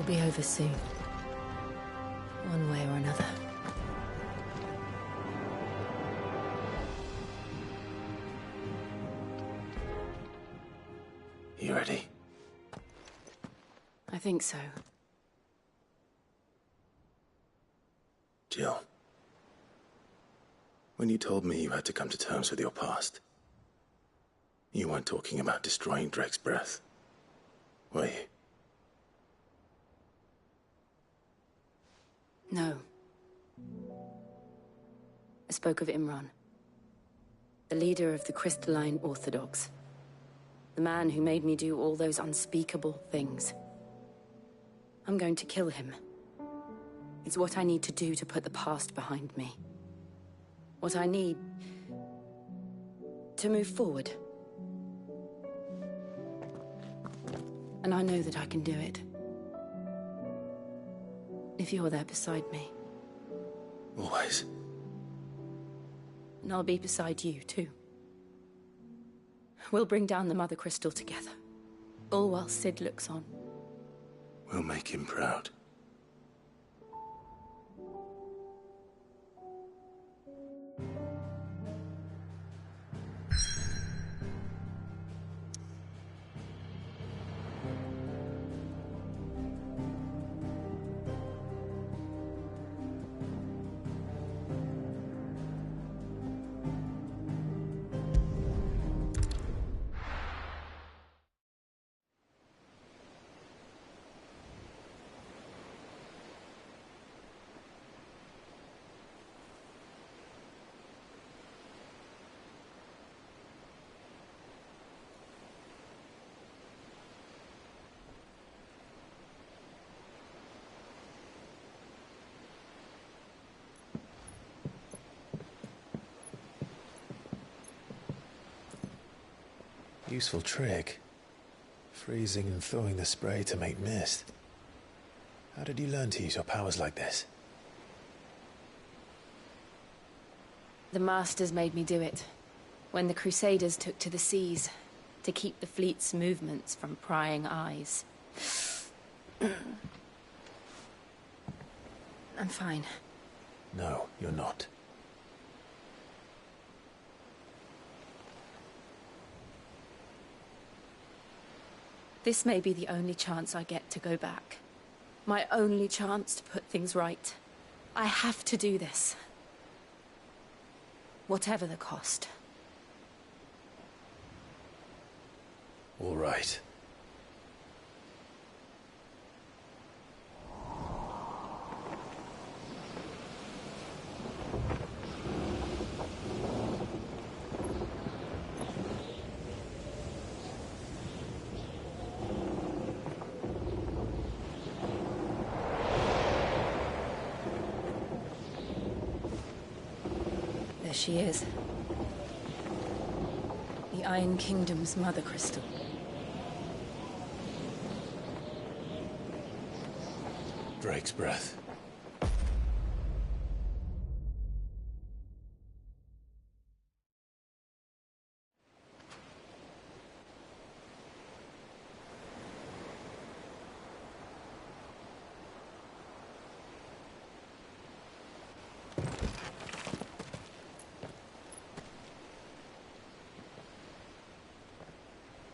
be over soon. One way or another. You ready? I think so. Jill. When you told me you had to come to terms with your past, you weren't talking about destroying Drake's breath, were you? No. I spoke of Imran, the leader of the Crystalline Orthodox. The man who made me do all those unspeakable things. I'm going to kill him. It's what I need to do to put the past behind me. What I need to move forward. And I know that I can do it. If you're there beside me. Always. And I'll be beside you, too. We'll bring down the Mother Crystal together. All while Sid looks on. We'll make him proud. Useful trick. Freezing and thawing the spray to make mist. How did you learn to use your powers like this? The Masters made me do it. When the Crusaders took to the seas, to keep the fleet's movements from prying eyes. I'm fine. No, you're not. This may be the only chance I get to go back. My only chance to put things right. I have to do this. Whatever the cost. All right. There she is. The Iron Kingdom's Mother Crystal. Drake's breath.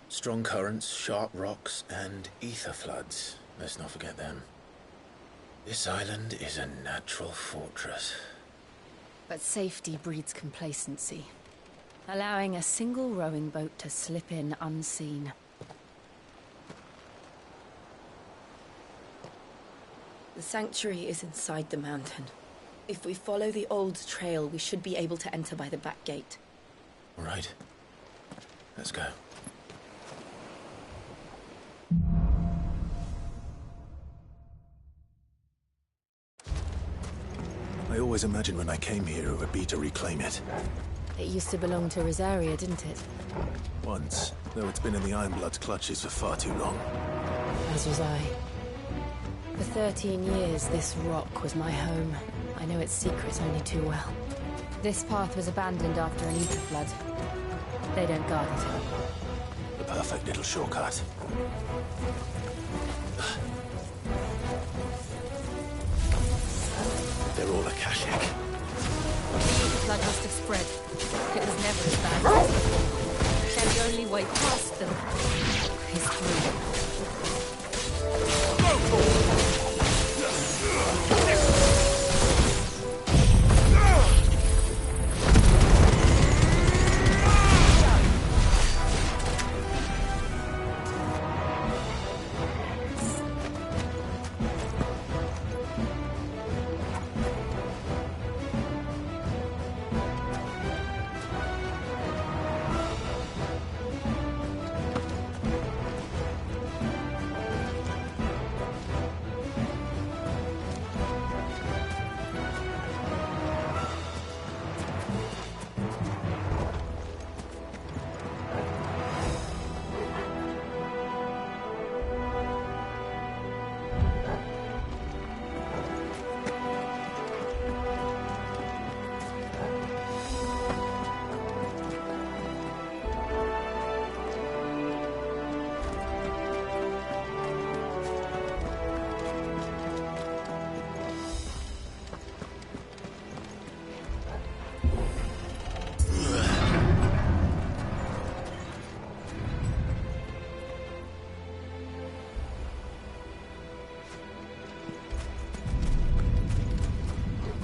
Strong currents, sharp rocks, and ether floods. Let's not forget them. This island is a natural fortress. But safety breeds complacency. Allowing a single rowing boat to slip in unseen. The sanctuary is inside the mountain. If we follow the old trail, we should be able to enter by the back gate. All right. Let's go. I always imagined when I came here it would be to reclaim it. It used to belong to Rosaria, didn't it? Once, though it's been in the Ironblood's clutches for far too long. As was I. For 13 years, this rock was my home. I know its secrets only too well. This path was abandoned after an ether flood. They don't guard it. The perfect little shortcut. they're all Akashic. The blood must have spread. It was never as bad as this before. And the only way past them is through.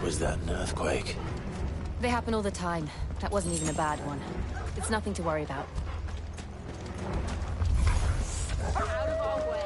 Was that an earthquake? They happen all the time. That wasn't even a bad one. It's nothing to worry about. Out of our way.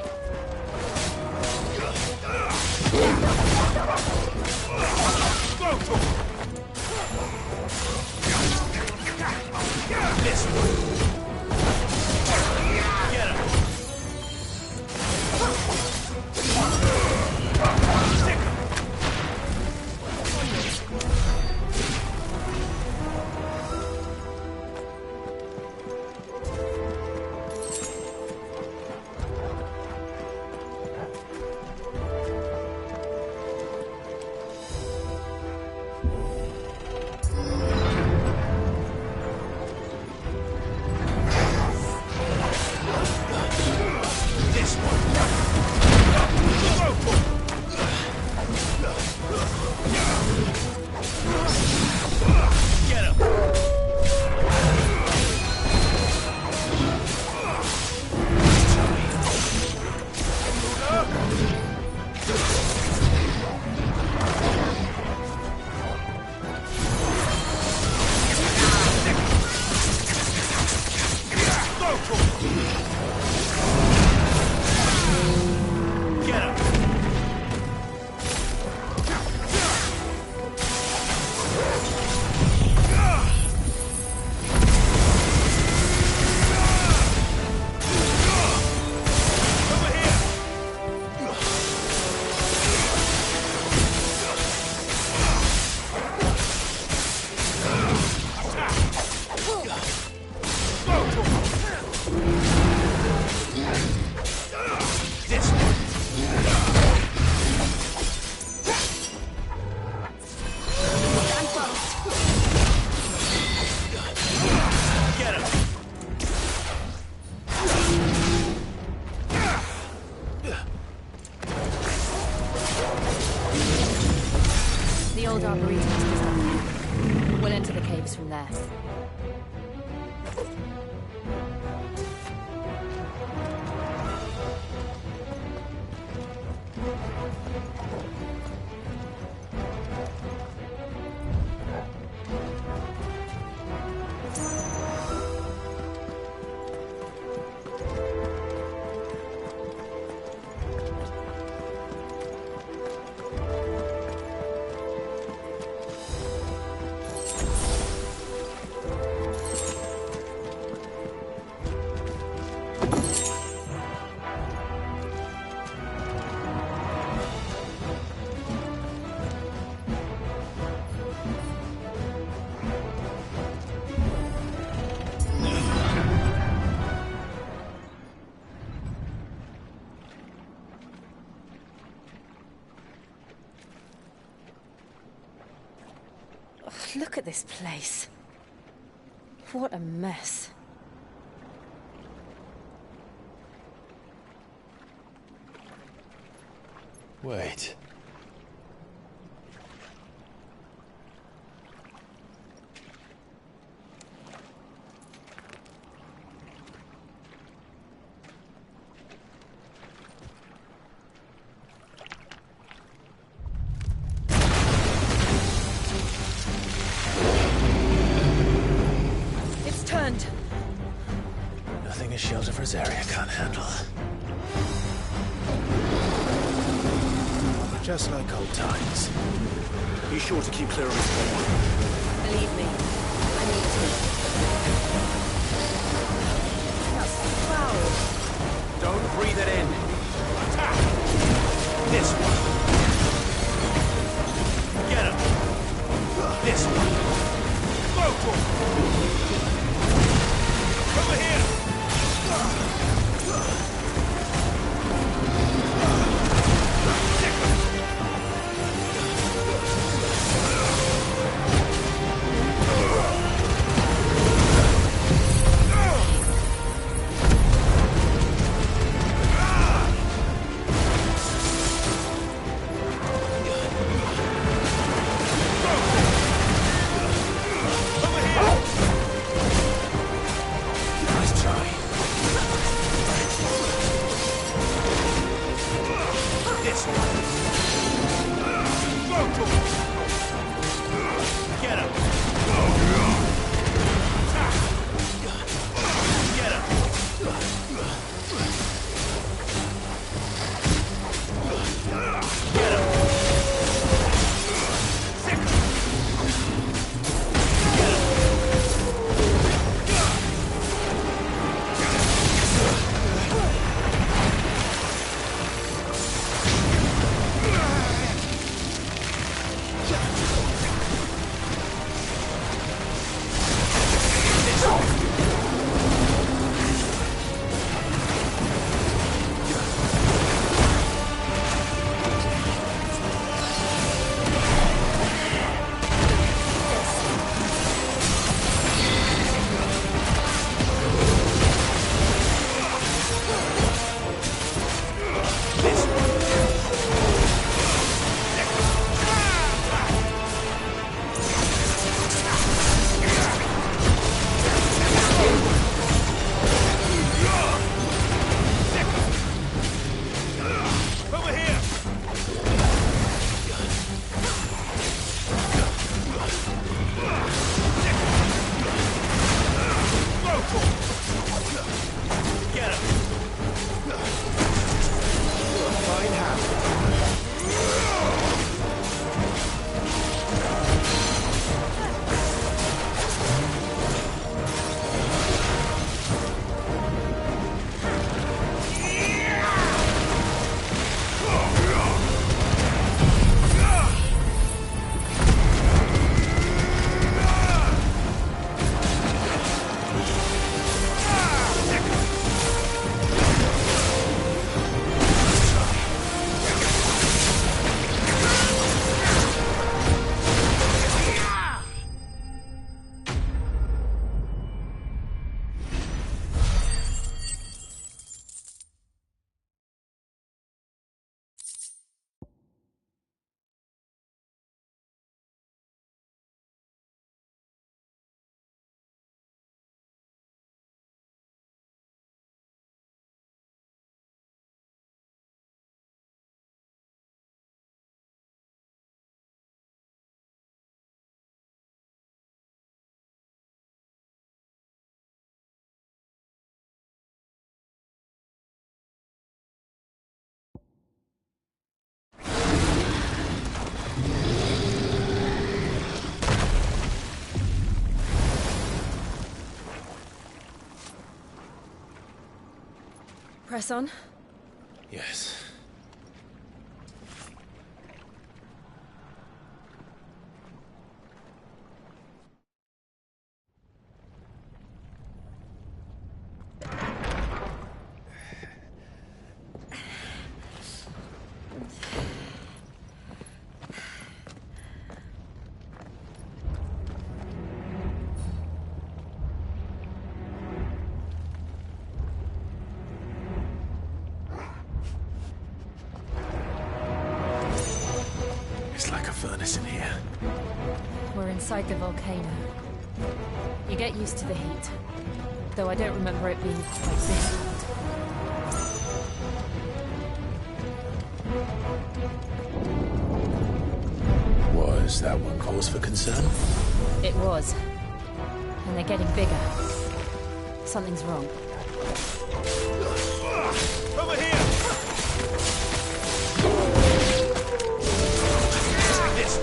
This one. Get him. The old arboretum is just up here. We'll enter the caves from there. Look at this place. What a mess. Wait. Rosaria can't handle. Just like old times. Be sure to keep clear of his wall. Believe me, I need to. That's foul. Don't breathe it in. Attack! This one. Get him. This one. Go for it. Over here. Press on. Yes. Furnace in here. We're inside the volcano. You get used to the heat, though I don't remember it being quite this hot. Was that one cause for concern? It was. And they're getting bigger. Something's wrong. Over here! Take this!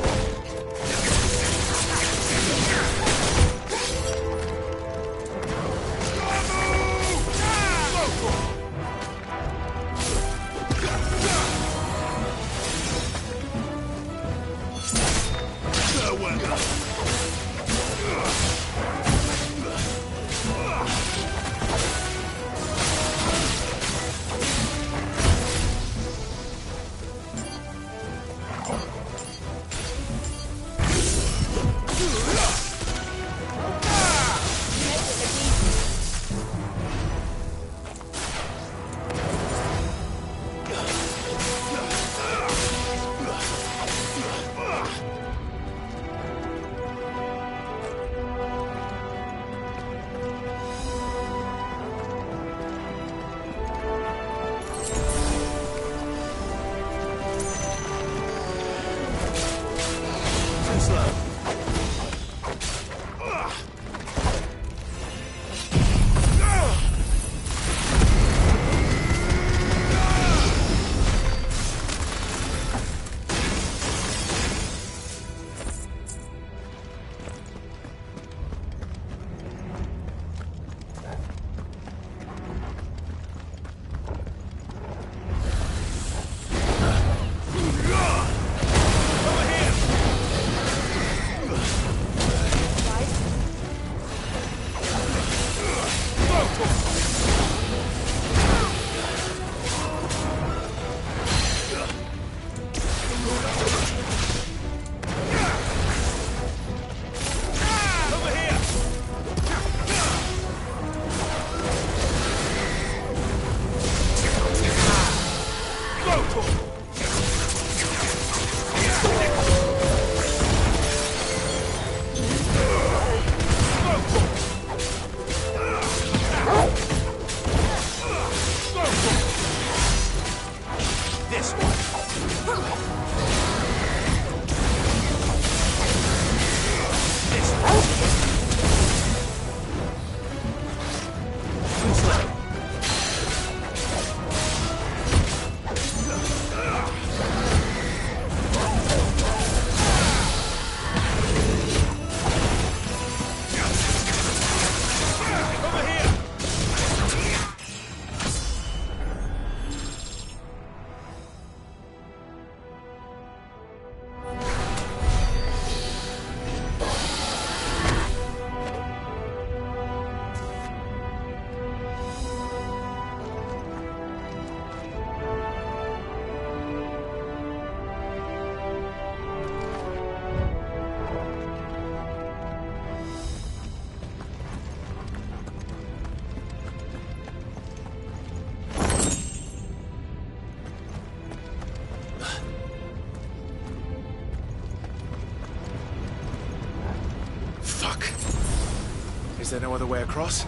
Is there no other way across?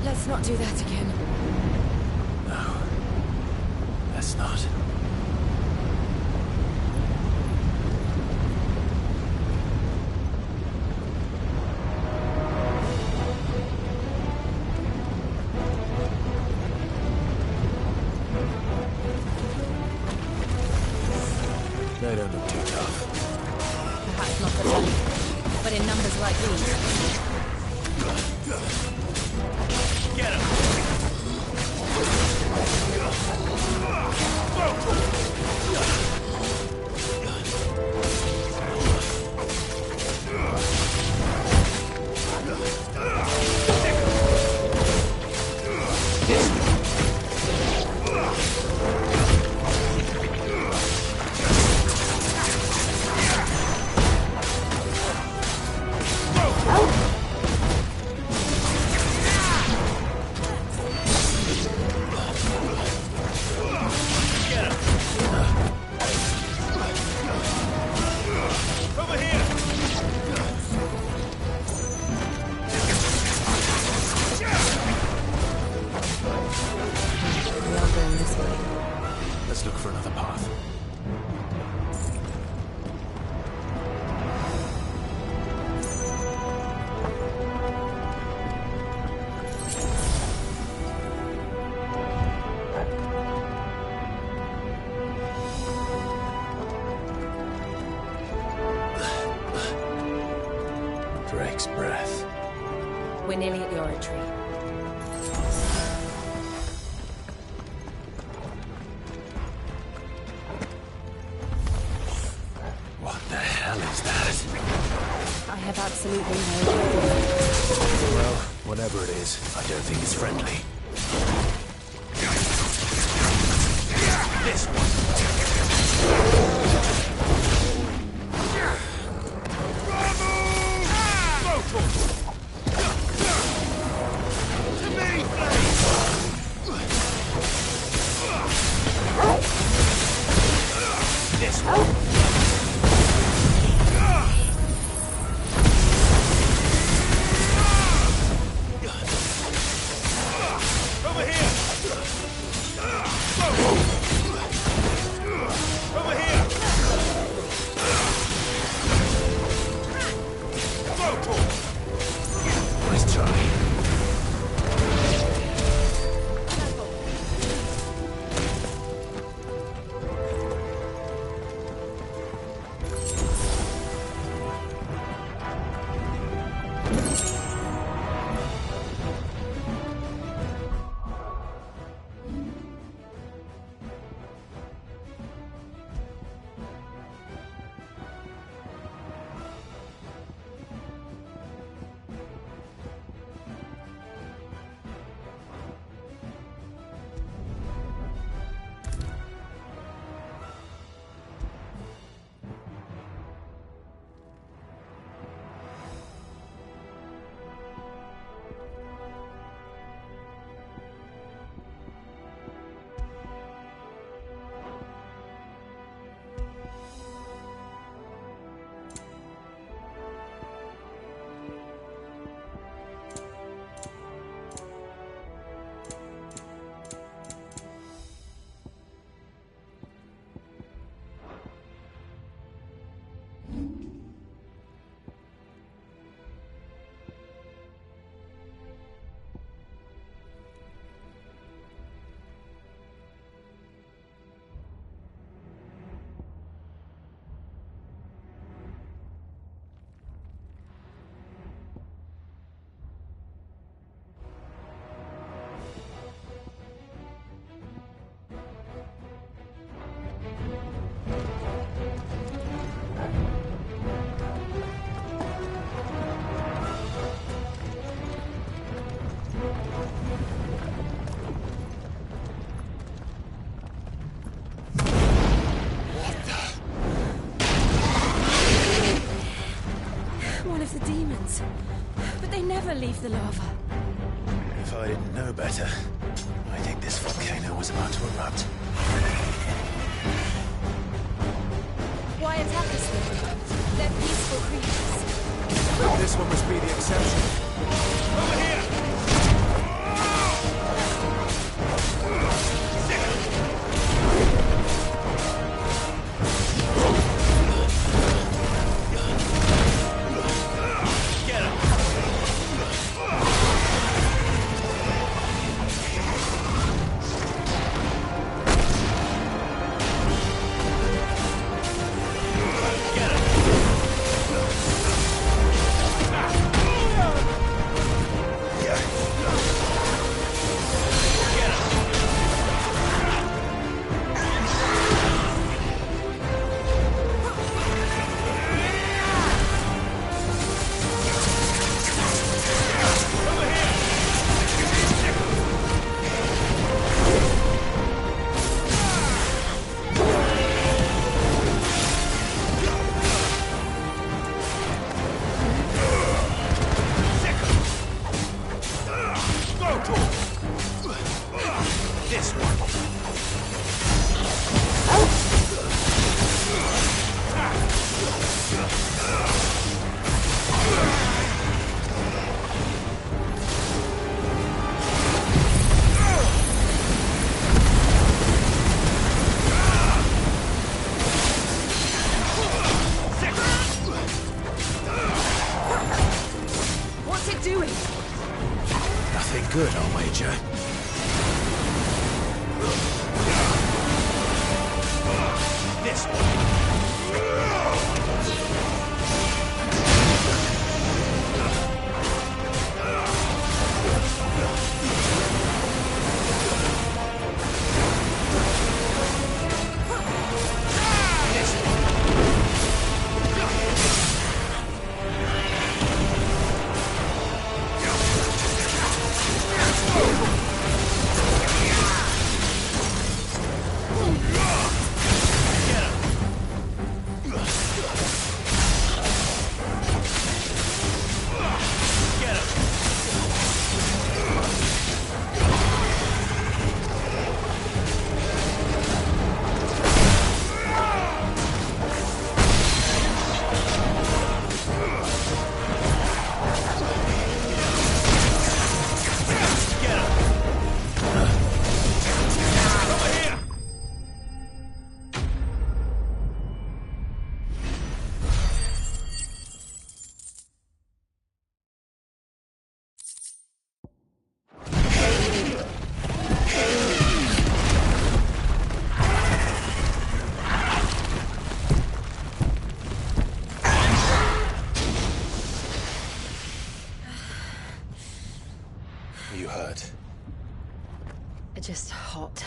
Let's not do that again. No. Let's not. They don't look too tough. Perhaps not for long, but in numbers like these. Get him! next breath. We're nearly at the oratory. What the hell is that? I have absolutely no idea. Well, whatever it is, I don't think it's friendly. This one. This one. Nice try. One of the demons. But they never leave the lava. If I didn't know better, I think this volcano was about to erupt. Why attack us then? They're peaceful creatures. This one must be the exception. Over here! good, I'll wager. This one. just hot.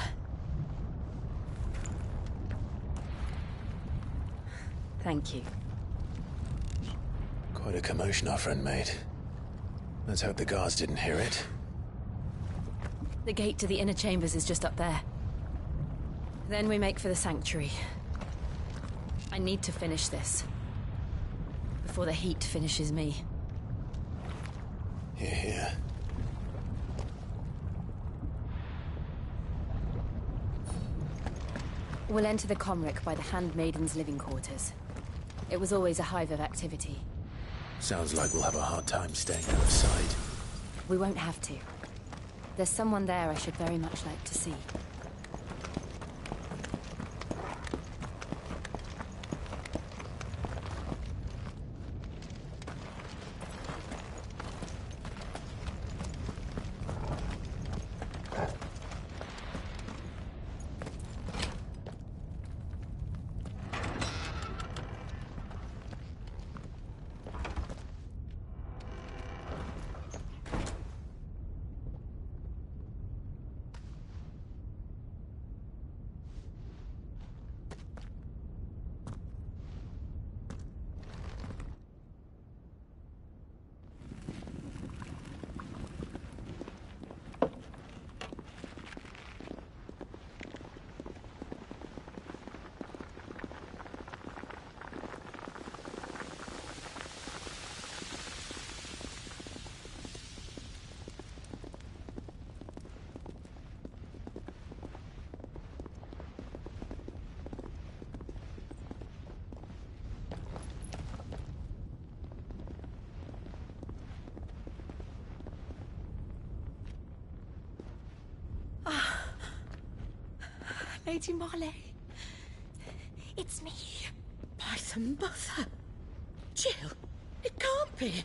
Thank you. Quite a commotion our friend made. Let's hope the guards didn't hear it. The gate to the inner chambers is just up there. Then we make for the sanctuary. I need to finish this. Before the heat finishes me. Here, here. We'll enter the Comric by the Handmaiden's living quarters. It was always a hive of activity. Sounds like we'll have a hard time staying out of sight. We won't have to. There's someone there I should very much like to see. Lady Marley. It's me. By the mother. Jill, it can't be.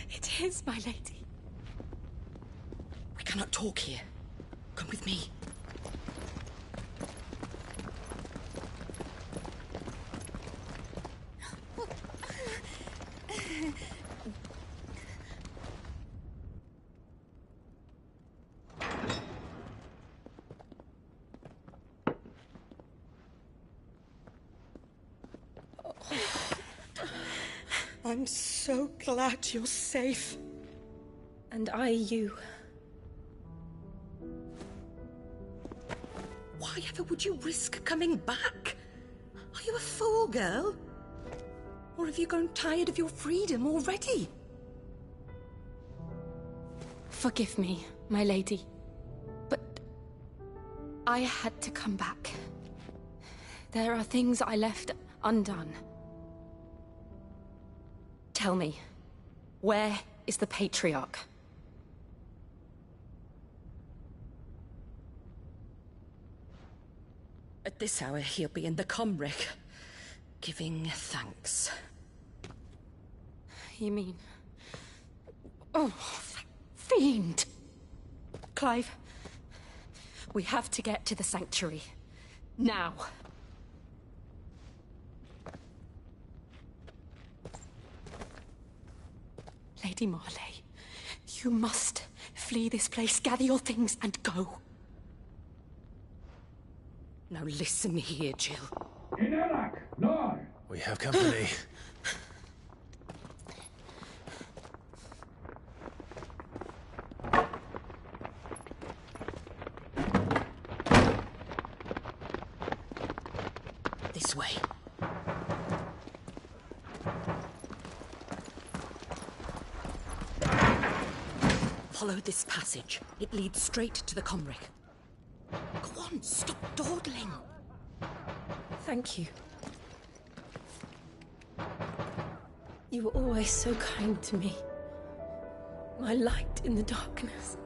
It is, my lady. We cannot talk here. Come with me. I'm so glad you're safe. And I you. Why ever would you risk coming back? Are you a fool, girl? Or have you grown tired of your freedom already? Forgive me, my lady. But I had to come back. There are things I left undone. Tell me, where is the Patriarch? At this hour, he'll be in the Comric, giving thanks. You mean... Oh, that fiend! Clive, we have to get to the sanctuary. Now. Lady Marley, you must flee this place, gather your things, and go. Now listen here, Jill. We have company. This way. Follow this passage. It leads straight to the Comric. Go on, stop dawdling. Thank you. You were always so kind to me. My light in the darkness.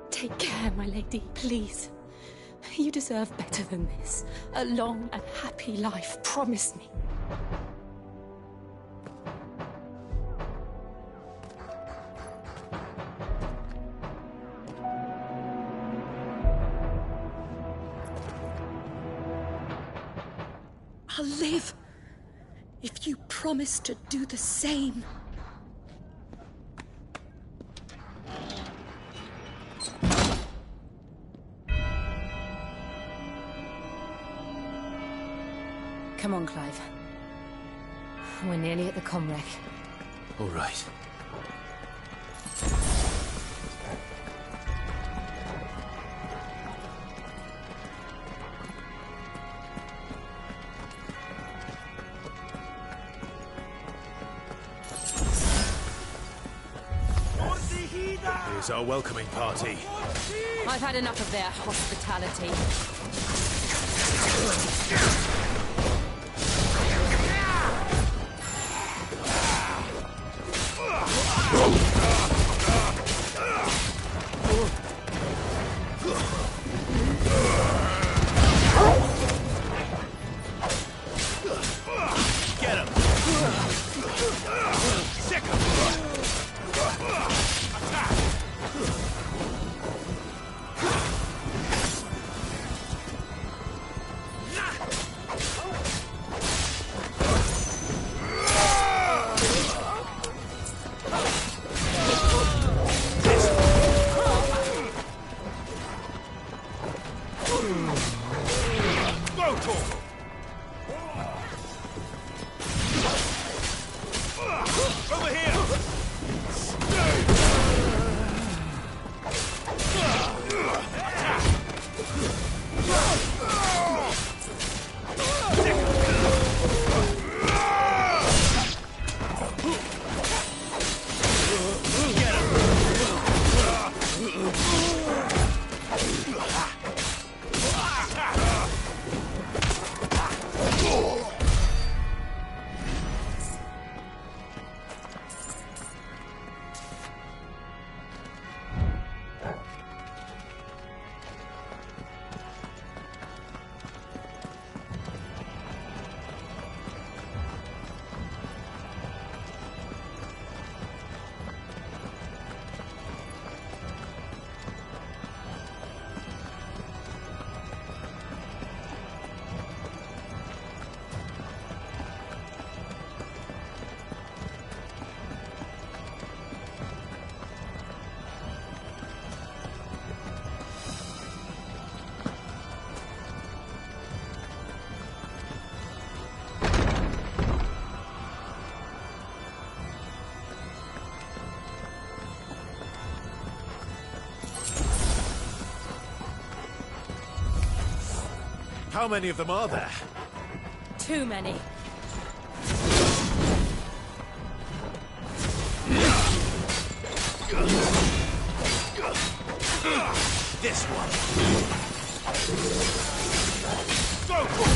Take care, my lady, please. You deserve better than this. A long and happy life, promise me. I'll live if you promise to do the same. Come on, Clive. We're nearly at the comwreck. All right. Here's our welcoming party. I've had enough of their hospitality. Get him! Sick him! Attack! Go to him! Over here! How many of them are there? Too many. This one! Go for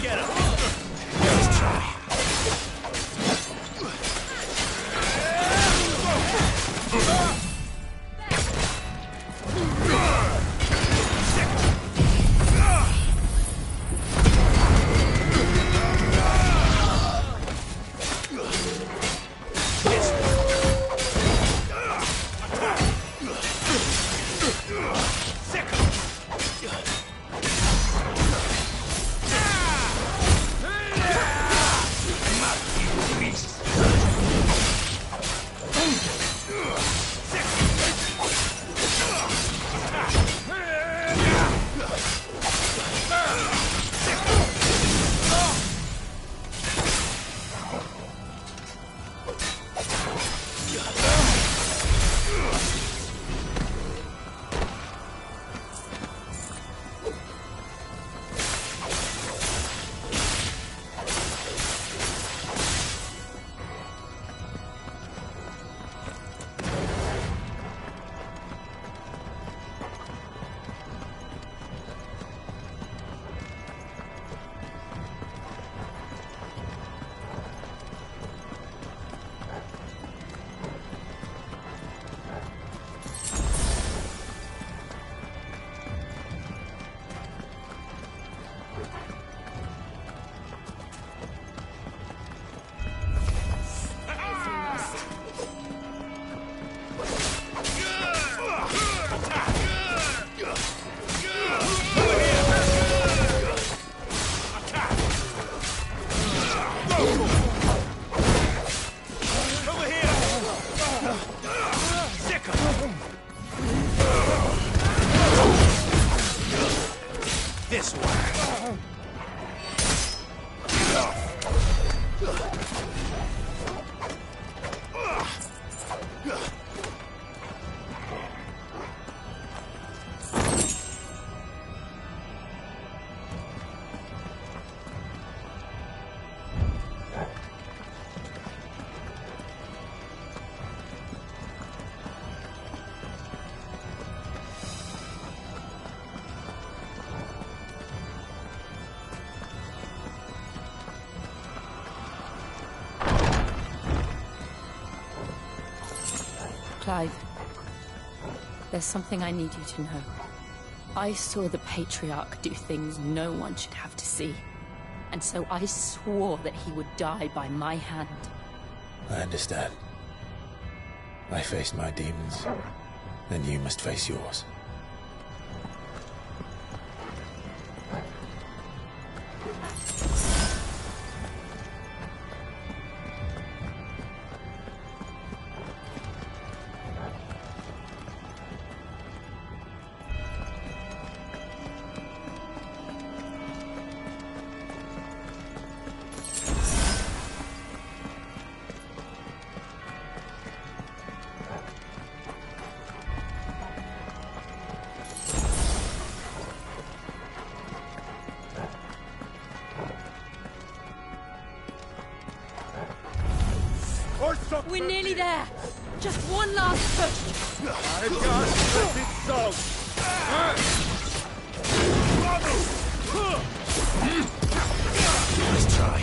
Get him! Let's try. This way. Clive, there's something I need you to know. I saw the Patriarch do things no one should have to see. And so I swore that he would die by my hand. I understand. I faced my demons, and you must face yours. We're nearly there. Just one last push. I can't let it so. Let's try.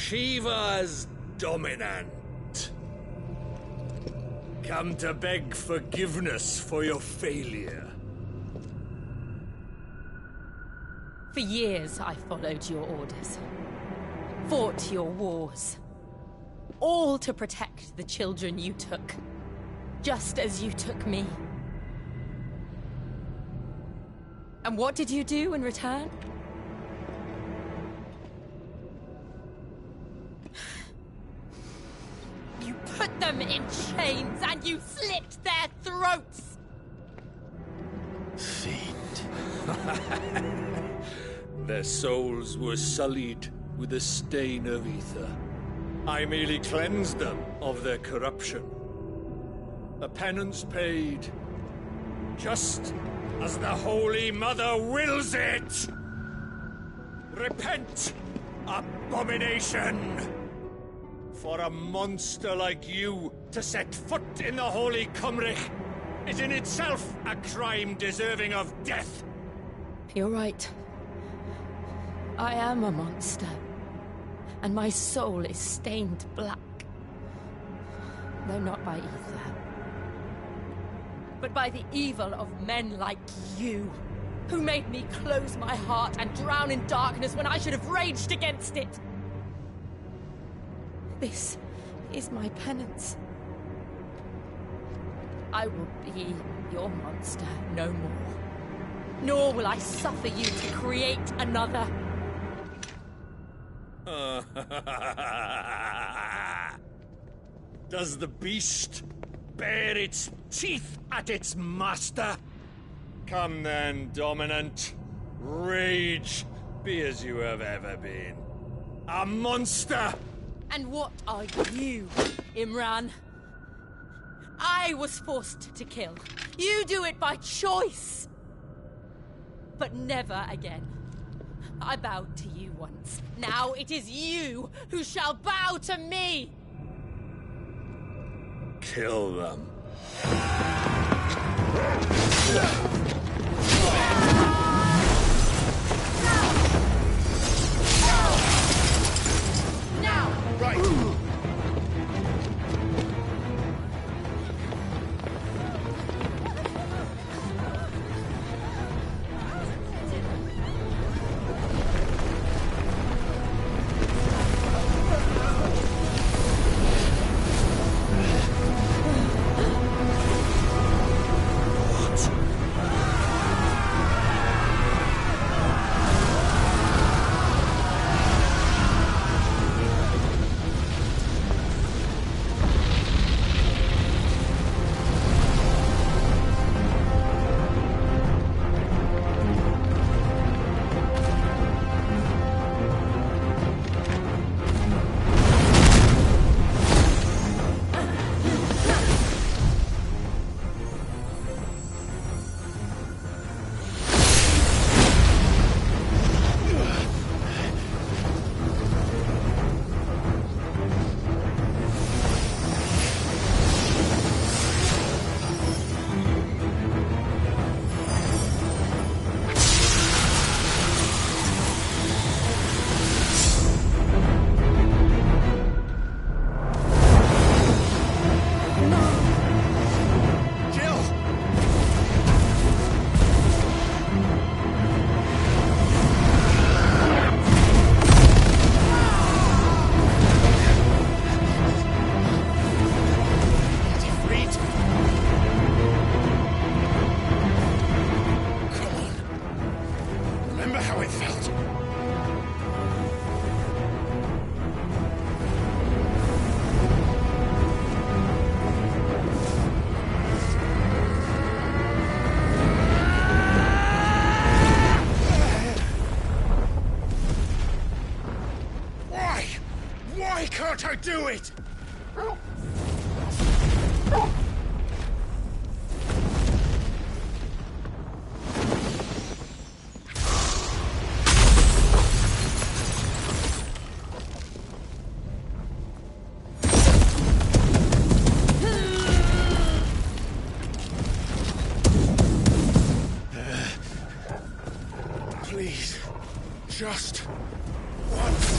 Shiva's dominant. Come to beg forgiveness for your failure. For years, I followed your orders. Fought your wars. All to protect the children you took. Just as you took me. And what did you do in return? You put them in chains and you slit their throats! Fiend. Their souls were sullied with the stain of ether. I merely cleansed them of their corruption. A penance paid, just as the Holy Mother wills it! Repent, abomination! For a monster like you to set foot in the Holy Cymric is in itself a crime deserving of death! You're right. I am a monster. And my soul is stained black. Though not by ether. But by the evil of men like you, who made me close my heart and drown in darkness when I should have raged against it. This is my penance. I will be your monster no more. Nor will I suffer you to create another. Does the beast bare its teeth at its master? Come then, Dominant. Rage, be as you have ever been. A monster! And what are you, Imran? I was forced to kill. You do it by choice. But never again. I bowed to you once. Now it is you who shall bow to me! Kill them. Now! Right! Can't I do it? Please, just once.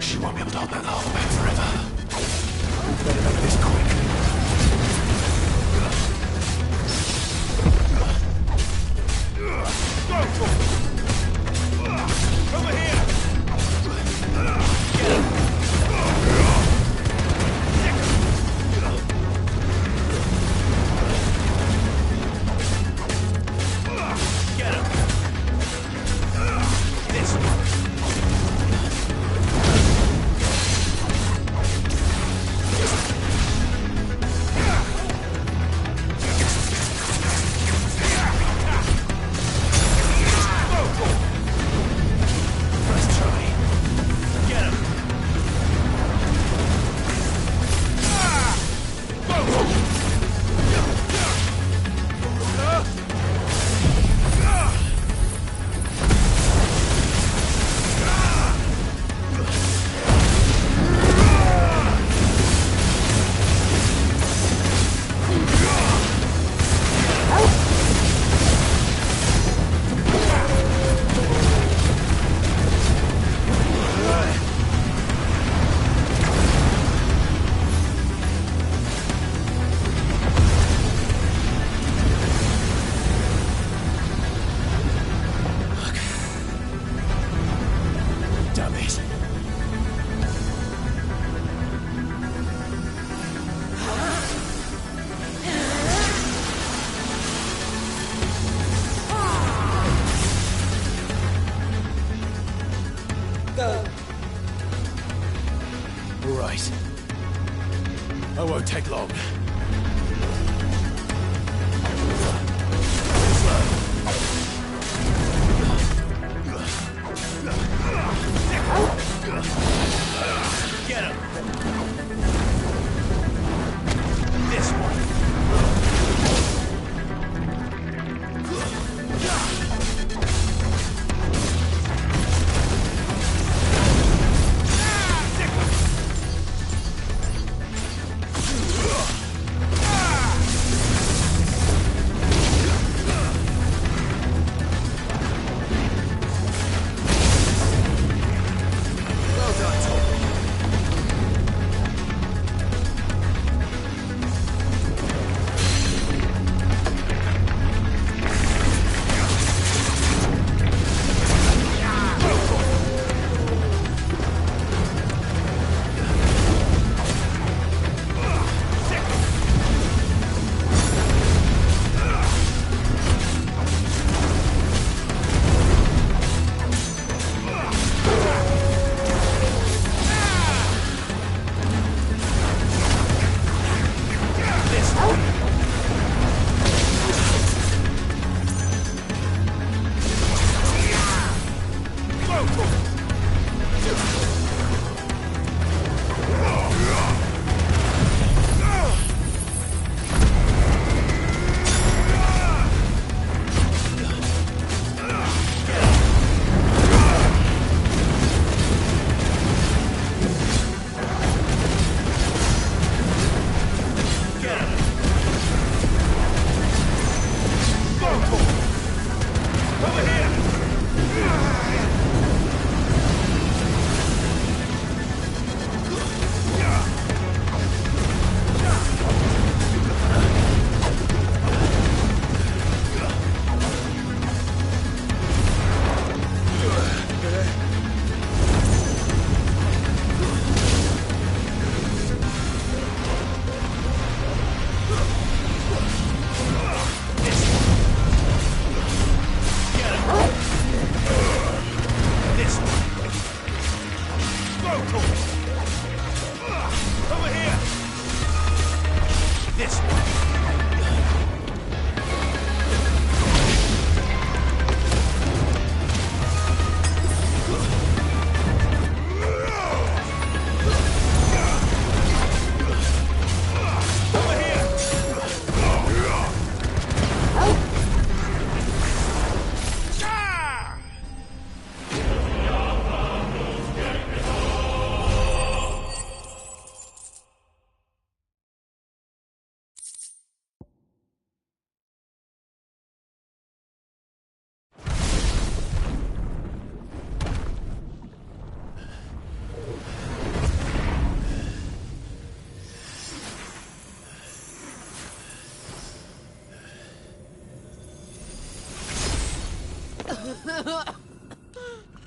She won't be able to hold that lava back forever. We better make this quick. Go! won't take long. Get him! This one!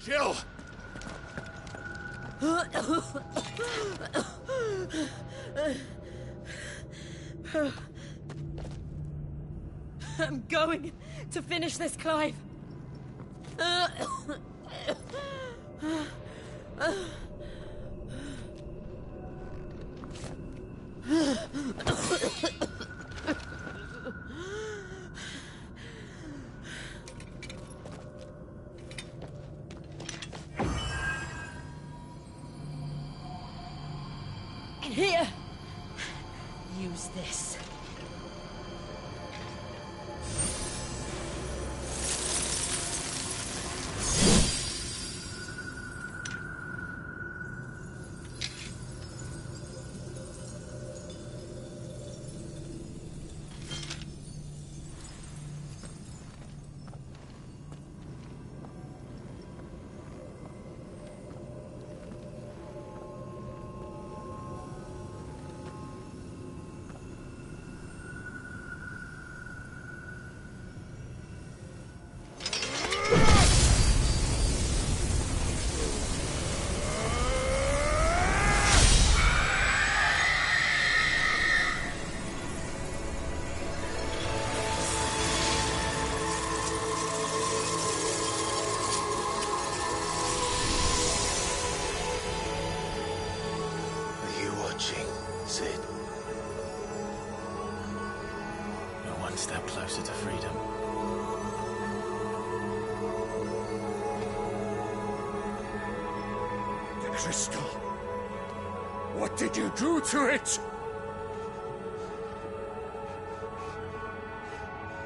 Jill! I'm going to finish this, Clive. Here. Use this. Sid. step closer to freedom. The crystal. What did you do to it?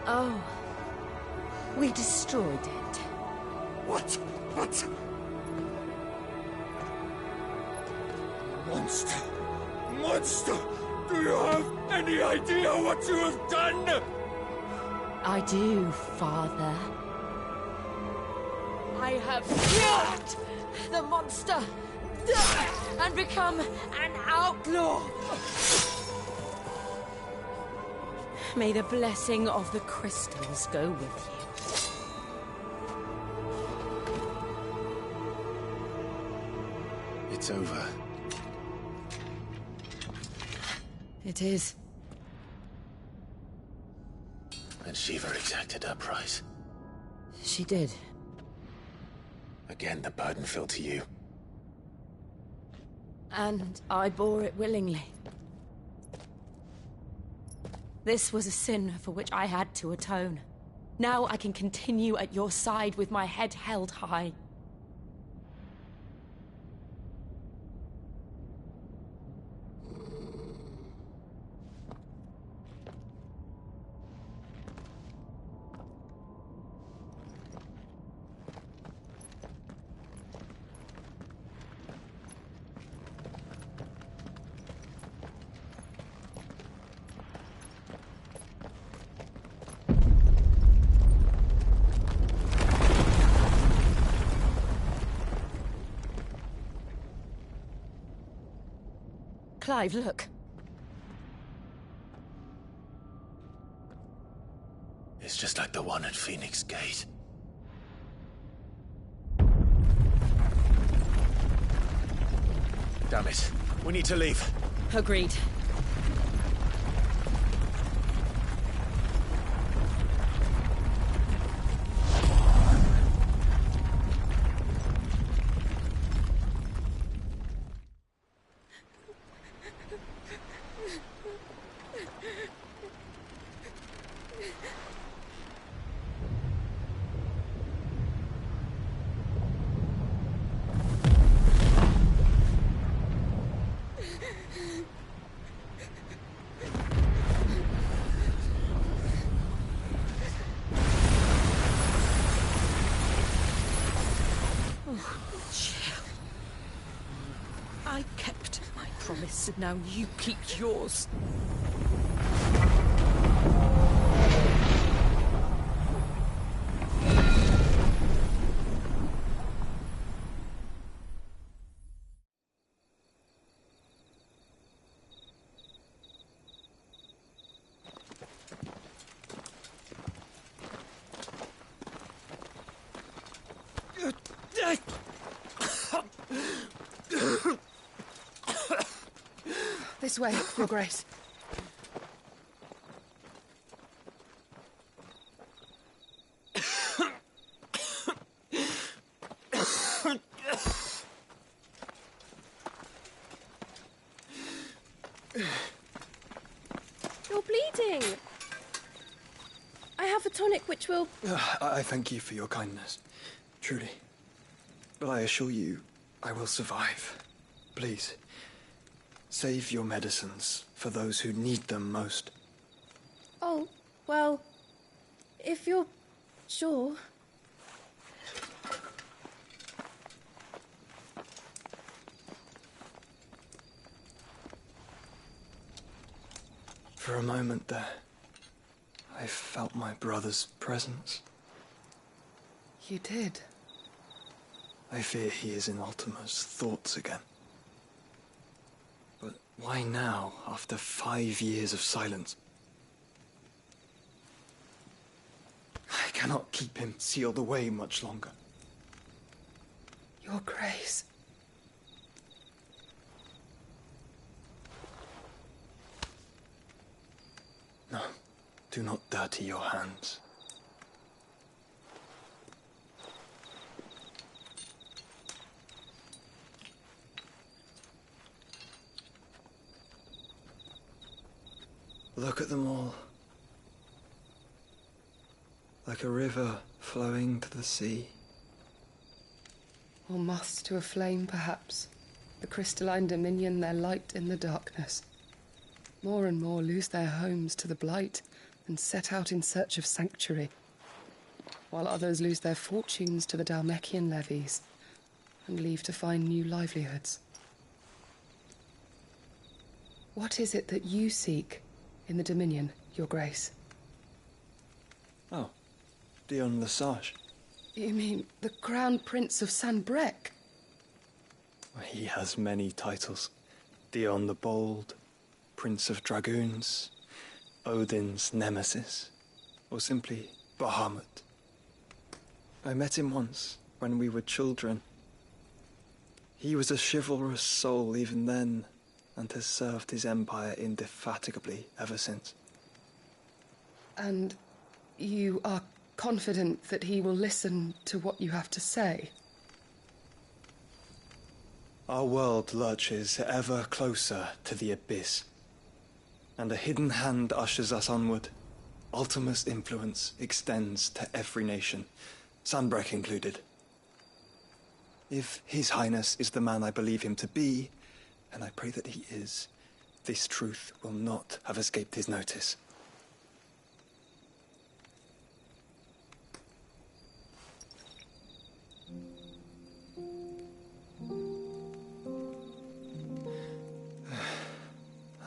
Oh. We destroyed it. What? What? Monster! Monster! Do you have any idea what you have done? I do, Father. I have killed the monster and become an outlaw. May the blessing of the crystals go with you. It's over. It is. And Shiva exacted her price. She did. Again, the burden fell to you. And I bore it willingly. This was a sin for which I had to atone. Now I can continue at your side with my head held high. Clive, look. It's just like the one at Phoenix Gate. Damn it. We need to leave. Agreed. I kept my promise, and now you keep yours. This way, Your Grace. You're bleeding. I have a tonic which will... I thank you for your kindness, truly. But I assure you, I will survive. Please, save your medicines for those who need them most. Oh, well, if you're sure. For a moment there, I felt my brother's presence. You did. I fear he is in Ultima's thoughts again. But why now, after 5 years of silence? I cannot keep him sealed away much longer. Your Grace. No, do not dirty your hands. Look at them all. like a river flowing to the sea. Or moths to a flame, perhaps. The crystalline dominion their light in the darkness. More and more lose their homes to the blight and set out in search of sanctuary, while others lose their fortunes to the Dhalmekian levies and leave to find new livelihoods. What is it that you seek in the Dominion, Your Grace? Oh, Dion Lesage. You mean the Crown Prince of Sanbrec? He has many titles. Dion the Bold, Prince of Dragoons, Odin's Nemesis, or simply Bahamut. I met him once, when we were children. He was a chivalrous soul even then, and has served his empire indefatigably ever since. And you are confident that he will listen to what you have to say? Our world lurches ever closer to the abyss, and a hidden hand ushers us onward. Ultima's influence extends to every nation, Sanbrec included. If His Highness is the man I believe him to be, and I pray that he is, this truth will not have escaped his notice.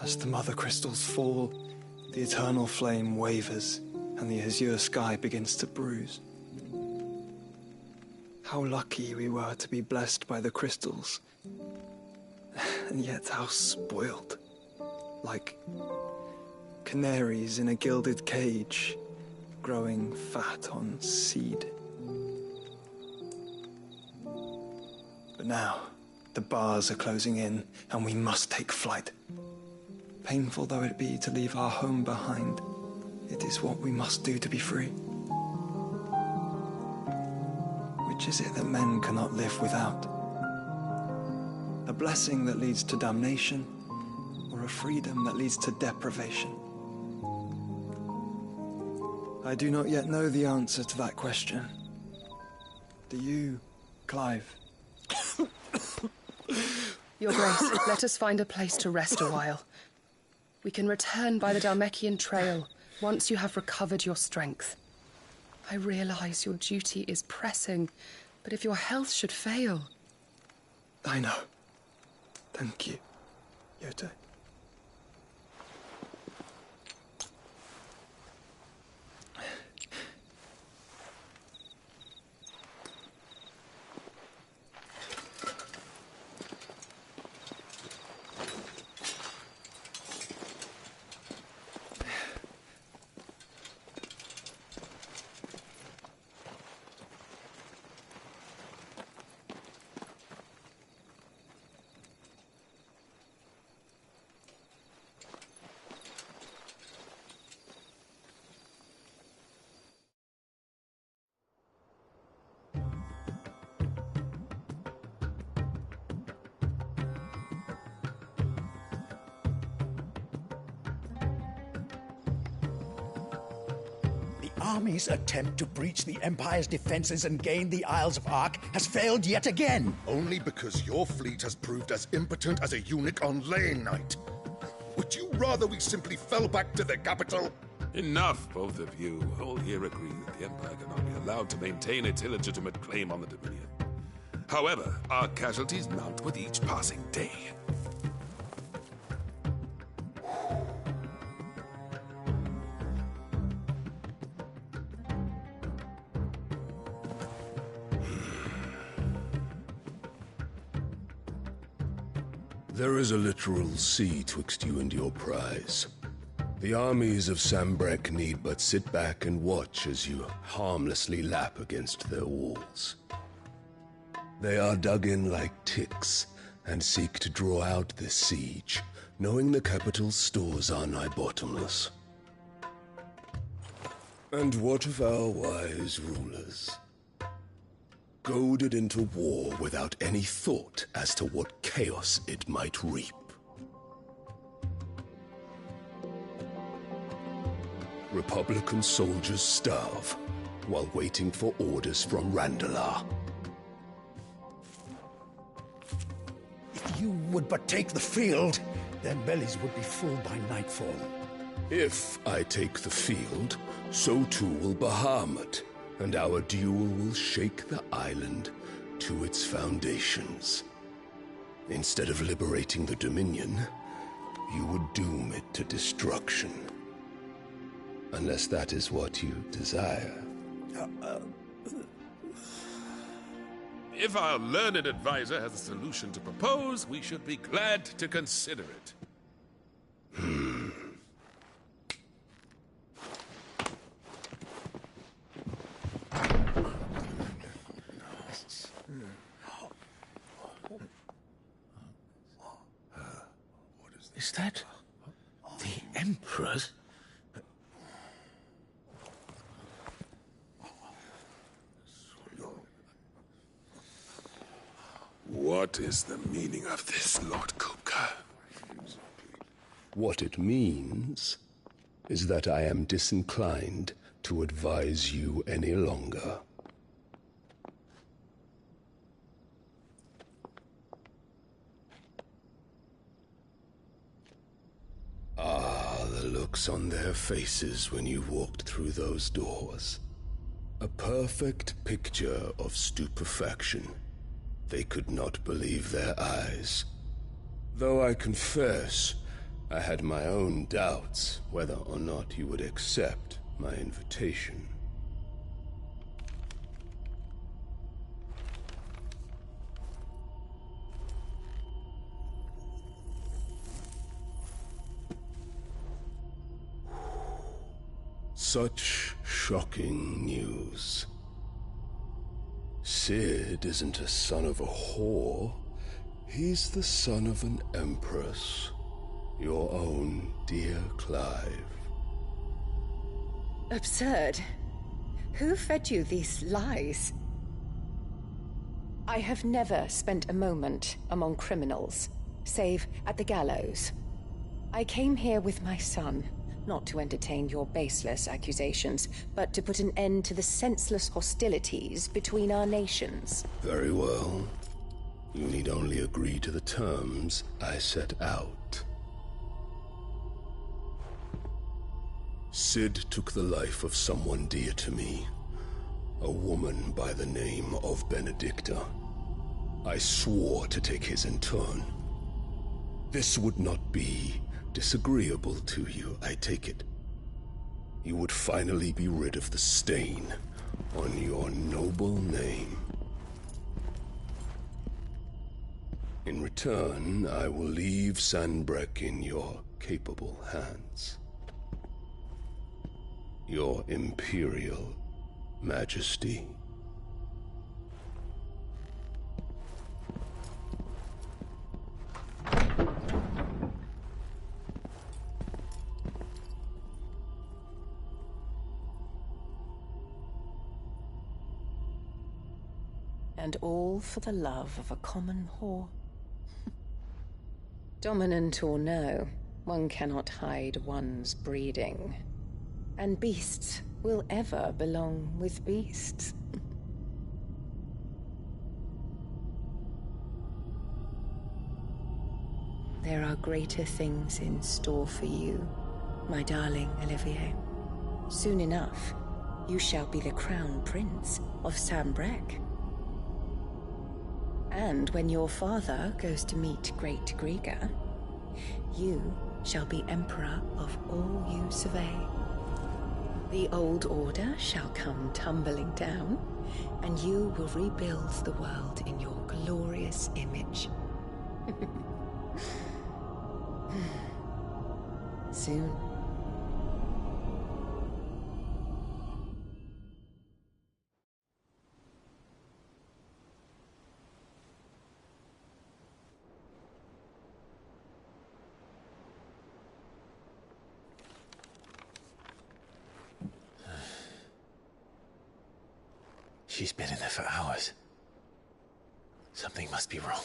As the mother crystals fall, the eternal flame wavers, and the azure sky begins to bruise. How lucky we were to be blessed by the crystals, and yet how spoiled. Like canaries in a gilded cage, growing fat on seed. But now, the bars are closing in, and we must take flight. Painful though it be to leave our home behind, it is what we must do to be free. Which is it that men cannot live without? A blessing that leads to damnation, or a freedom that leads to deprivation? I do not yet know the answer to that question. Do you, Clive? Your Grace, let us find a place to rest a while. We can return by the Dhalmekian trail once you have recovered your strength. I realize your duty is pressing, but if your health should fail... I know. Thank you, Yote. Army's attempt to breach the Empire's defenses and gain the Isles of Ark has failed yet again. Only because your fleet has proved as impotent as a eunuch on laying night. Would you rather we simply fell back to the capital? Enough, both of you. All here agree that the Empire cannot be allowed to maintain its illegitimate claim on the Dominion. However, our casualties mount with each passing day. There is a literal sea twixt you and your prize. The armies of Sanbrec need but sit back and watch as you harmlessly lap against their walls. They are dug in like ticks and seek to draw out this siege, knowing the capital's stores are nigh bottomless. And what of our wise rulers? Goaded into war without any thought as to what chaos it might reap. Republican soldiers starve, while waiting for orders from Randalar. If you would but take the field, their bellies would be full by nightfall. If I take the field, so too will Bahamut, and our duel will shake the island to its foundations. Instead of liberating the Dominion, you would doom it to destruction. Unless that is what you desire. If our learned advisor has a solution to propose, we should be glad to consider it. Is that the Emperor's? What is the meaning of this, Lord Kupka? What it means is that I am disinclined to advise you any longer. The looks on their faces when you walked through those doors. A perfect picture of stupefaction. They could not believe their eyes. Though I confess, I had my own doubts whether or not you would accept my invitation. Such shocking news. Sid isn't a son of a whore. He's the son of an empress. Your own dear Clive. Absurd. Who fed you these lies? I have never spent a moment among criminals, save at the gallows. I came here with my son, not to entertain your baseless accusations, but to put an end to the senseless hostilities between our nations. Very well. You need only agree to the terms I set out. Sid took the life of someone dear to me, a woman by the name of Benedicta. I swore to take his in turn. This would not be disagreeable to you, I take it. You would finally be rid of the stain on your noble name. In return, I will leave Sanbreque in your capable hands. Your Imperial Majesty. And all for the love of a common whore. Dominant or no, one cannot hide one's breeding. And beasts will ever belong with beasts. There are greater things in store for you, my darling Olivier. Soon enough, you shall be the crown prince of Sanbreque. And when your father goes to meet Great Griga, you shall be emperor of all you survey. The old order shall come tumbling down, and you will rebuild the world in your glorious image. Soon. She's been in there for hours. Something must be wrong.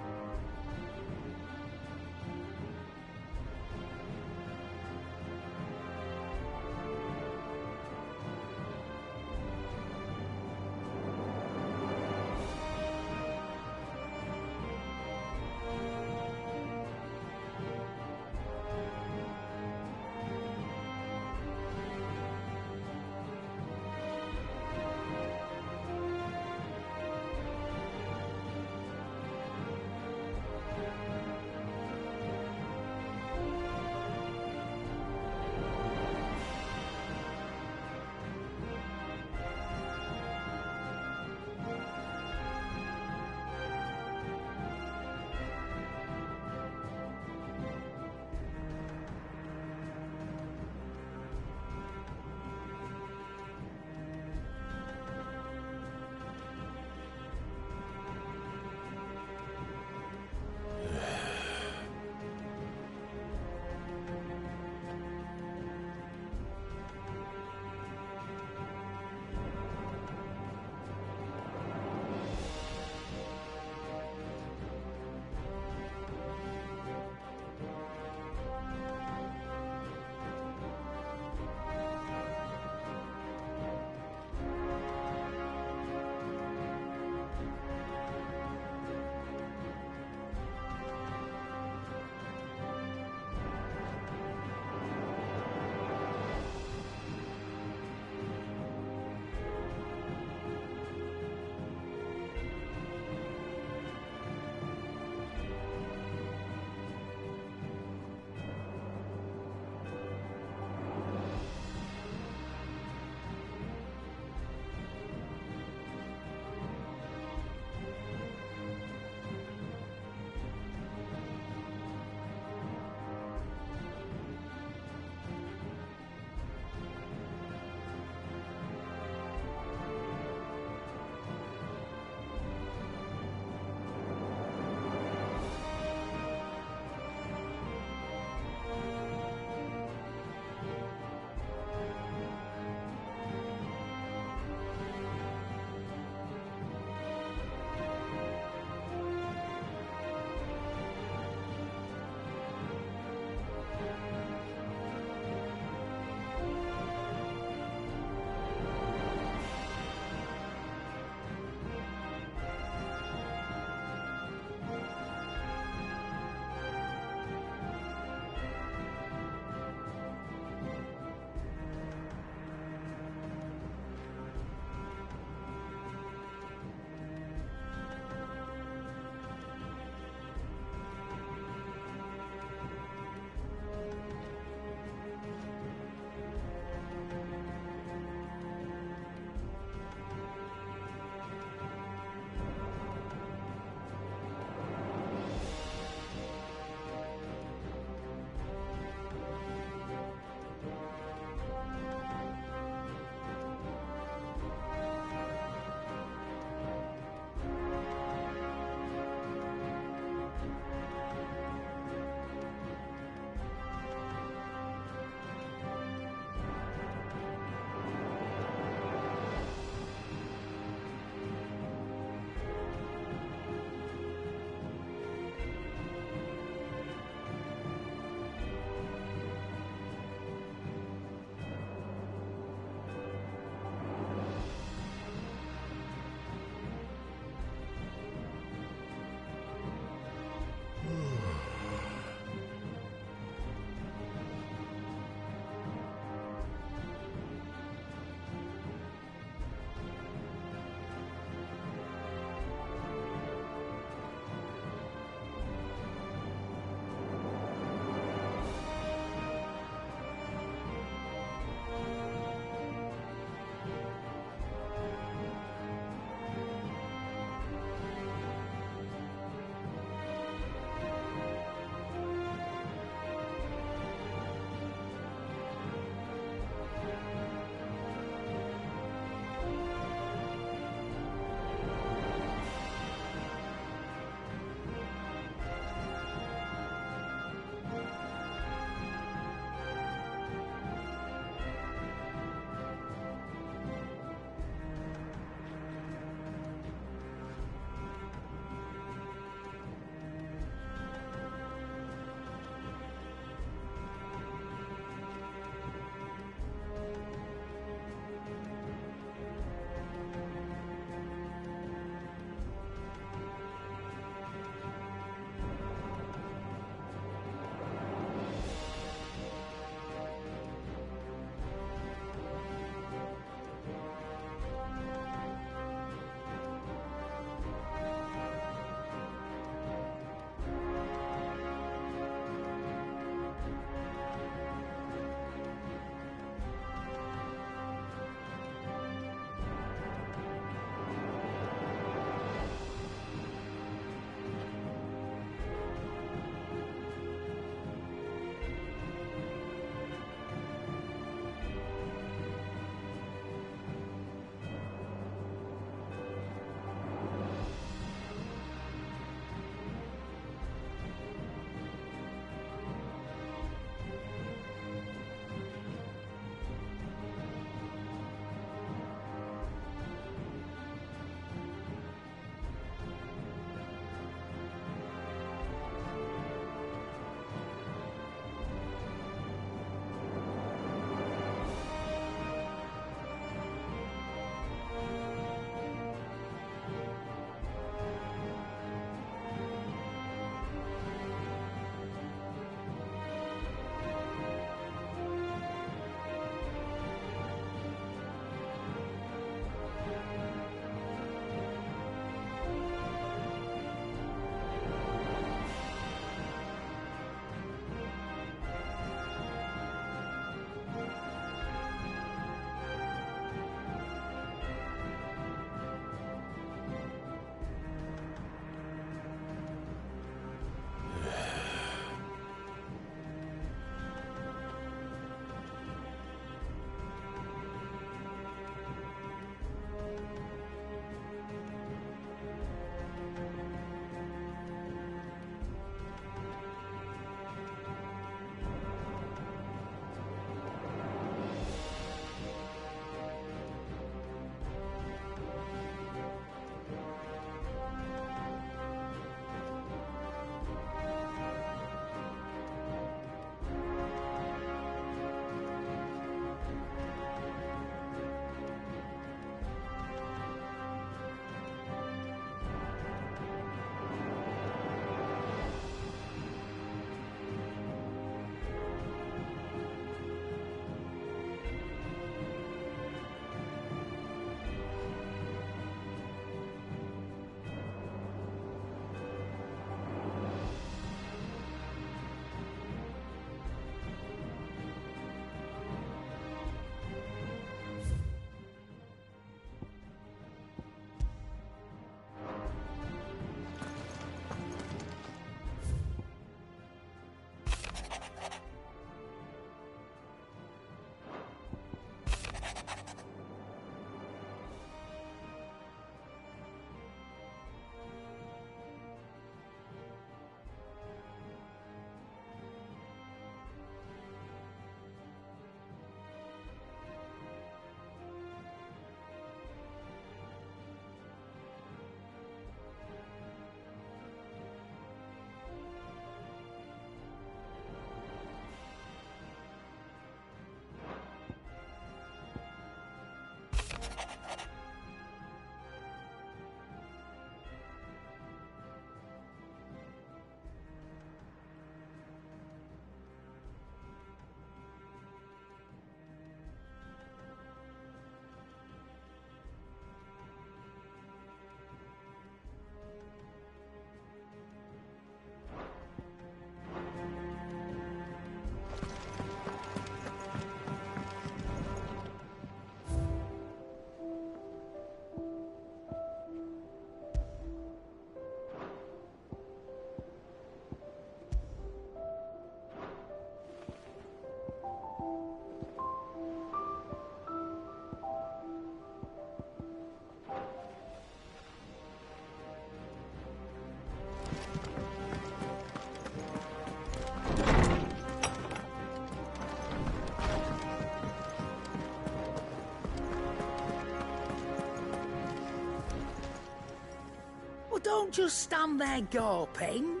Well, don't just stand there gawping.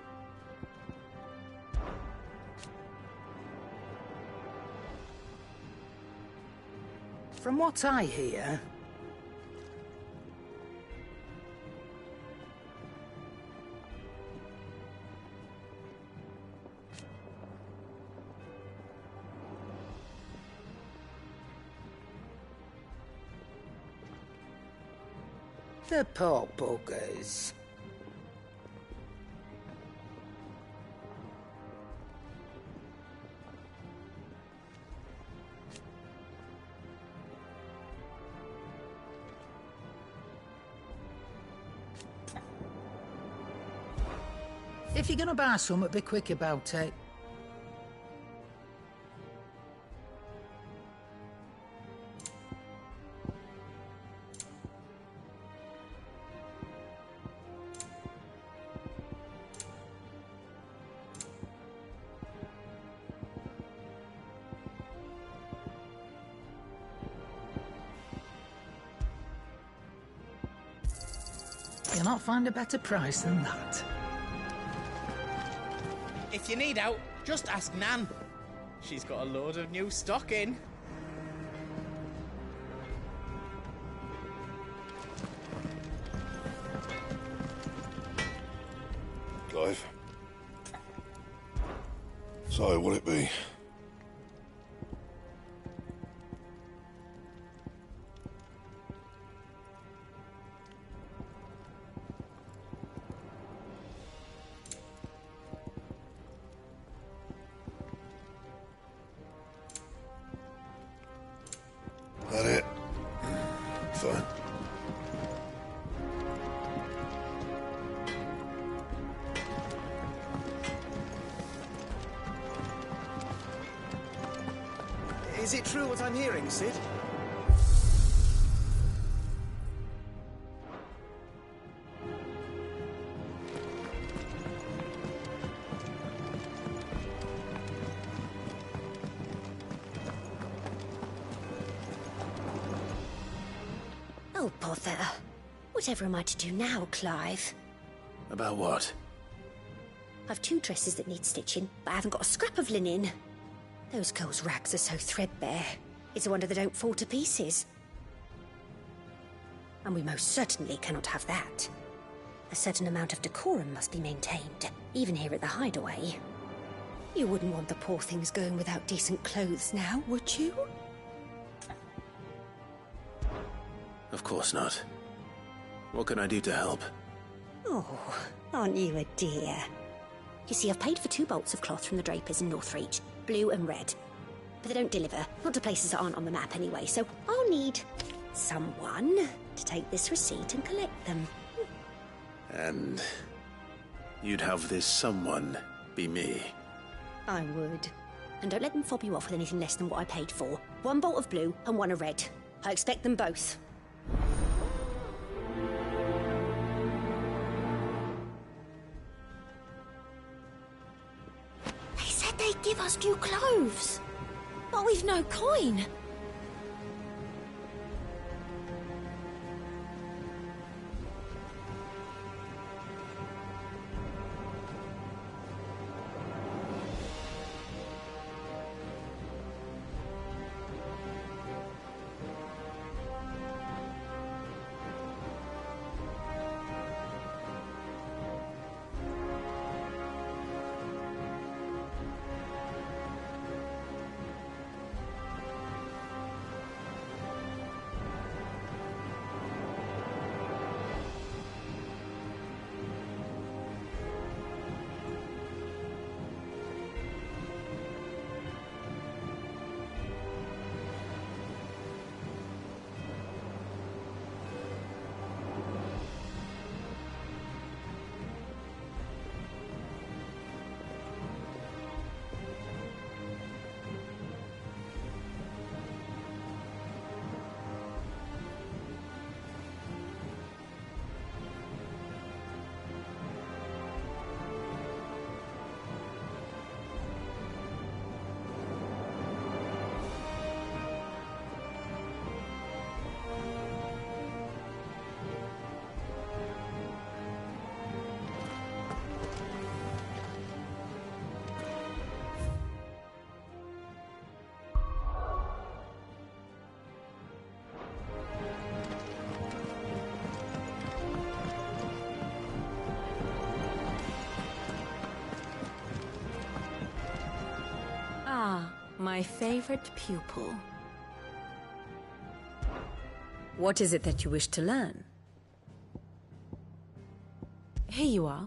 From what I hear, the poor buggers. If you're gonna buy something, be quick about it. You'll not find a better price than that. If you need out, just ask Nan. She's got a load of new stock in. Clive. So, will it be? That it? Fine. Is it true what I'm hearing, Sid? Oh, bother. Whatever am I to do now, Clive? About what? I've 2 dresses that need stitching, but I haven't got a scrap of linen. Those girls' rags are so threadbare. It's a wonder they don't fall to pieces. And we most certainly cannot have that. A certain amount of decorum must be maintained, even here at the Hideaway. You wouldn't want the poor things going without decent clothes now, would you? Of course not. What can I do to help? Oh, aren't you a dear? You see, I've paid for 2 bolts of cloth from the drapers in Northreach, blue and red. But they don't deliver, not to places that aren't on the map anyway, so I'll need someone to take this receipt and collect them. And you'd have this someone be me? I would. And don't let them fob you off with anything less than what I paid for. 1 bolt of blue and 1 of red. I expect them both. They said they'd give us new clothes, but we've no coin. My favorite pupil. What is it that you wish to learn? Here you are.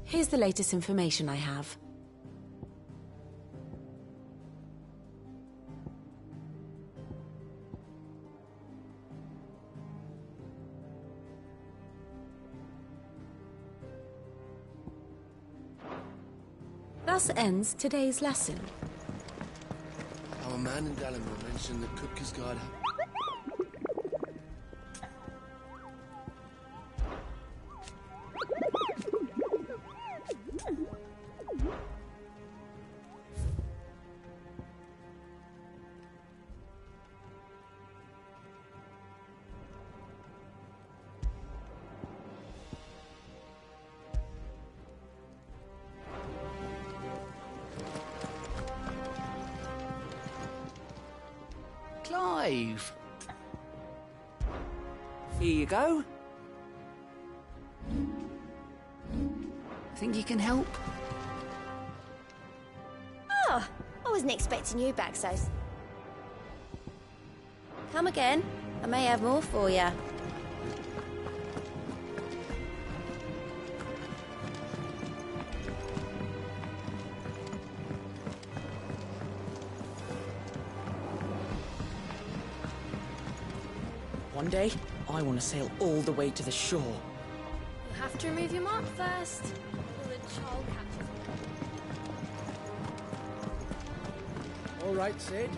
Here's the latest information I have. Thus ends today's lesson. Our man in Dalimar mentioned that Kupka's guard. Clive. Here you go. Think you can help? Oh, I wasn't expecting you back, Sos. Come again. I may have more for you. One day, I want to sail all the way to the shore. You'll have to remove your mark first. Or the child catches it. All right, Sid.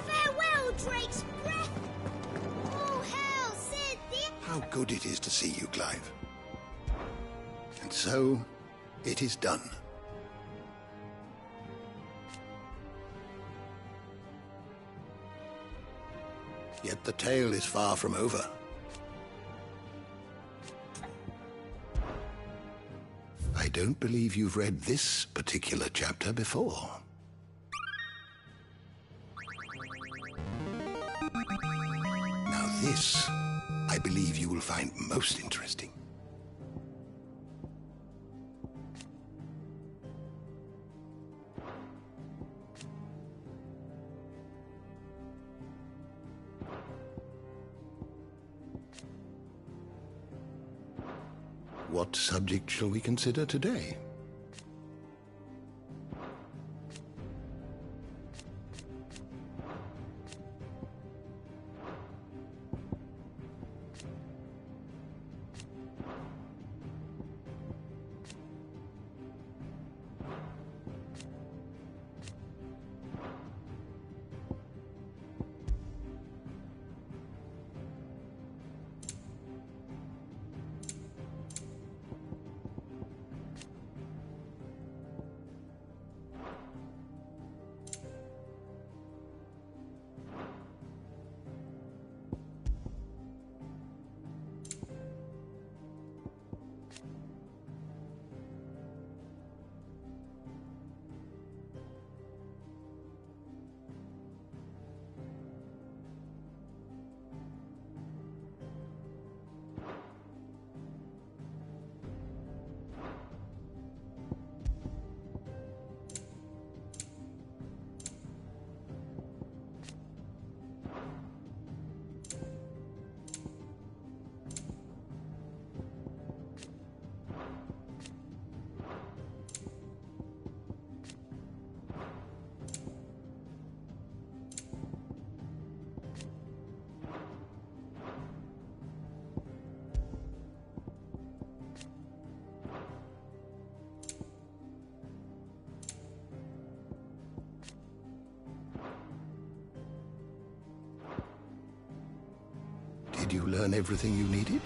Farewell, Drake's breath! All hail, Sid the... How good it is to see you, Clive. And so, it is done. Yet the tale is far from over. I don't believe you've read this particular chapter before. Now this, I believe you will find most interesting. What subject shall we consider today? Did you learn everything you needed?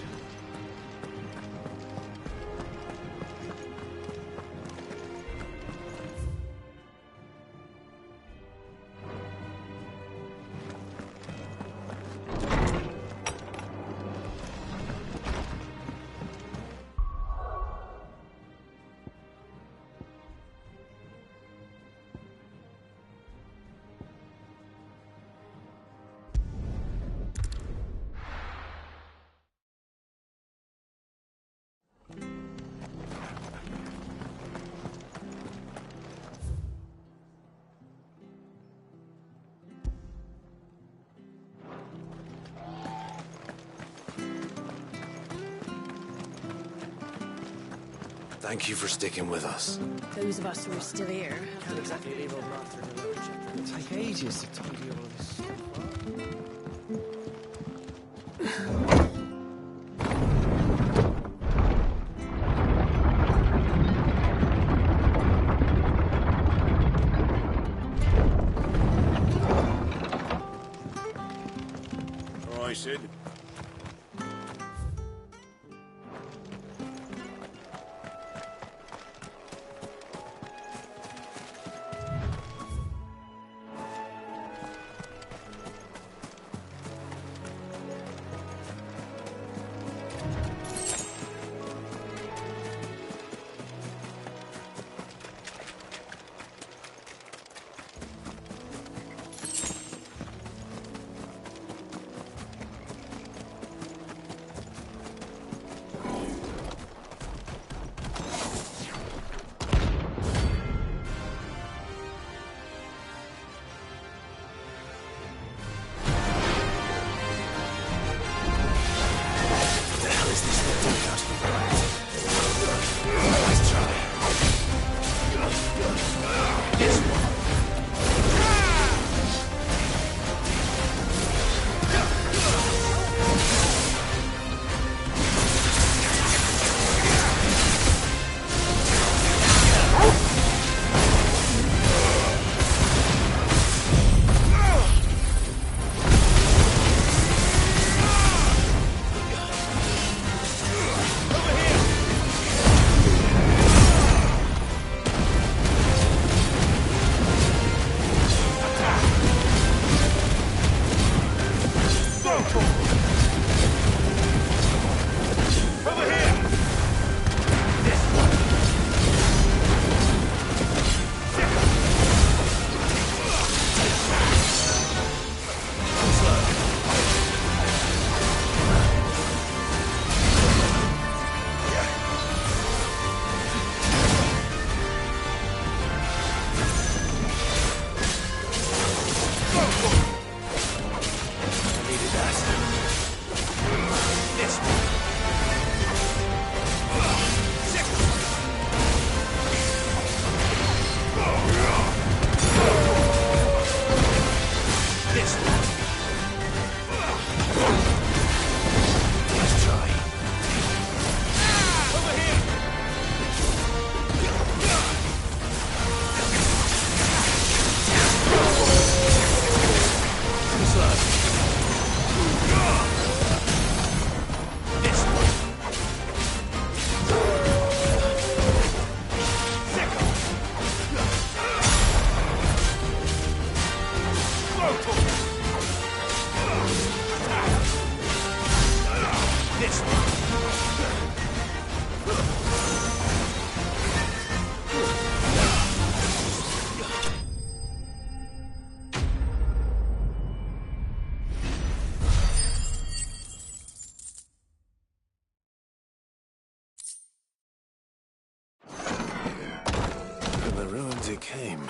Thank you for sticking with us. Those of us who are still here. Can't exactly leave old Master in the lurch. It'll take ages to tidy all this stuff up. All right, Sid. It came,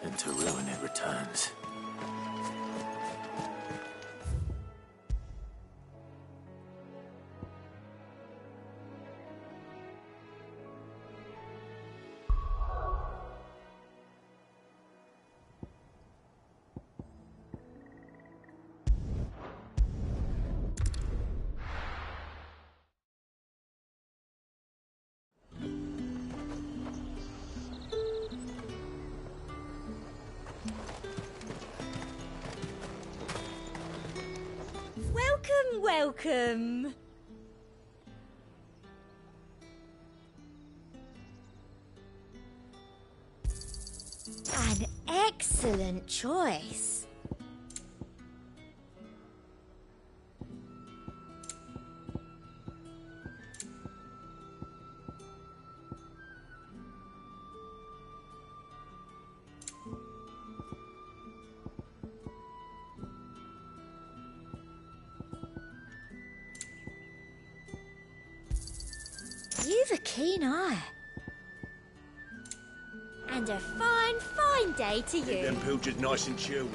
and to ruin it returns. Welcome. An excellent choice. You've a keen eye. And a fine, fine day to you. Them pilchers nice and chilled.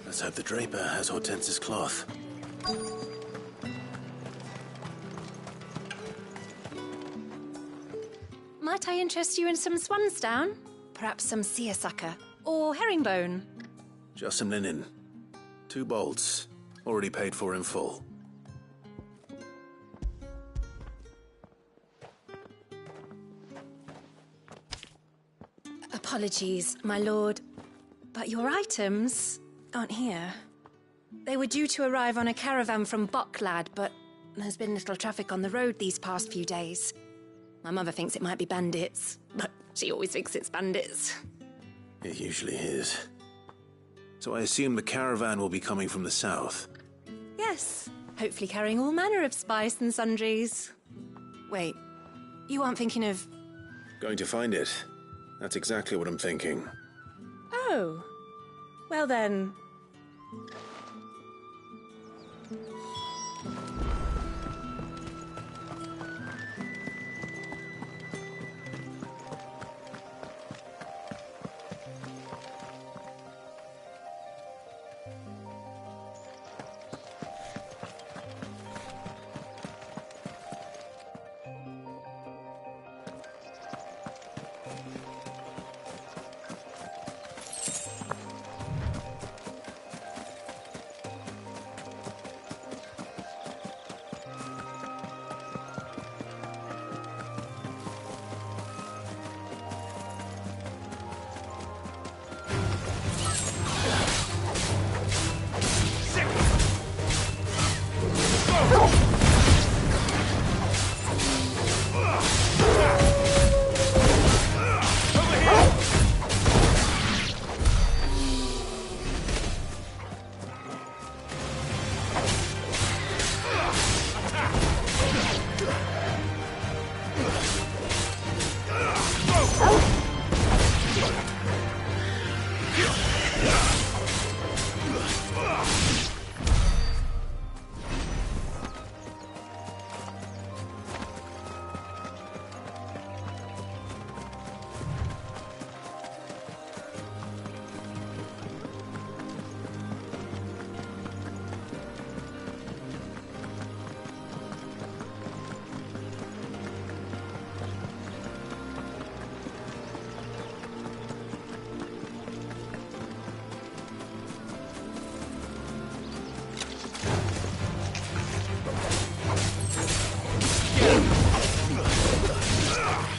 Let's hope the Draper has Hortense's cloth. Might I interest you in some swansdown? Perhaps some seersucker or herringbone? Just some linen. 2 bolts. Already paid for in full. Apologies, my lord, but your items aren't here. They were due to arrive on a caravan from Bocklad, but there's been little traffic on the road these past few days. My mother thinks it might be bandits, but she always thinks it's bandits. It usually is. So I assume the caravan will be coming from the south. Yes, hopefully carrying all manner of spice and sundries. Wait, you aren't thinking of... Going to find it. That's exactly what I'm thinking. Oh, well then...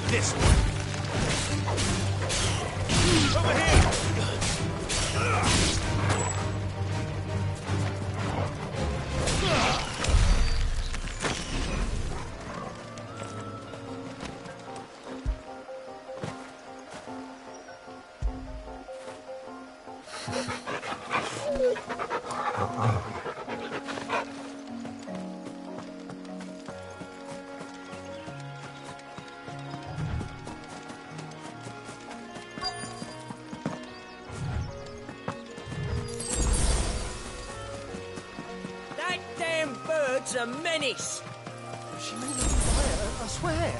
This one. Over here! A menace! She made me fire, I swear.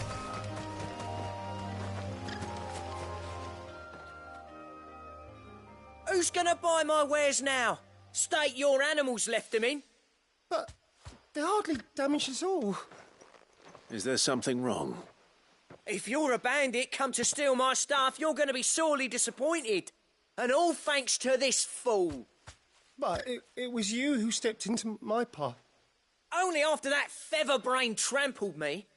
Who's gonna buy my wares now? State your animals left them in. But they hardly damaged us all. Is there something wrong? If you're a bandit come to steal my stuff, you're gonna be sorely disappointed. And all thanks to this fool. But it was you who stepped into my path. Only after that feather-brain trampled me.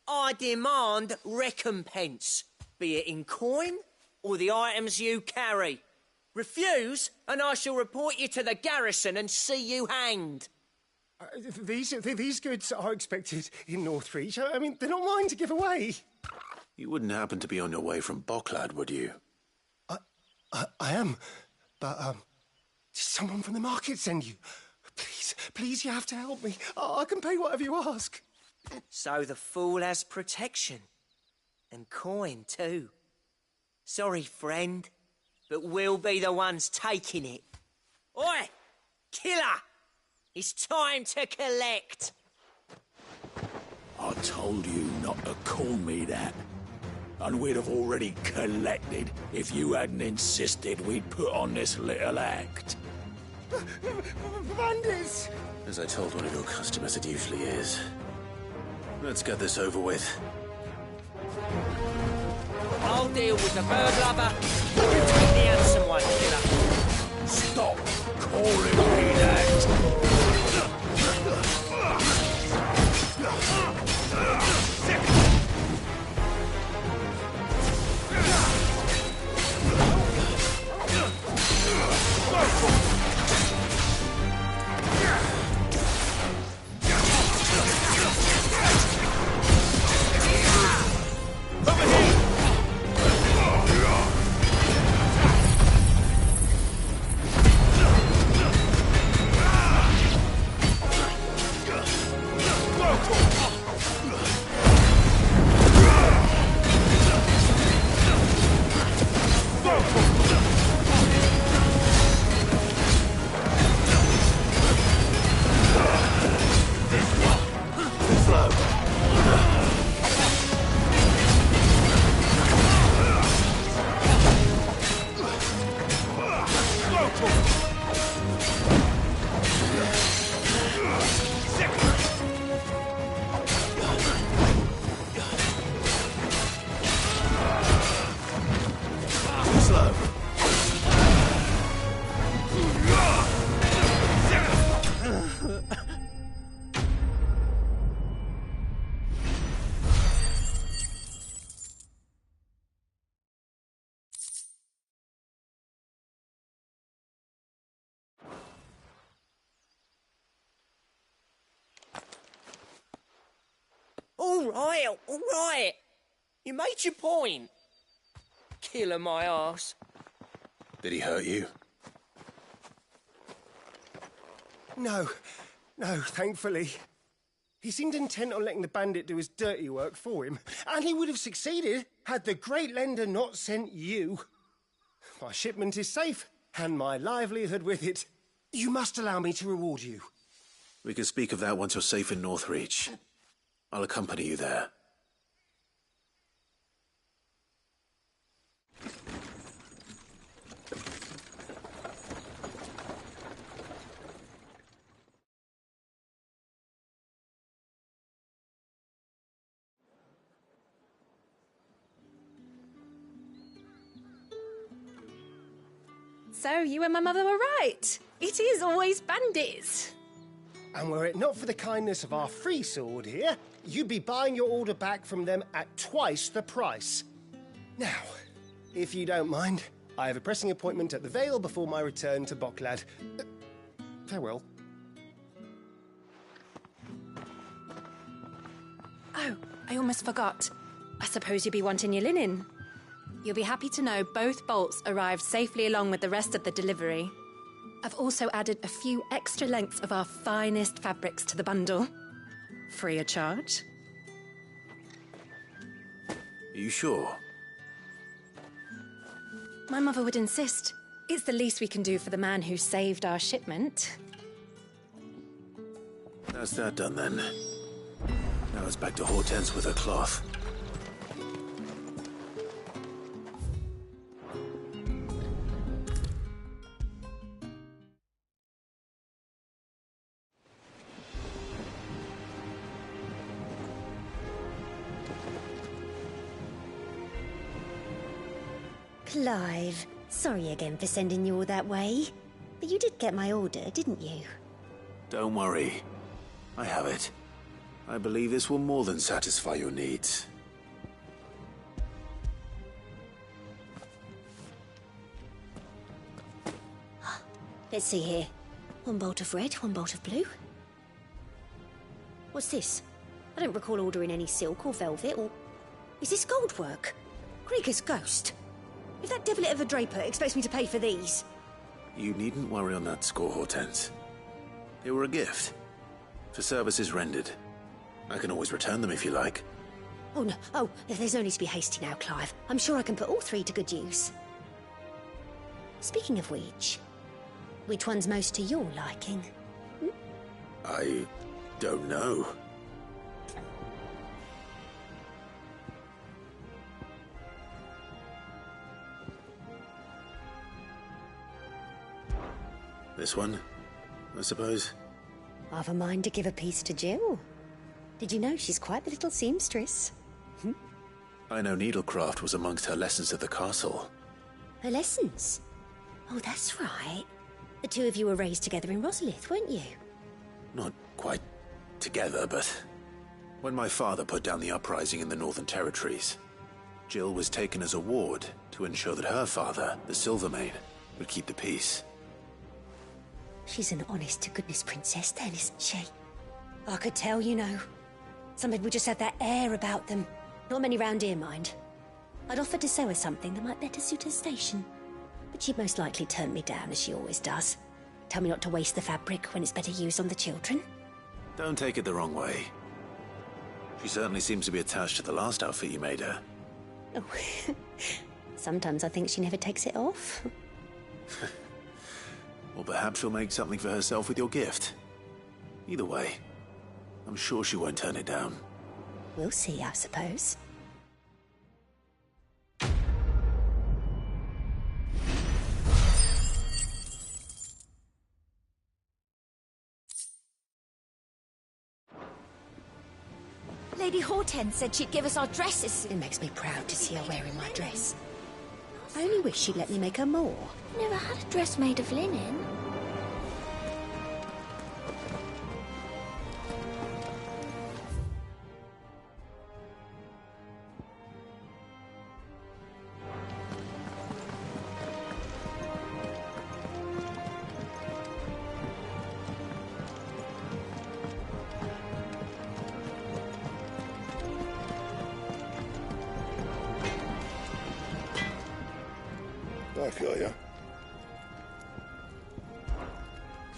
I demand recompense, be it in coin or the items you carry. Refuse, and I shall report you to the garrison and see you hanged. These goods are expected in Northreach. I mean, they're not mine to give away. You wouldn't happen to be on your way from Bocklad, would you? I am, but did someone from the market send you? Please, you have to help me. I can pay whatever you ask. So the fool has protection. And coin, too. Sorry, friend, but we'll be the ones taking it. Oi! Killer! It's time to collect! I told you not to call me that. And we'd have already collected if you hadn't insisted we'd put on this little act. Bandits! As I told one of your customers, it usually is. Let's get this over with. I'll deal with the bird lover. You take the handsome one, killer. Stop calling me that! All right. You made your point. Killer my arse. Did he hurt you? No, thankfully. He seemed intent on letting the bandit do his dirty work for him, and he would have succeeded had the great lender not sent you. My shipment is safe, and my livelihood with it. You must allow me to reward you. We can speak of that once you're safe in Northreach. I'll accompany you there. So, you and my mother were right. It is always bandits. And were it not for the kindness of our free sword here, you'd be buying your order back from them at twice the price. Now, if you don't mind, I have a pressing appointment at the Vale before my return to Bocklad. Farewell. Oh, I almost forgot. I suppose you'll be wanting your linen. You'll be happy to know both bolts arrived safely along with the rest of the delivery. I've also added a few extra lengths of our finest fabrics to the bundle. Free of charge. Are you sure? My mother would insist. It's the least we can do for the man who saved our shipment. That's that done then. Now it's back to Hortense with her cloth. Clive, sorry again for sending you all that way. But you did get my order, didn't you? Don't worry. I have it. I believe this will more than satisfy your needs. Let's see here. One bolt of red, one bolt of blue. What's this? I don't recall ordering any silk or velvet or... Is this gold work? Krieger's ghost. If that devilet of a draper expects me to pay for these... You needn't worry on that score, Hortense. They were a gift. For services rendered. I can always return them if you like. Oh, no. Oh, there's no need to be hasty now, Clive. I'm sure I can put all three to good use. Speaking of which one's most to your liking? I don't know. This one, I suppose. I've a mind to give a piece to Jill. Did you know she's quite the little seamstress? I know needlecraft was amongst her lessons at the castle. Her lessons? Oh, that's right. The two of you were raised together in Rosalith, weren't you? Not quite together, but when my father put down the uprising in the Northern Territories, Jill was taken as a ward to ensure that her father, the Silvermane, would keep the peace. She's an honest-to-goodness princess then, isn't she? I could tell, you know. Some people just have that air about them. Not many round here, mind. I'd offered to sew her something that might better suit her station. But she'd most likely turn me down, as she always does. Tell me not to waste the fabric when it's better used on the children. Don't take it the wrong way. She certainly seems to be attached to the last outfit you made her. Oh, sometimes I think she never takes it off. Or perhaps she'll make something for herself with your gift. Either way, I'm sure she won't turn it down. We'll see, I suppose. Lady Hortense said she'd give us our dresses. It makes me proud to see her wearing my dress. I only wish she'd let me make her more. Never had a dress made of linen. Back, are ya?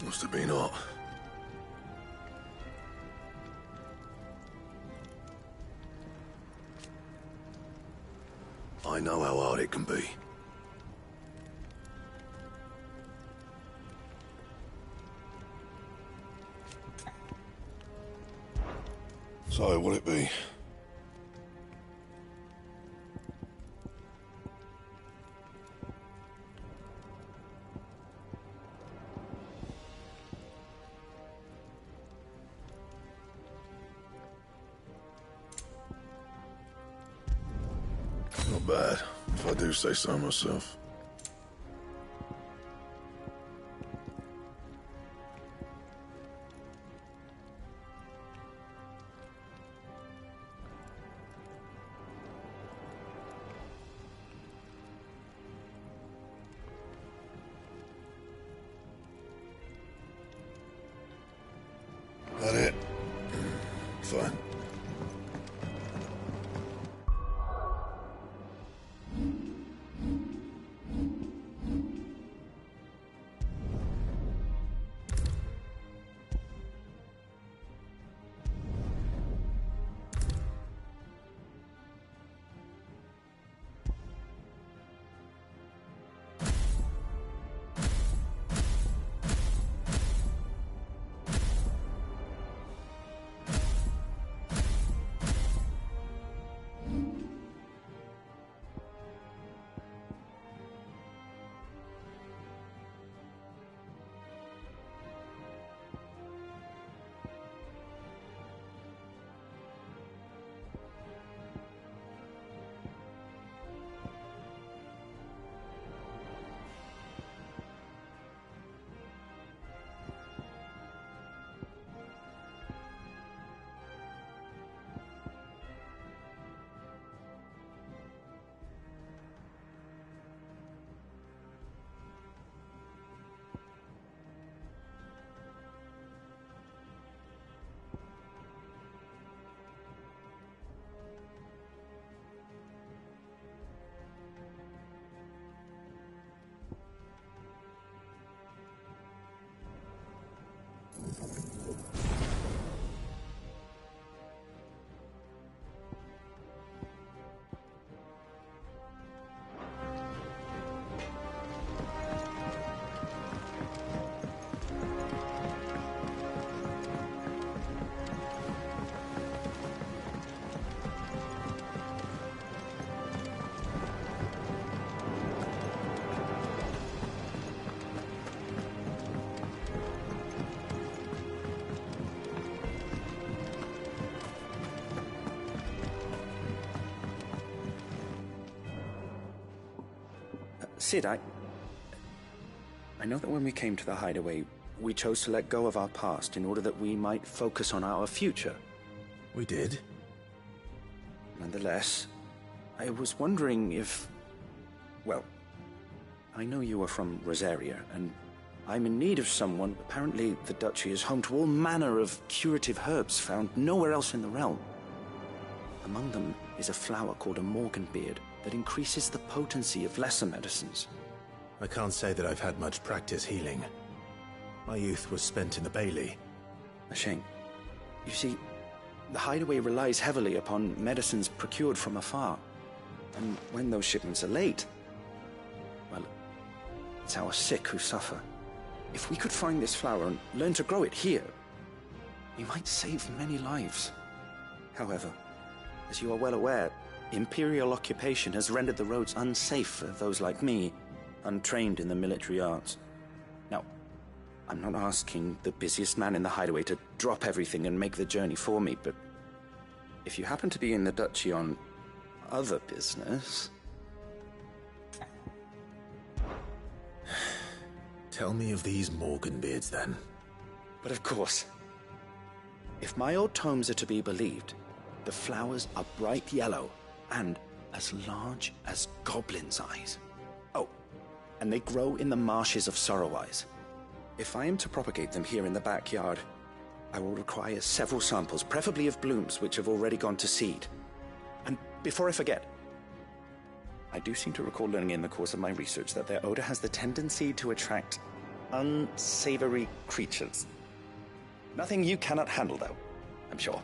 Must have been hot. I know how hard it can be. So, what'll it be? Not bad, if I do say so myself. That it? Fine. Sid, I know that when we came to the hideaway, we chose to let go of our past in order that we might focus on our future. We did? Nonetheless, I was wondering if... Well, I know you are from Rosaria, and I'm in need of someone. Apparently, the Duchy is home to all manner of curative herbs found nowhere else in the realm. Among them is a flower called a Morganbeard that increases the potency of lesser medicines. I can't say that I've had much practice healing. My youth was spent in the Bailey. A shame. You see, the hideaway relies heavily upon medicines procured from afar. And when those shipments are late, well, it's our sick who suffer. If we could find this flower and learn to grow it here, we might save many lives. However, as you are well aware, Imperial occupation has rendered the roads unsafe for those like me, untrained in the military arts. Now, I'm not asking the busiest man in the hideaway to drop everything and make the journey for me, but if you happen to be in the Duchy on other business... Tell me of these Morganbeards, then. But of course. If my old tomes are to be believed, the flowers are bright yellow and as large as goblins' eyes. Oh, and they grow in the marshes of Sorrowise. If I am to propagate them here in the backyard, I will require several samples, preferably of blooms which have already gone to seed. And before I forget, I do seem to recall learning in the course of my research that their odor has the tendency to attract unsavory creatures. Nothing you cannot handle, though, I'm sure.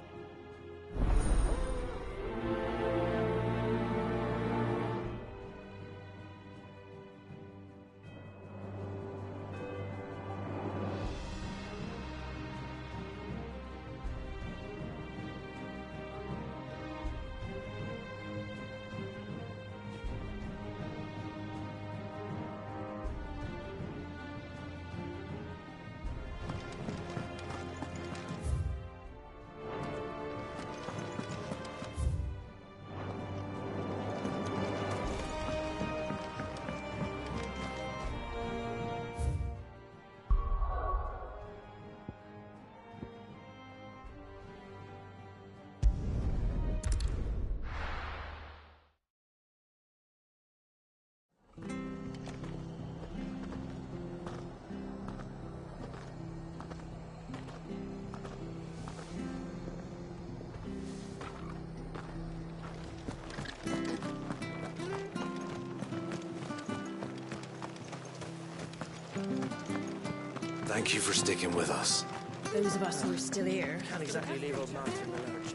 Thank you for sticking with us. Those of us who are still here. Can't exactly leave old Martin in the lurch.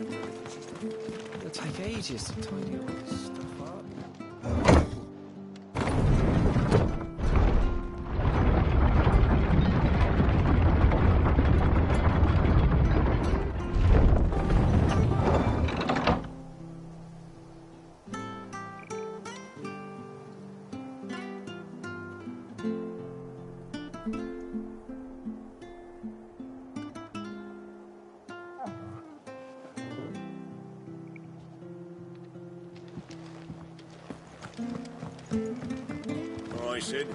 It'll take ages to tidy all this stuff up. Sid.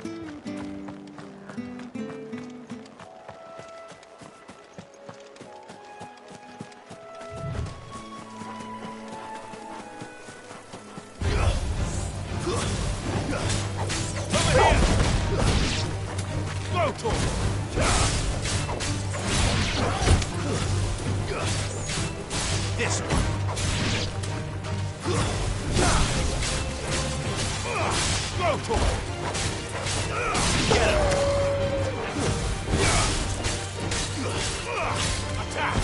Go, Tor! This one. Go, Tor! Get him! Attack!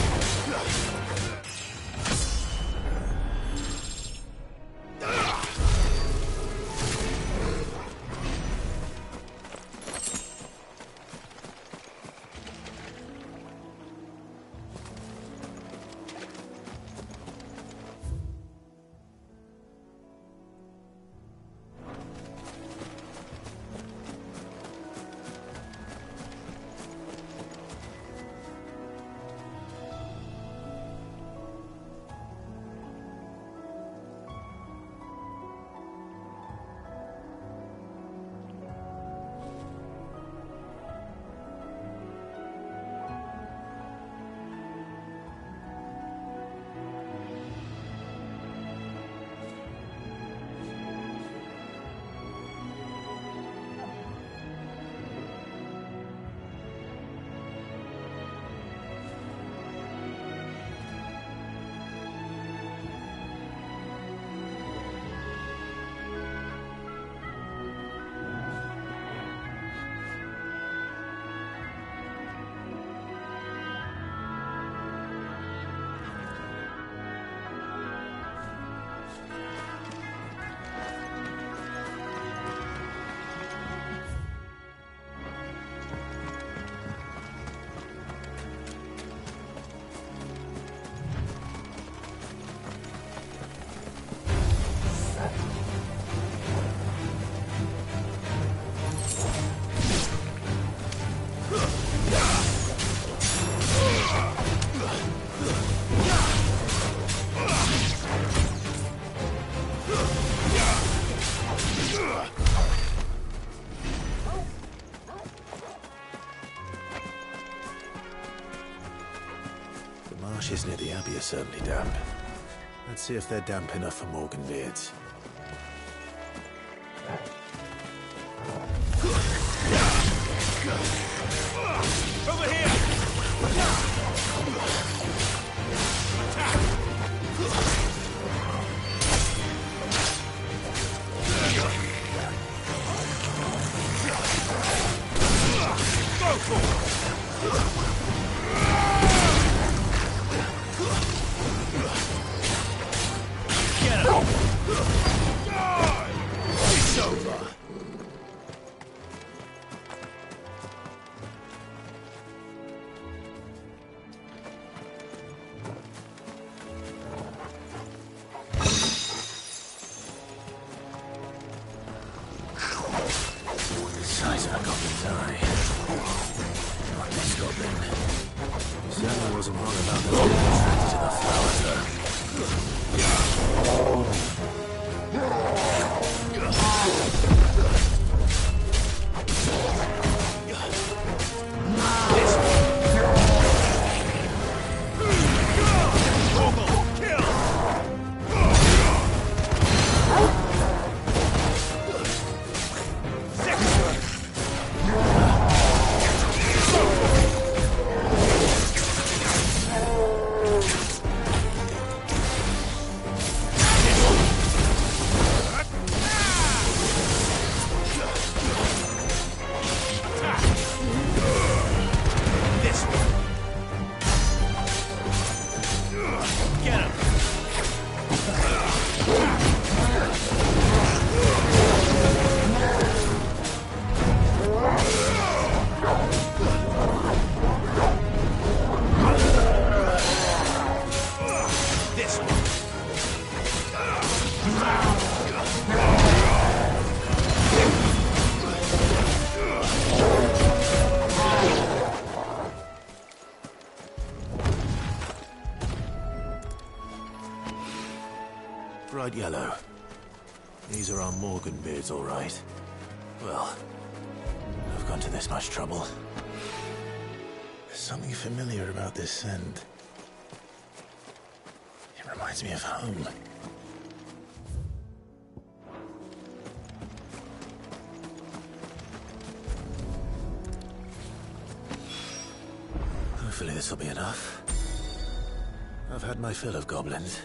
benches near the Abbey are certainly damp. Let's see if they're damp enough for Morgan beards. Over here! Go for it! Get him! It's over! Size of a goblin's eye. Not this goblin. He certainly wasn't wrong about those being attracted to the flowers, though. Bright yellow. These are our Morgan beards, all right. Well, I've gone to this much trouble. There's something familiar about this scent. It reminds me of home. Hopefully this will be enough. I've had my fill of goblins.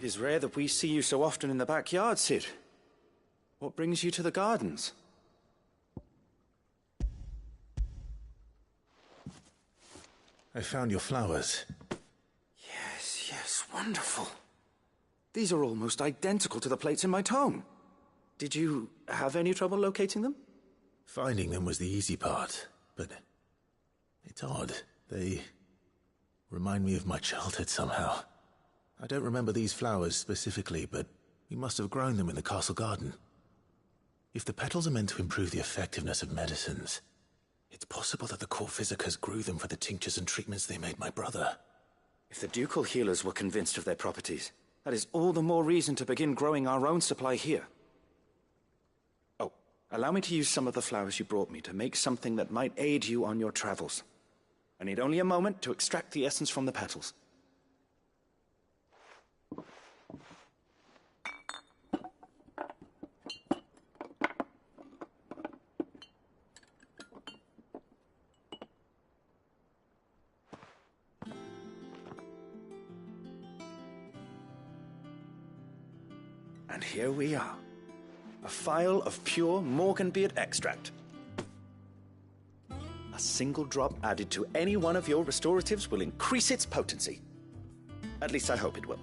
It is rare that we see you so often in the backyard, Cid. What brings you to the gardens? I found your flowers. Yes, wonderful. These are almost identical to the plates in my tome. Did you have any trouble locating them? Finding them was the easy part, but it's odd. They remind me of my childhood somehow. I don't remember these flowers specifically, but we must have grown them in the castle garden. If the petals are meant to improve the effectiveness of medicines, it's possible that the court physicers grew them for the tinctures and treatments they made my brother. If the ducal healers were convinced of their properties, that is all the more reason to begin growing our own supply here. Oh, allow me to use some of the flowers you brought me to make something that might aid you on your travels. I need only a moment to extract the essence from the petals. And here we are. A phial of pure Morganbeard extract. A single drop added to any one of your restoratives will increase its potency. At least I hope it will.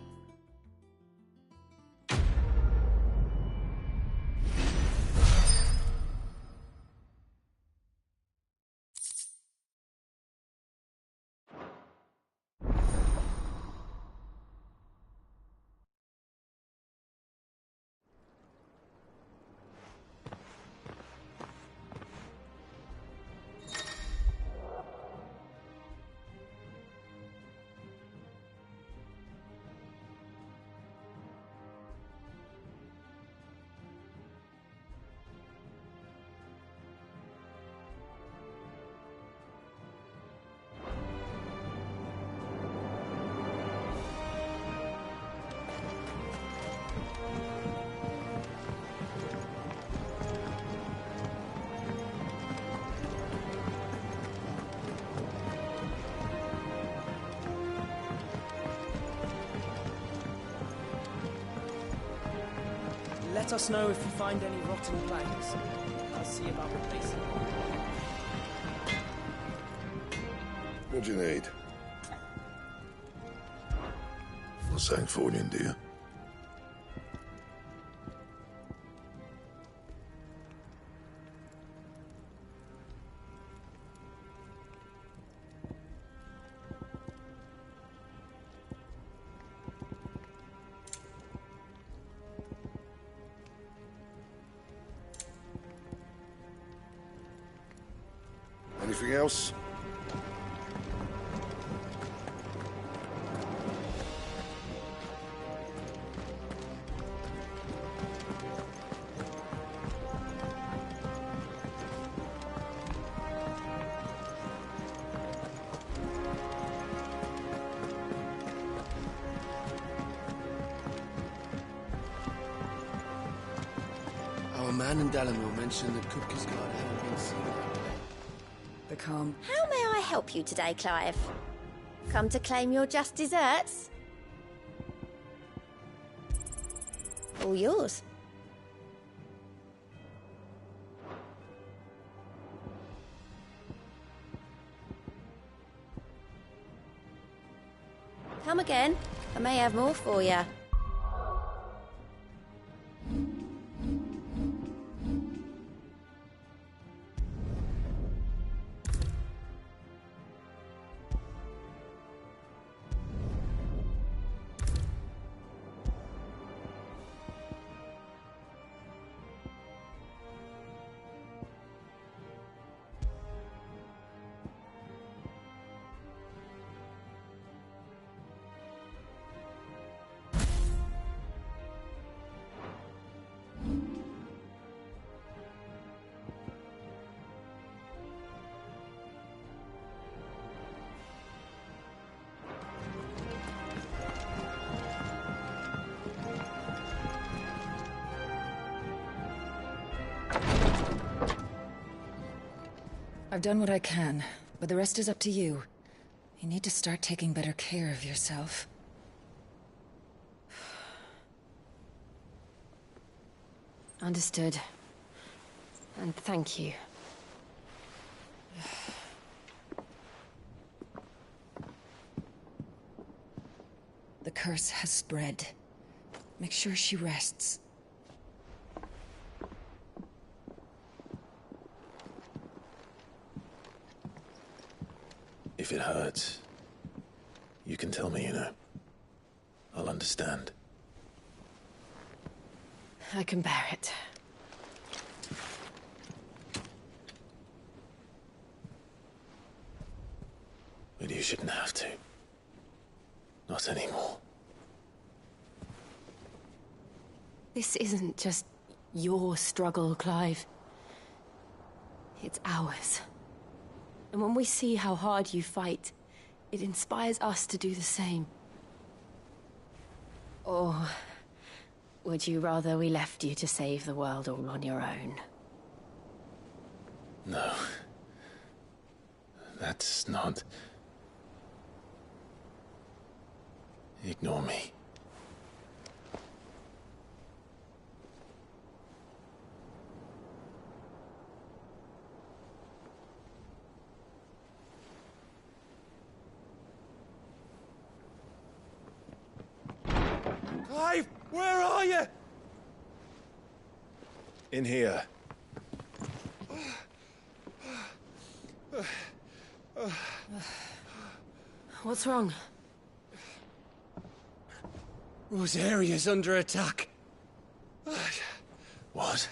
let us know if you find any rotten planks. I'll see about replacing them. What do you need? For St. Fornian, do you? Anything else? Our man in Dalamore mentioned that Kupka's guard hadn't been seen that way. The calm. How may I help you today, Clive? Come to claim your just desserts? All yours. Come again. I may have more for you. I've done what I can, but the rest is up to you. You need to start taking better care of yourself. Understood. And thank you. The curse has spread. Make sure she rests. If it hurts, you can tell me, you know. I'll understand. I can bear it. But you shouldn't have to. Not anymore. This isn't just your struggle, Clive. It's ours. And when we see how hard you fight, it inspires us to do the same. Or would you rather we left you to save the world all on your own? No. That's not... Ignore me. Clive, where are you? In here. What's wrong? Rosaria's under attack. What?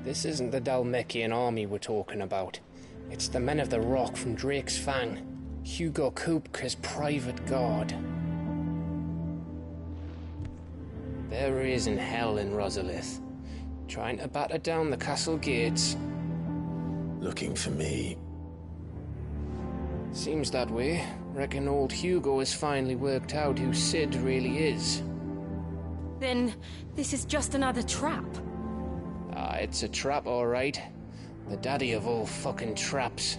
This isn't the Dalmekian army we're talking about. It's the men of the Rock from Drake's Fang. Hugo Kupka's private guard. There he is in hell in Rosalith, trying to batter down the castle gates. Looking for me. Seems that way. Reckon old Hugo has finally worked out who Sid really is. Then this is just another trap. Ah, it's a trap, all right. The daddy of all fucking traps.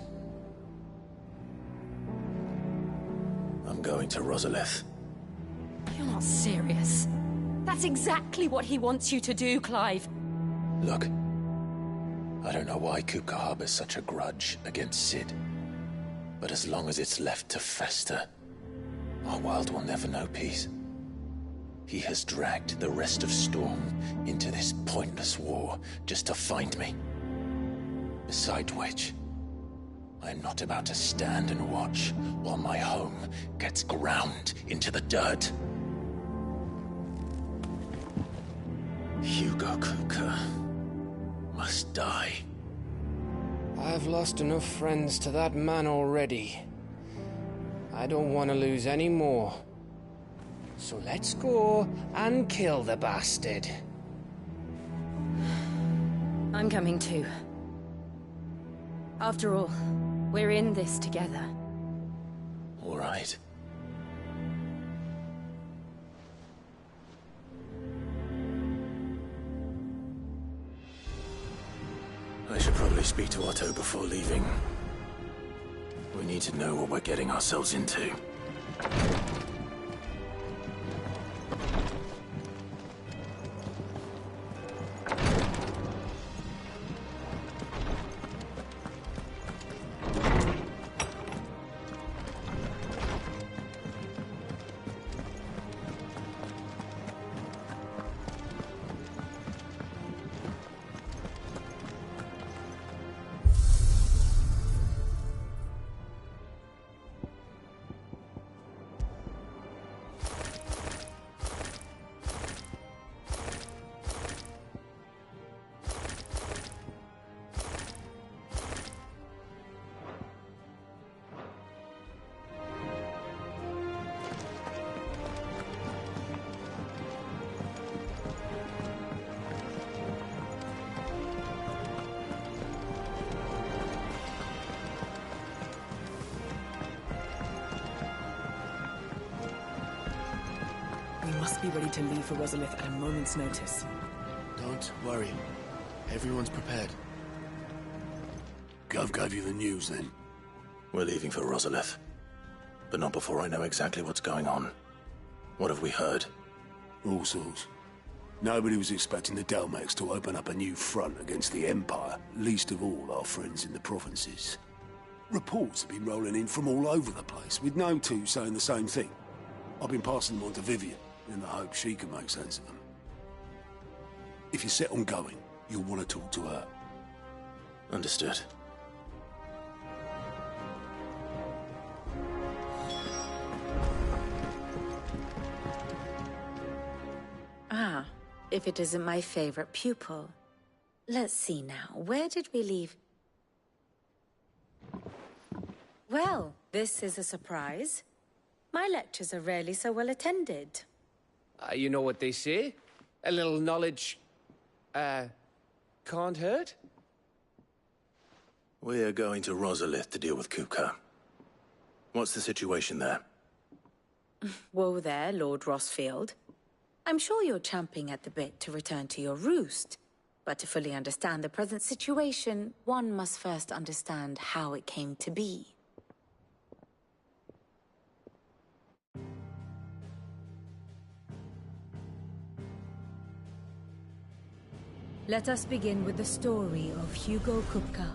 going to Rosalith. You're not serious. That's exactly what he wants you to do, Clive. Look, I don't know why Kupka harbors such a grudge against Sid, but as long as it's left to fester, our world will never know peace. He has dragged the rest of Storm into this pointless war just to find me. Beside which, I'm not about to stand and watch while my home gets ground into the dirt. Hugo Kupka must die. I've lost enough friends to that man already. I don't want to lose any more. So let's go and kill the bastard. I'm coming too. After all, we're in this together. All right. I should probably speak to Otto before leaving. We need to know what we're getting ourselves into. Be ready to leave for Rosalith at a moment's notice. Don't worry. Everyone's prepared. Gov gave you the news, then? We're leaving for Rosalith. But not before I know exactly what's going on. What have we heard? All sorts. Nobody was expecting the Delmex to open up a new front against the Empire, least of all our friends in the provinces. Reports have been rolling in from all over the place, with no two saying the same thing. I've been passing them on to Vivian, in the hope she can make sense of them. If you're set on going, you'll want to talk to her. Understood. Ah, if it isn't my favorite pupil. Let's see now, where did we leave? Well, this is a surprise. My lectures are rarely so well attended. You know what they say? A little knowledge, can't hurt? We're going to Rosalith to deal with Kupka. What's the situation there? Whoa there, Lord Rossfield. I'm sure you're champing at the bit to return to your roost. But to fully understand the present situation, one must first understand how it came to be. Let us begin with the story of Hugo Kupka,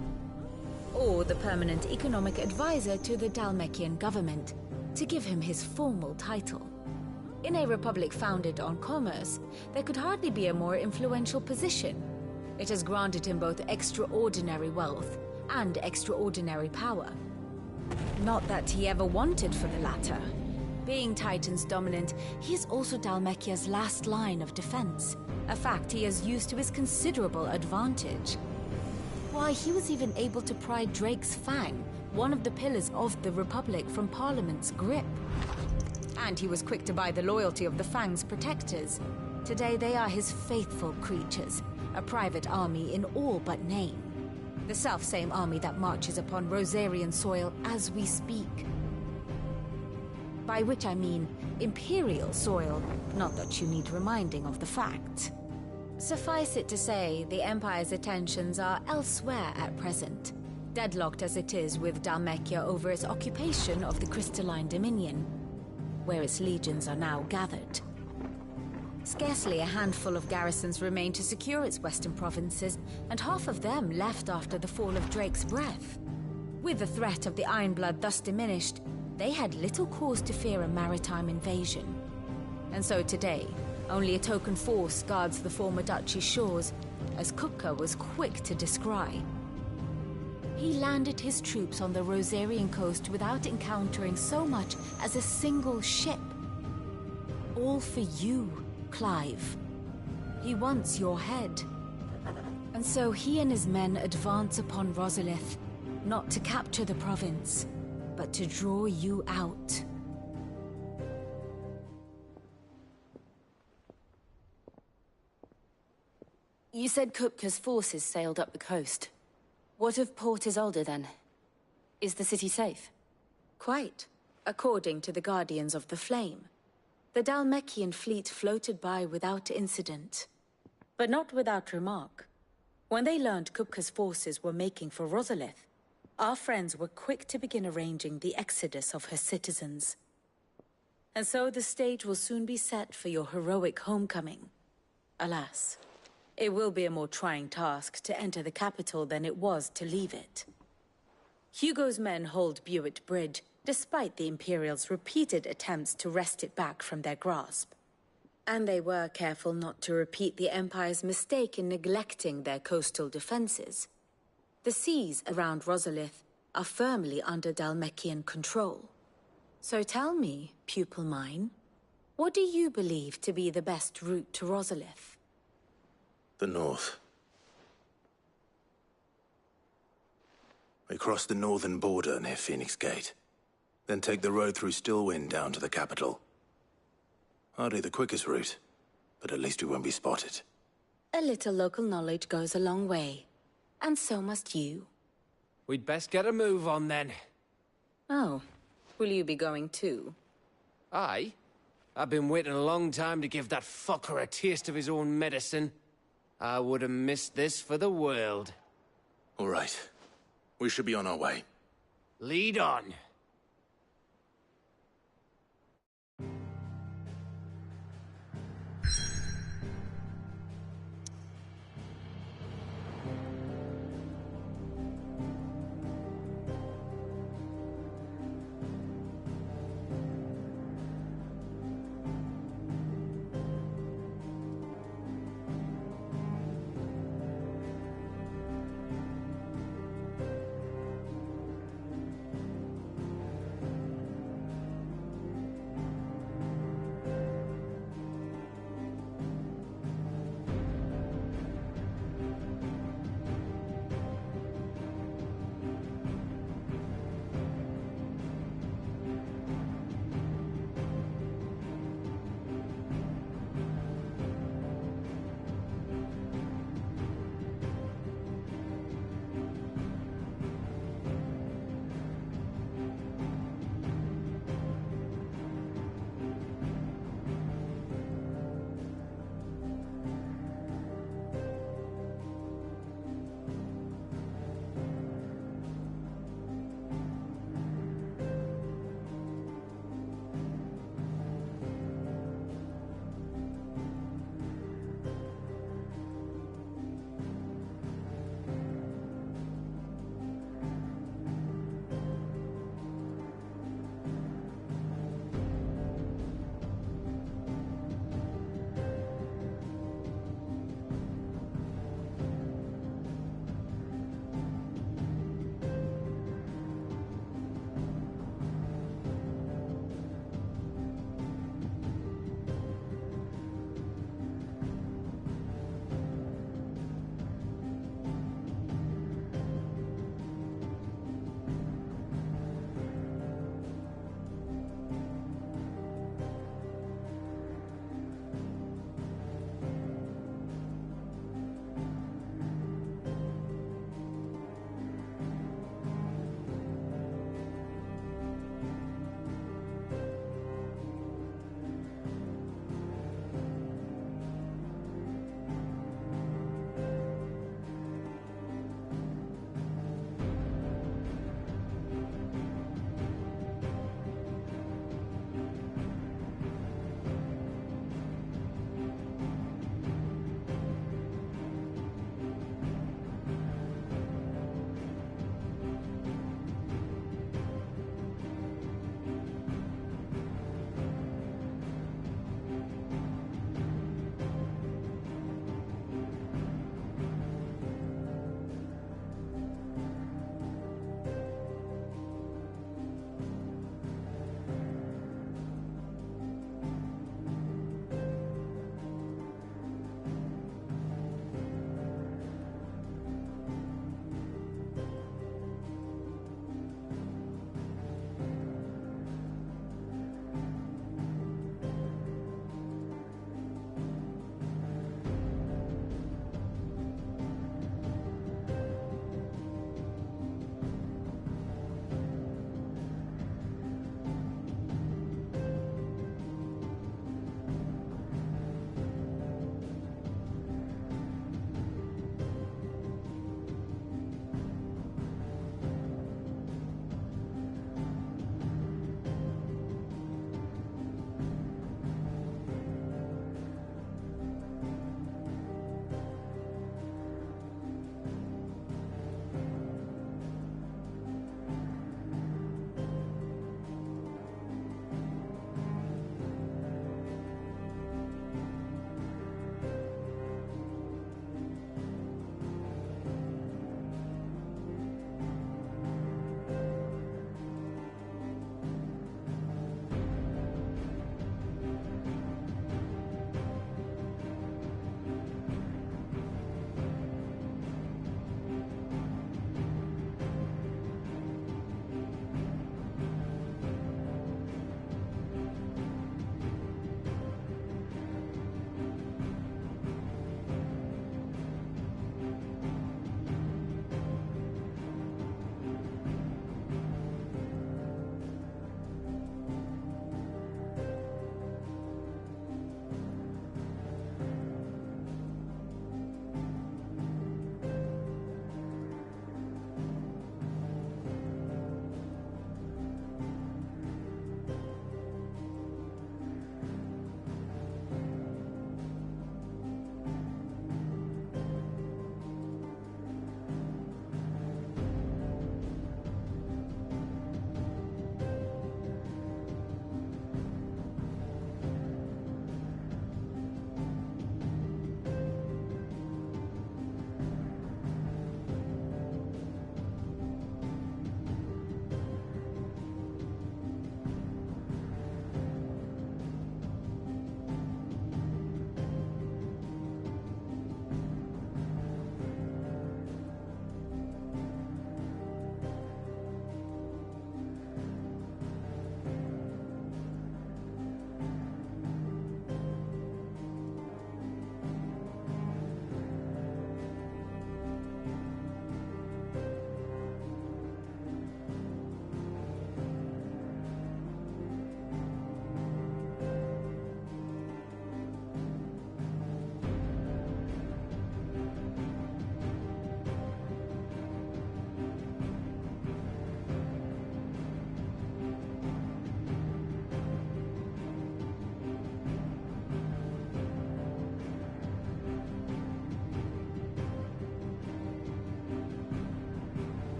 or the permanent economic advisor to the Dalmekian government, to give him his formal title. In a republic founded on commerce, there could hardly be a more influential position. It has granted him both extraordinary wealth and extraordinary power. Not that he ever wanted for the latter. Being Titan's dominant, he is also Dalmekia's last line of defense, a fact he has used to his considerable advantage. Why, he was even able to pry Drake's Fang, one of the pillars of the Republic, from Parliament's grip. And he was quick to buy the loyalty of the Fang's protectors. Today they are his faithful creatures, a private army in all but name. The self-same army that marches upon Rosarian soil as we speak. By which I mean Imperial soil, not that you need reminding of the fact. Suffice it to say, the Empire's attentions are elsewhere at present, deadlocked as it is with Dalmekia over its occupation of the Crystalline Dominion. where its legions are now gathered. Scarcely a handful of garrisons remain to secure its western provinces, and half of them left after the fall of Drake's breath. With the threat of the Ironblood thus diminished, they had little cause to fear a maritime invasion. And so today, only a token force guards the former duchy's shores, as Kupka was quick to descry. He landed his troops on the Rosarian coast without encountering so much as a single ship. All for you, Clive. He wants your head. And so he and his men advance upon Rosalith, not to capture the province, but to draw you out. You said Kupka's forces sailed up the coast. What of Port Isolde, then? Is the city safe? Quite, according to the Guardians of the Flame. The Dhalmekian fleet floated by without incident. But not without remark. When they learned Kupka's forces were making for Rosalith, our friends were quick to begin arranging the exodus of her citizens. And so the stage will soon be set for your heroic homecoming. Alas, it will be a more trying task to enter the capital than it was to leave it. Hugo's men hold Buet Bridge, despite the Imperials' repeated attempts to wrest it back from their grasp. And they were careful not to repeat the Empire's mistake in neglecting their coastal defenses. The seas around Rosalith are firmly under Dhalmekian control. So tell me, pupil mine, what do you believe to be the best route to Rosalith? The north. We cross the northern border near Phoenix Gate. Then take the road through Stillwind down to the capital. Hardly the quickest route, but at least we won't be spotted. A little local knowledge goes a long way. And so must you. We'd best get a move on then. Oh, will you be going too? Aye. I've been waiting a long time to give that fucker a taste of his own medicine. I would have missed this for the world. All right. We should be on our way. Lead on.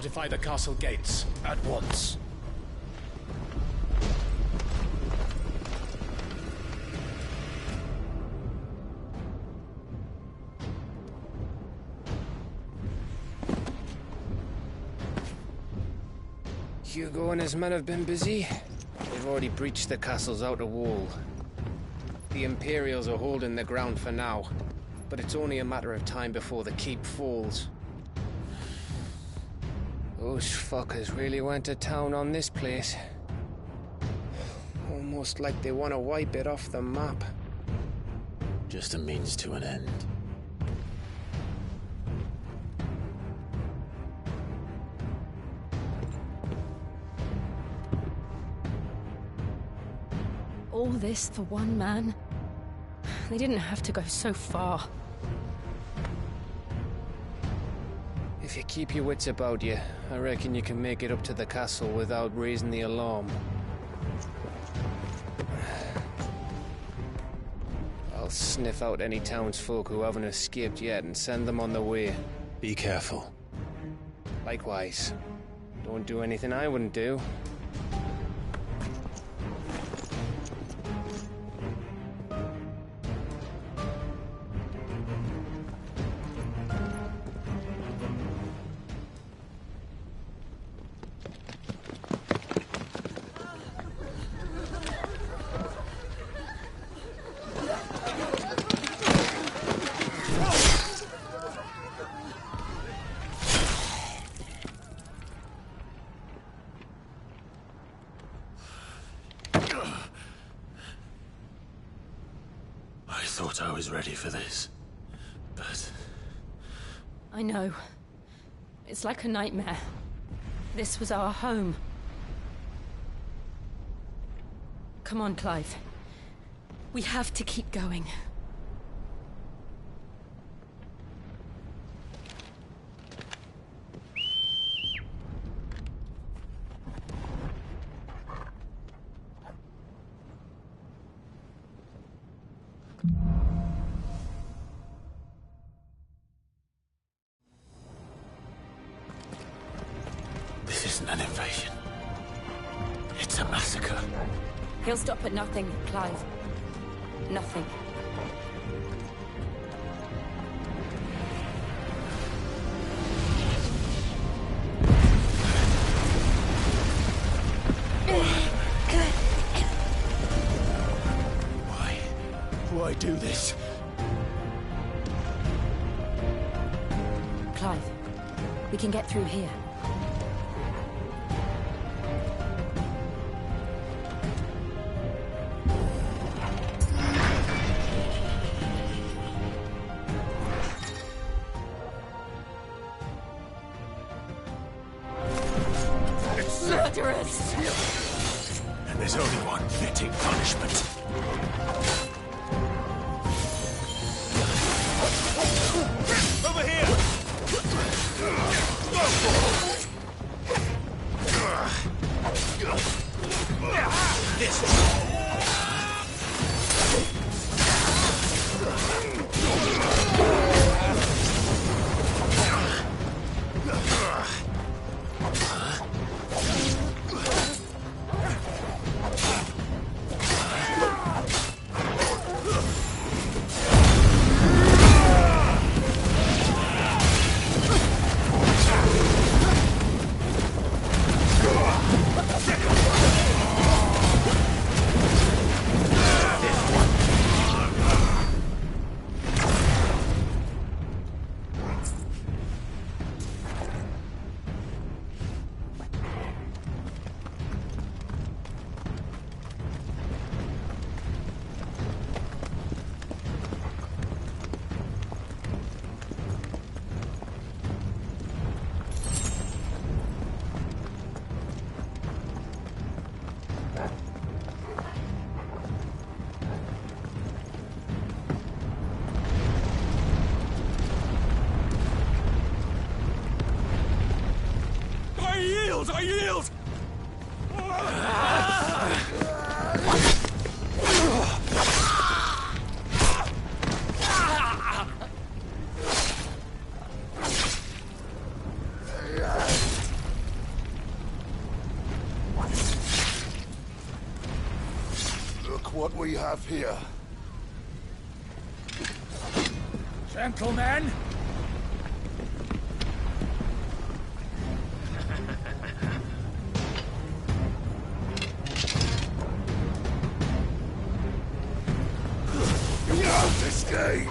Fortify the castle gates at once. Hugo and his men have been busy. They've already breached the castle's outer wall. The Imperials are holding the ground for now, but it's only a matter of time before the keep falls. Those fuckers really went to town on this place. Almost like they want to wipe it off the map. Just a means to an end. All this for one man? They didn't have to go so far. If you keep your wits about you, I reckon you can make it up to the castle without raising the alarm. I'll sniff out any townsfolk who haven't escaped yet and send them on their way. Be careful. Likewise. Don't do anything I wouldn't do. I thought I was ready for this, but... I know. It's like a nightmare. This was our home. Come on, Clive. We have to keep going. This isn't an invasion. It's a massacre. He'll stop at nothing, Clive. Nothing. Why do this? Clive, we can get through here. Murderers! And there's only one fitting punishment. Over here! This way. I yield! what we have here. Gentlemen! You won't escape!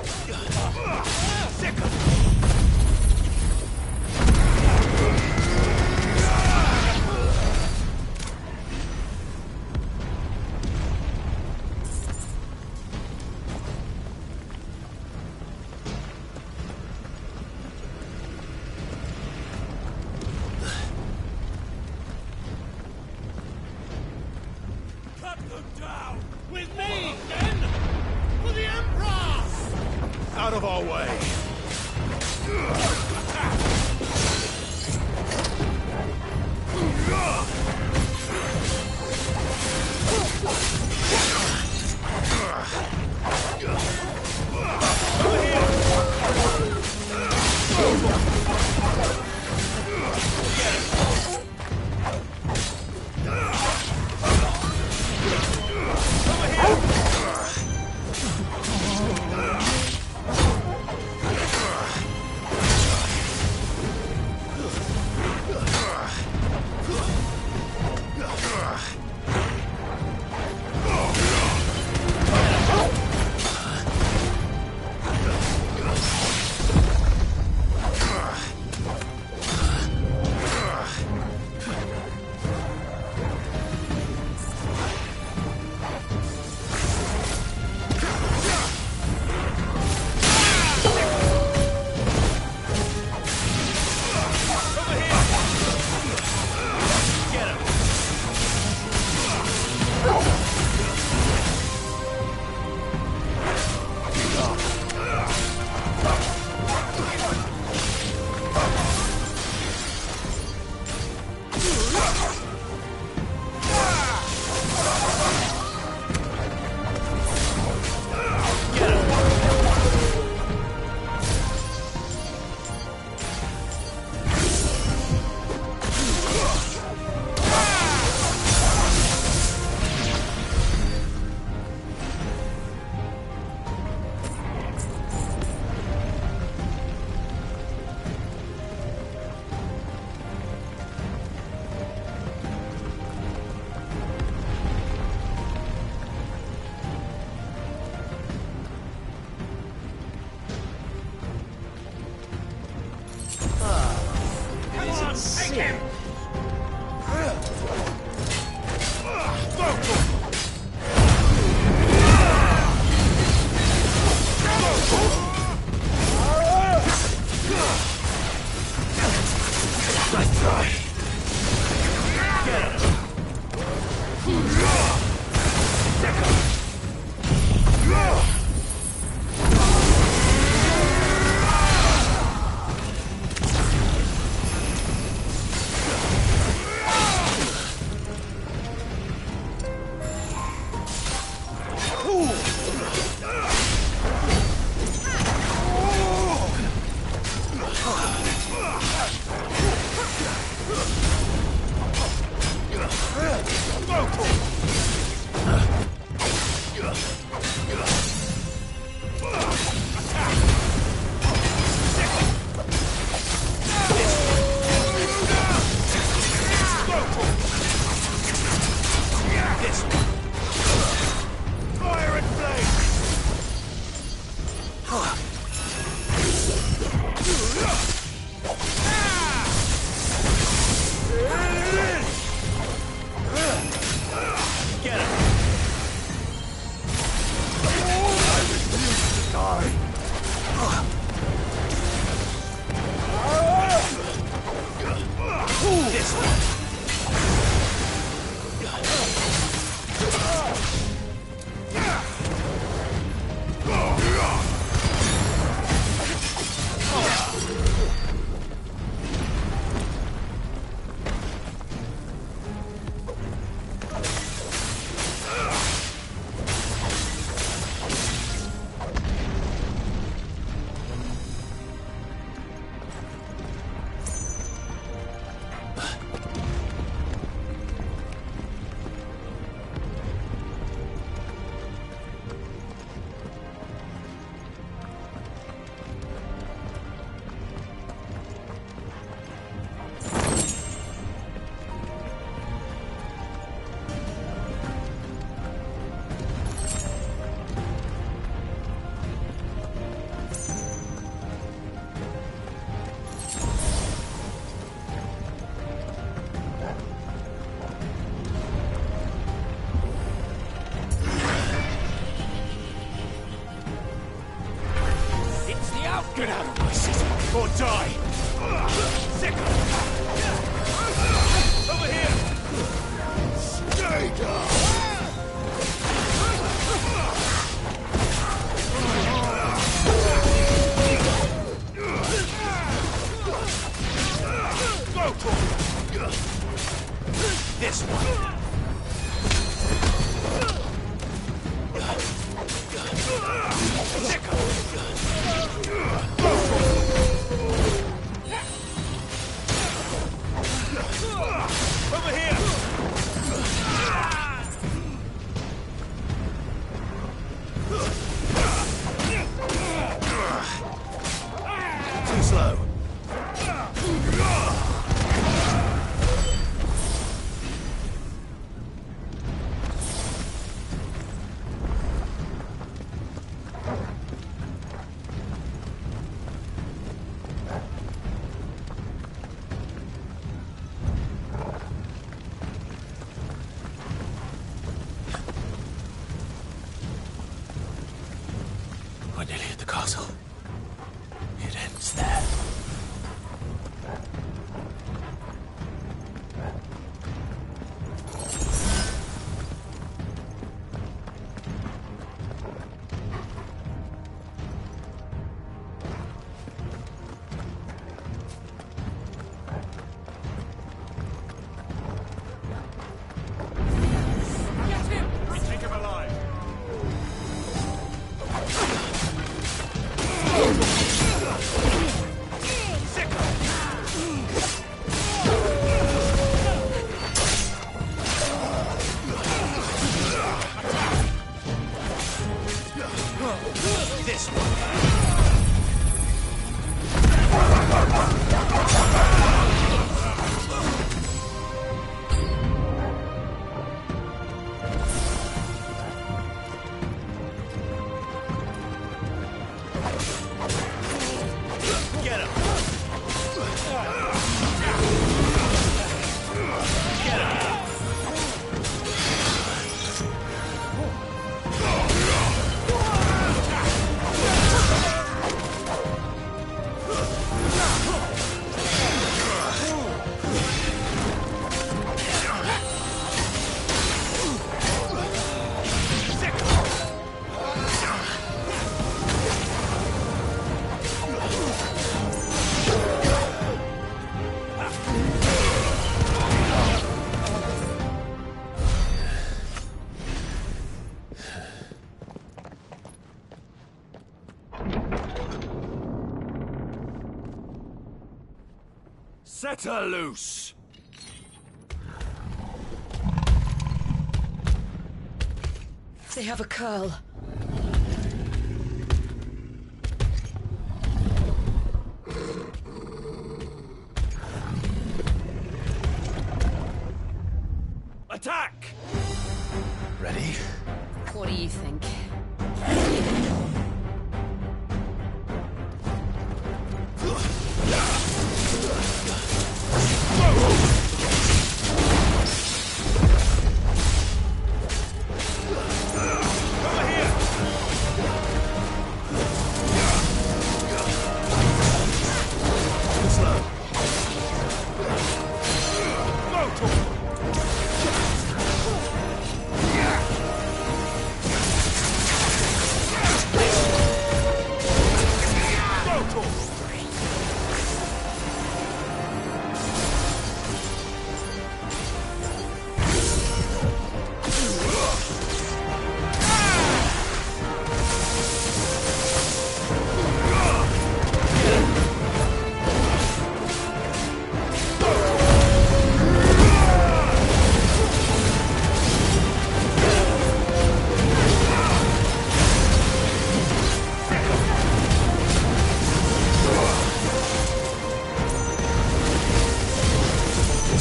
Cut them down! With me, then! For the Emperor! Out of our way! This one. Over here. Too slow. We're nearly at the castle. It ends there. Get him! We take him alive. This one. Get him. Get him. Set her loose! They have a curl. Attack! Ready? What do you think?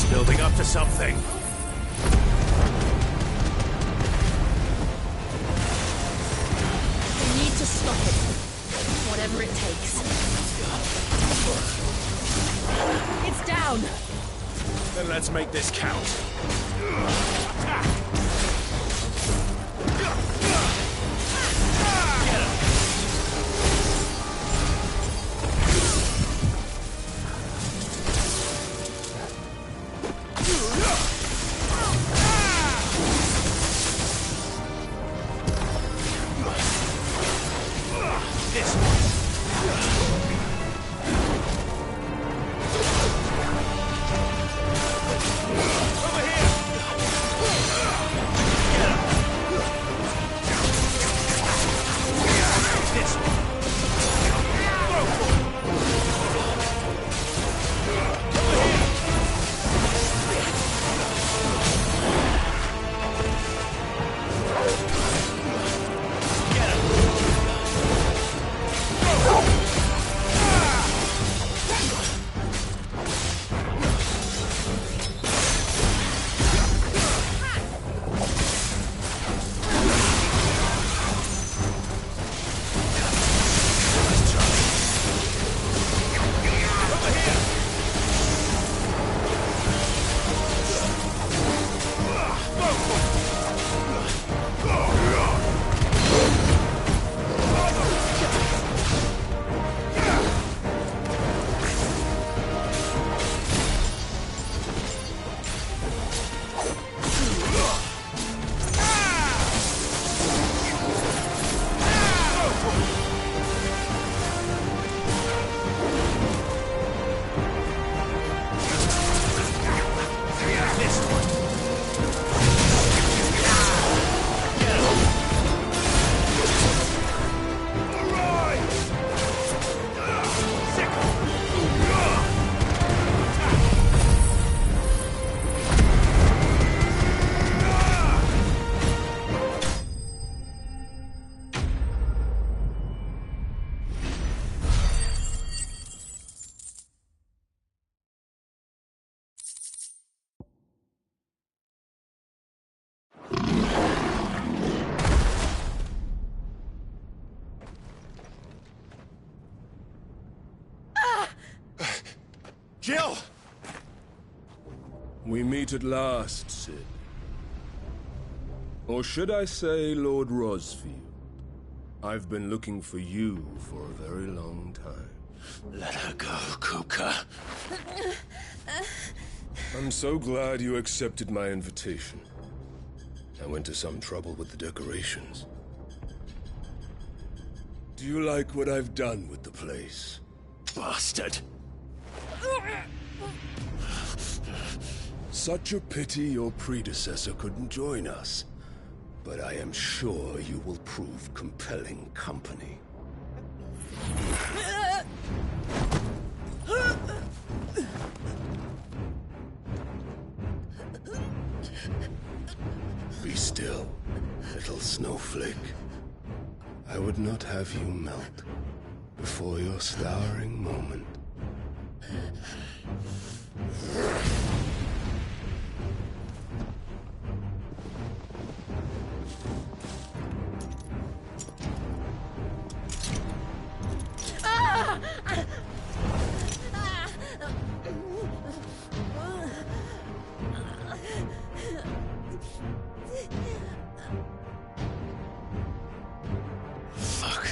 Building up to something. We need to stop it. Whatever it takes. It's down! Then let's make this count. Attack! Get him! This one. Jill! We meet at last, Sid. Or should I say, Lord Rosfield? I've been looking for you for a very long time. Let her go, Kupka. I'm so glad you accepted my invitation. I went to some trouble with the decorations. Do you like what I've done with the place? Bastard! Such a pity your predecessor couldn't join us. But I am sure you will prove compelling company. Be still, little snowflake. I would not have you melt before your starring moment. Fuck.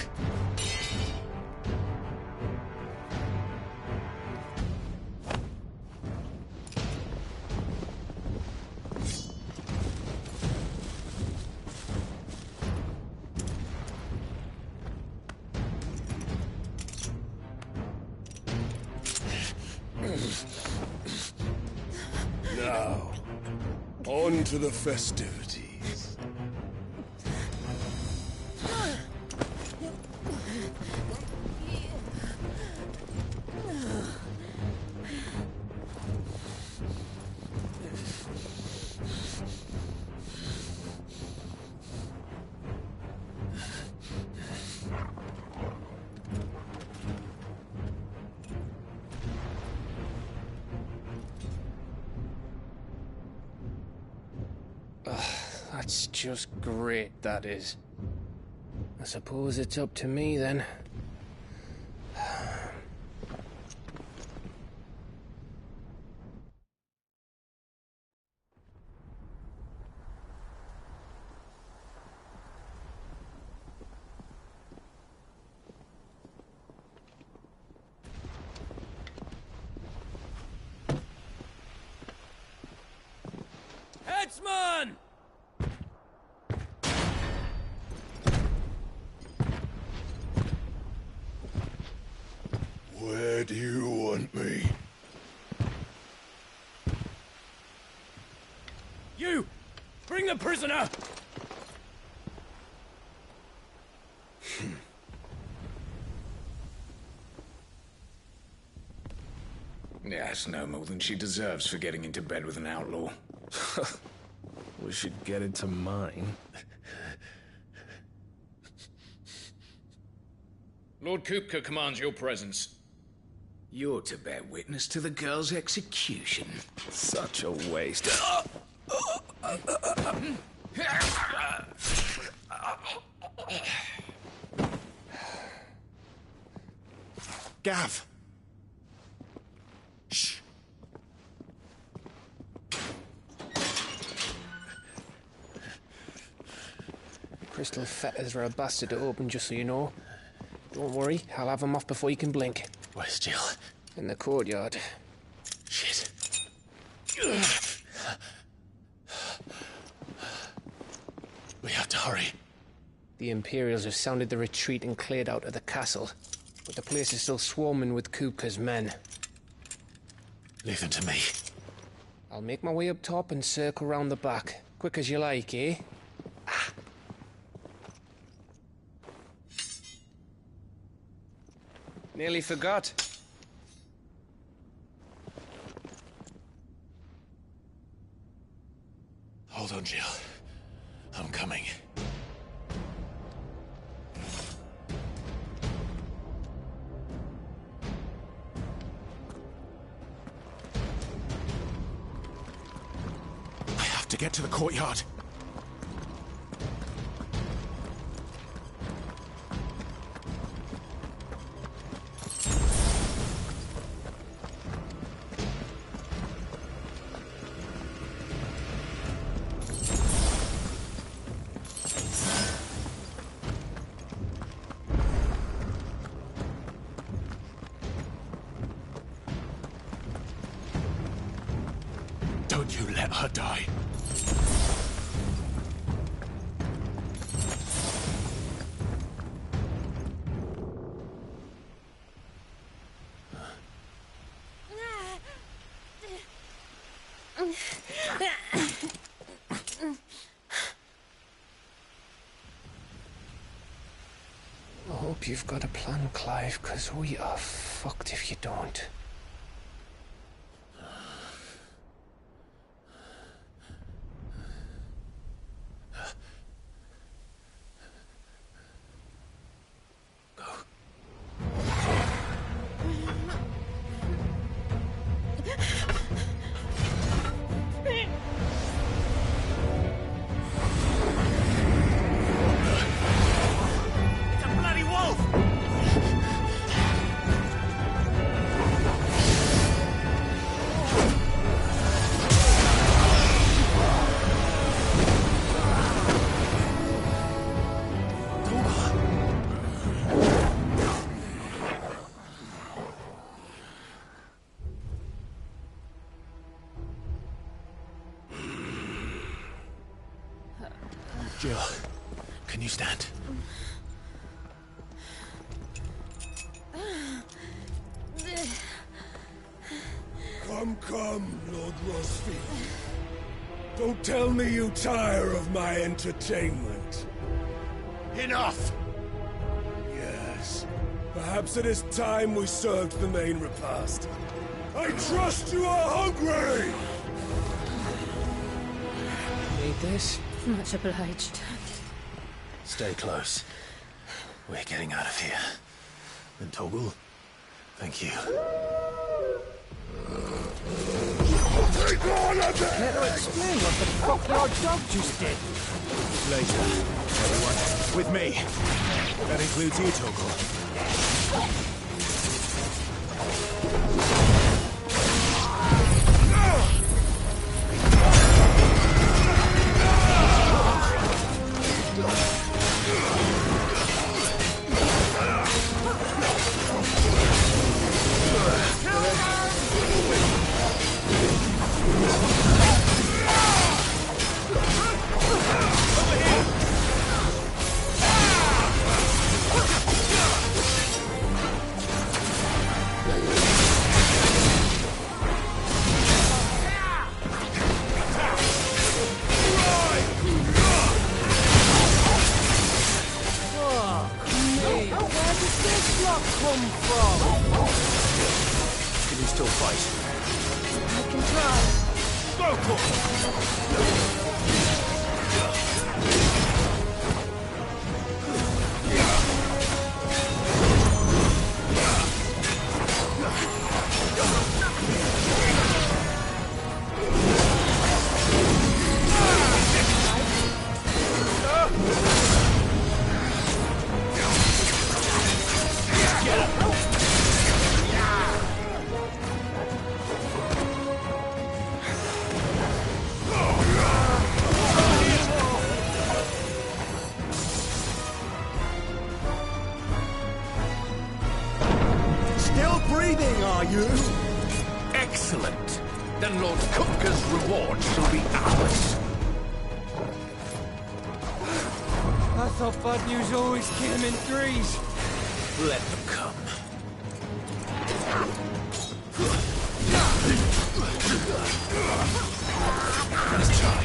Now, on to the festivities. That's just great, that is. I suppose it's up to me, then. Headsman! Where do you want me? You! Bring the prisoner! That's no more than she deserves for getting into bed with an outlaw. We should get into mine. Lord Kupka commands your presence. You're to bear witness to the girl's execution. Such a waste. Gav! Shh! Crystal fetters are a bastard to open, just so you know. Don't worry, I'll have them off before you can blink. Where's Jill? In the courtyard. Shit. We have to hurry. The Imperials have sounded the retreat and cleared out of the castle. But the place is still swarming with Kupka's men. Leave them to me. I'll make my way up top and circle round the back. Quick as you like, eh? Nearly forgot. Hold on, Jill. I'm coming. I have to get to the courtyard. Don't you let her die. I hope you've got a plan, Clive, because we are fucked if you don't. Jill, can you stand? Come, Lord Rosfield. Don't tell me you tire of my entertainment. Enough! Yes. Perhaps it is time we served the main repast. I trust you are hungry! Need this? Much obliged. Stay close. We're getting out of here. And Toggle, thank you. Better explain what the fuck your dog just did. Later, everyone. With me. That includes you, Toggle. Can you still fight? I can try. Go for it! Still breathing, are you? Excellent. Then Lord Kupka's reward shall be ours. I thought bad news always came in threes. Let them come. Let's try.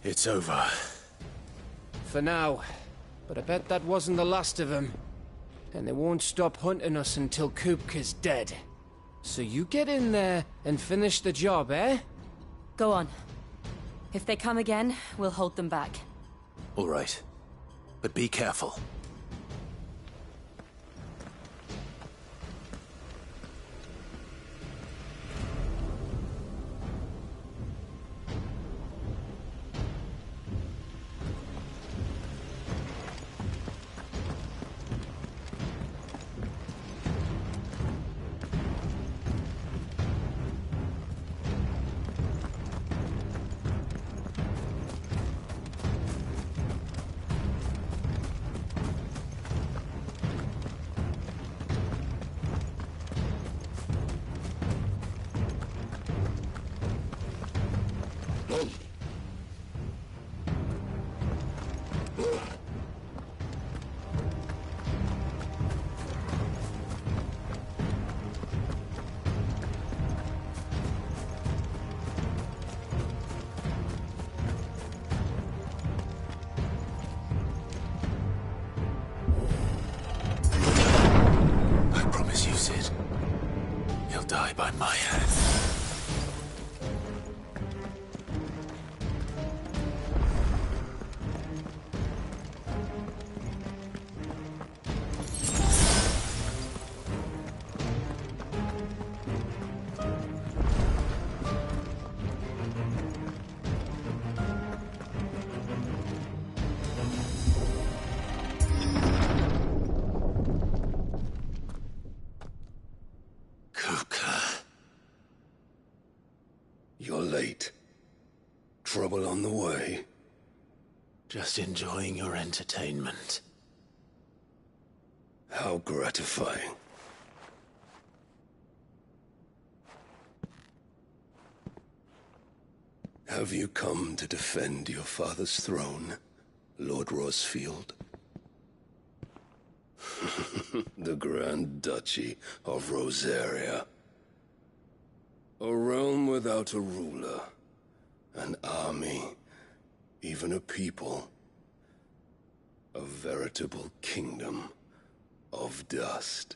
It's over. For now. But I bet that wasn't the last of them. And they won't stop hunting us until Kupka's dead. So you get in there and finish the job, eh? Go on. If they come again, we'll hold them back. All right. But be careful. Die by my hand. You're late. Trouble on the way? Just enjoying your entertainment. How gratifying. Have you come to defend your father's throne, Lord Rosfield? The Grand Duchy of Rosaria. A realm without a ruler, an army, even a people. A veritable kingdom of dust.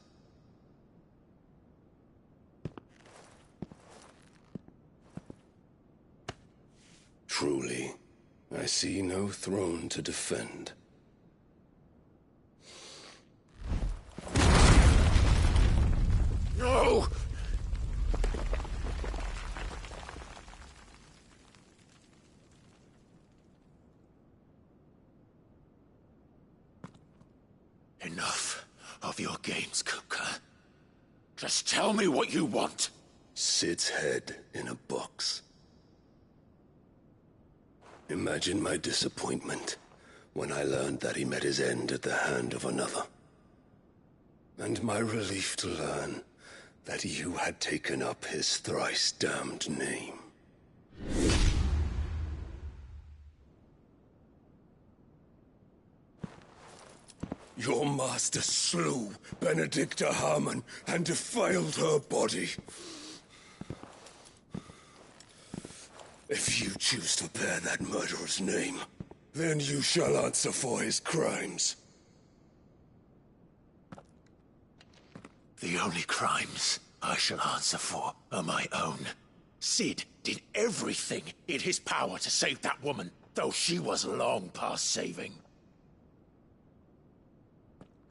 Truly, I see no throne to defend. No! Enough of your games, Kupka. Just tell me what you want. Sid's head in a box. Imagine my disappointment when I learned that he met his end at the hand of another. And my relief to learn that you had taken up his thrice-damned name. Your master slew Benedicta Harmon and defiled her body. If you choose to bear that murderer's name, then you shall answer for his crimes. The only crimes I shall answer for are my own. Sid did everything in his power to save that woman, though she was long past saving.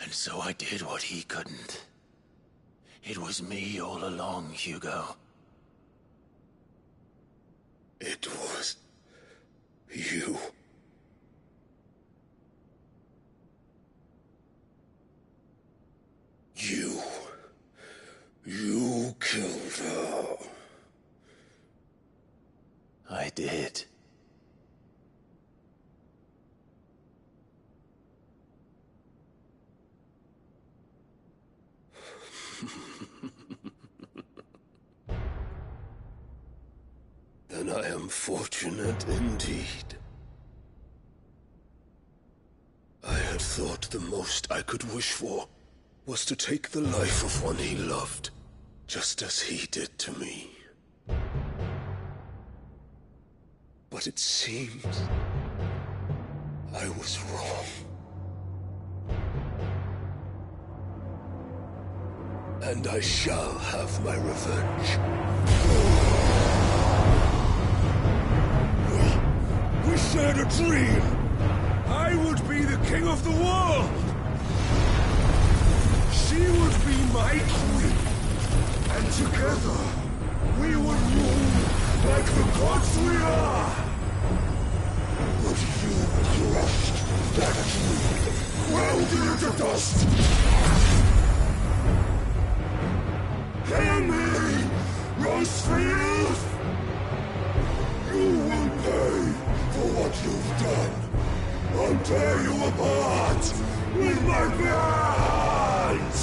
And so I did what he couldn't. It was me all along, Hugo. It was you. You killed her. I did. Then I am fortunate indeed. I had thought the most I could wish for was to take the life of one he loved, just as he did to me. But it seems I was wrong. And I shall have my revenge. We shared a dream! I would be the king of the world! She would be my queen! And together, we would rule like the gods we are! But you crushed that dream, ground it into dust! Hear me, Rosefield! You will pay for what you've done. I'll tear you apart with my hands!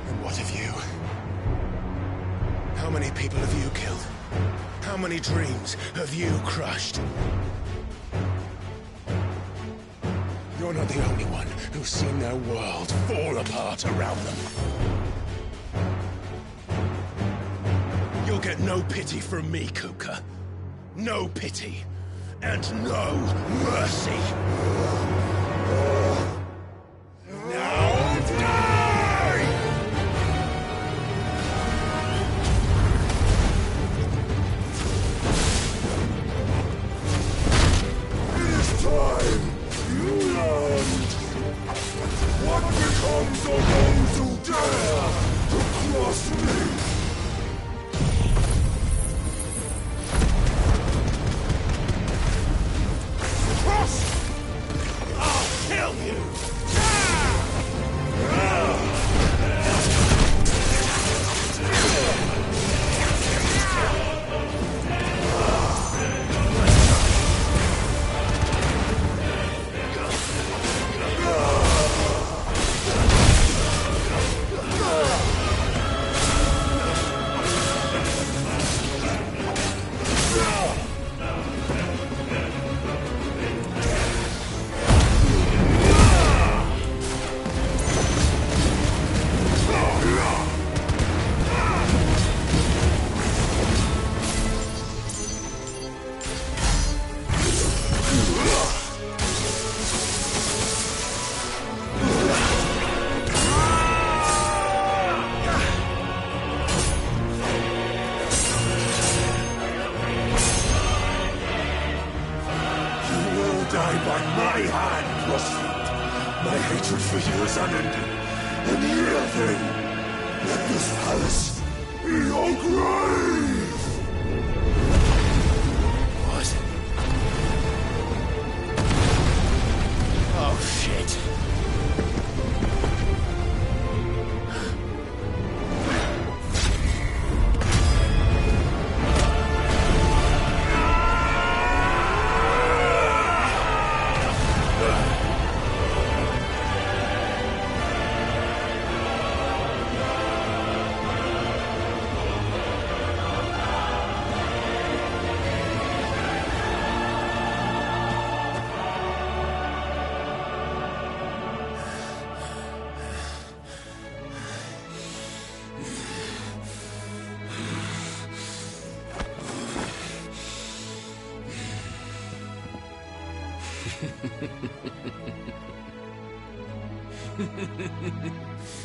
And what of you? How many people have you killed? How many dreams have you crushed? You're not the only one who's seen their world fall apart around them. You'll get no pity from me, Kupka. No pity. And no mercy. Now die! It is time you learned what becomes of those who dare to cross me. I'll kill you!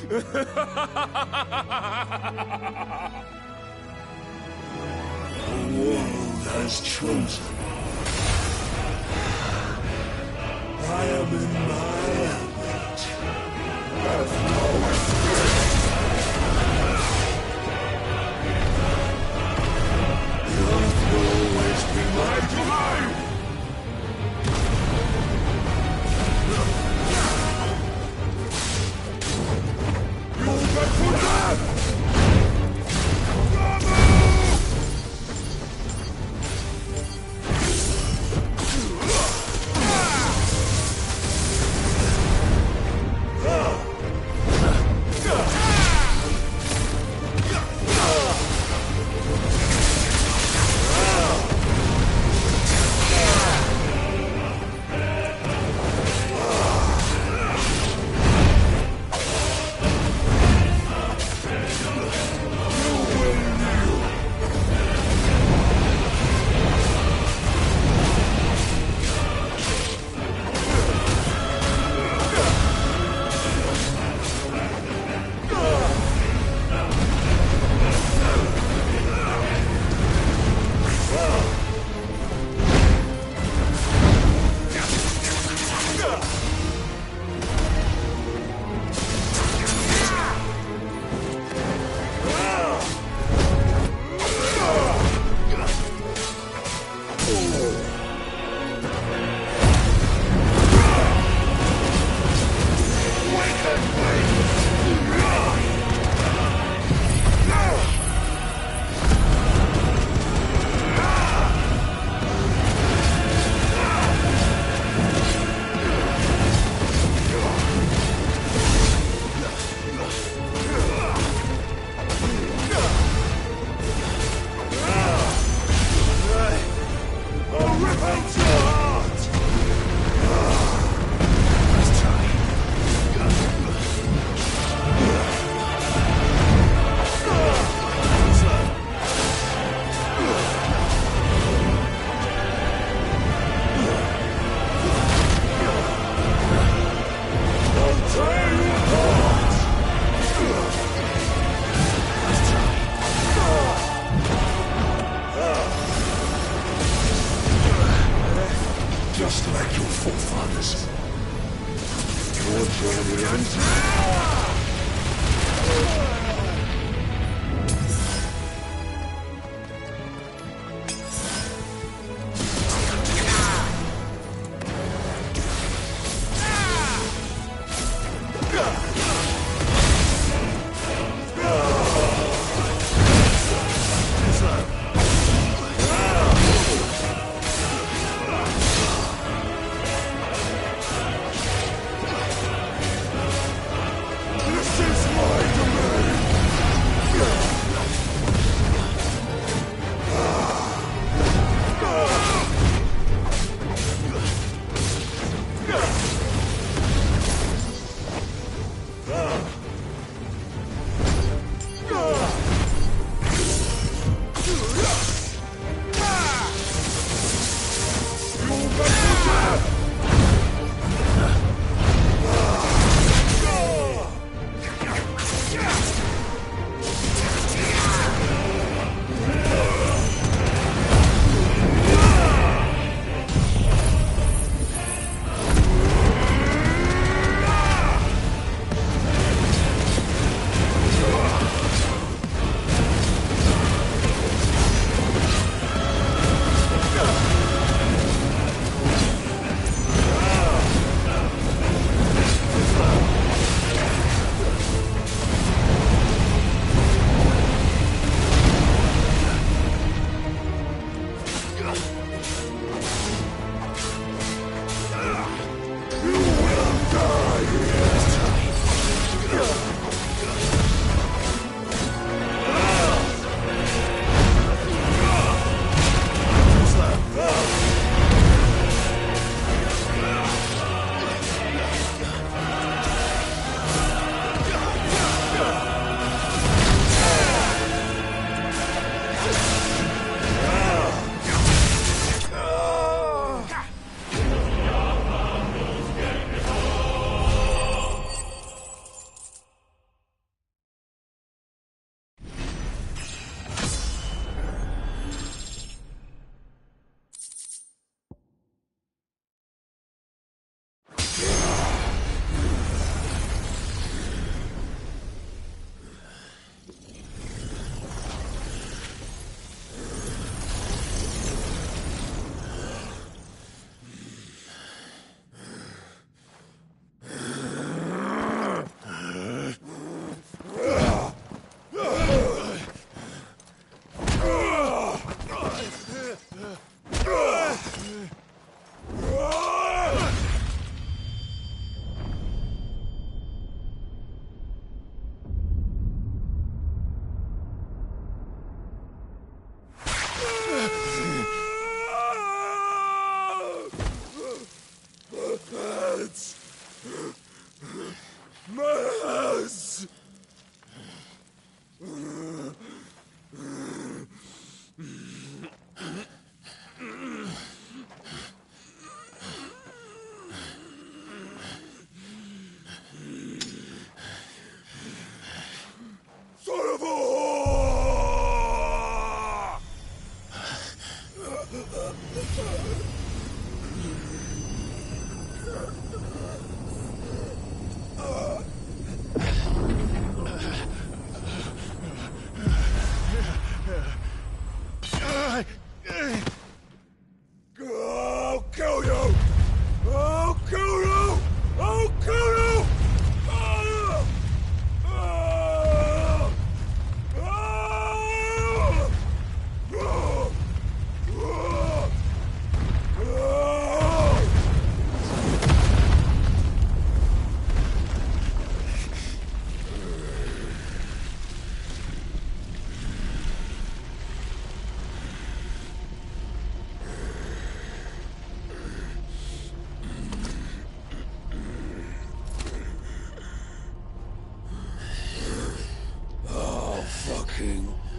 The world has chosen. I am in my element. Have no escape. The earth will always be my domain. You'll get for that!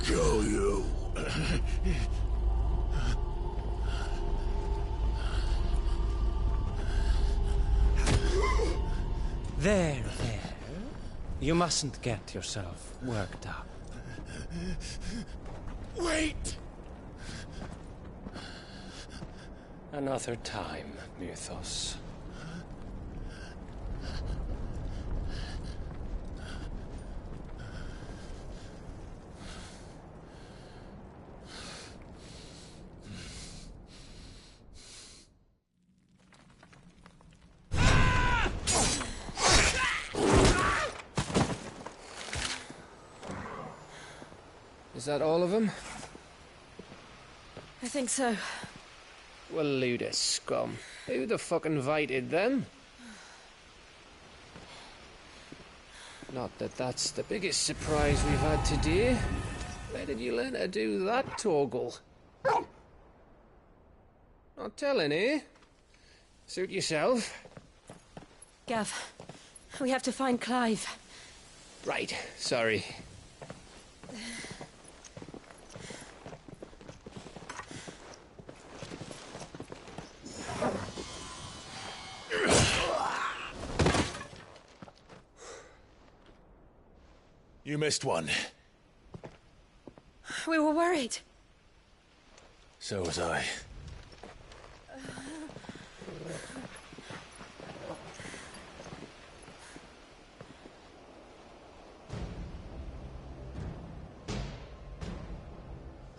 Kill you. There. You mustn't get yourself worked up. Wait! Another time, Mythos. Is that all of them? I think so. Well, load of scum. Who the fuck invited them? Not that that's the biggest surprise we've had today. Where did you learn to do that, Torgal? Not telling, eh? Suit yourself. Gav, we have to find Clive. Right, sorry. You missed one. We were worried. So was I.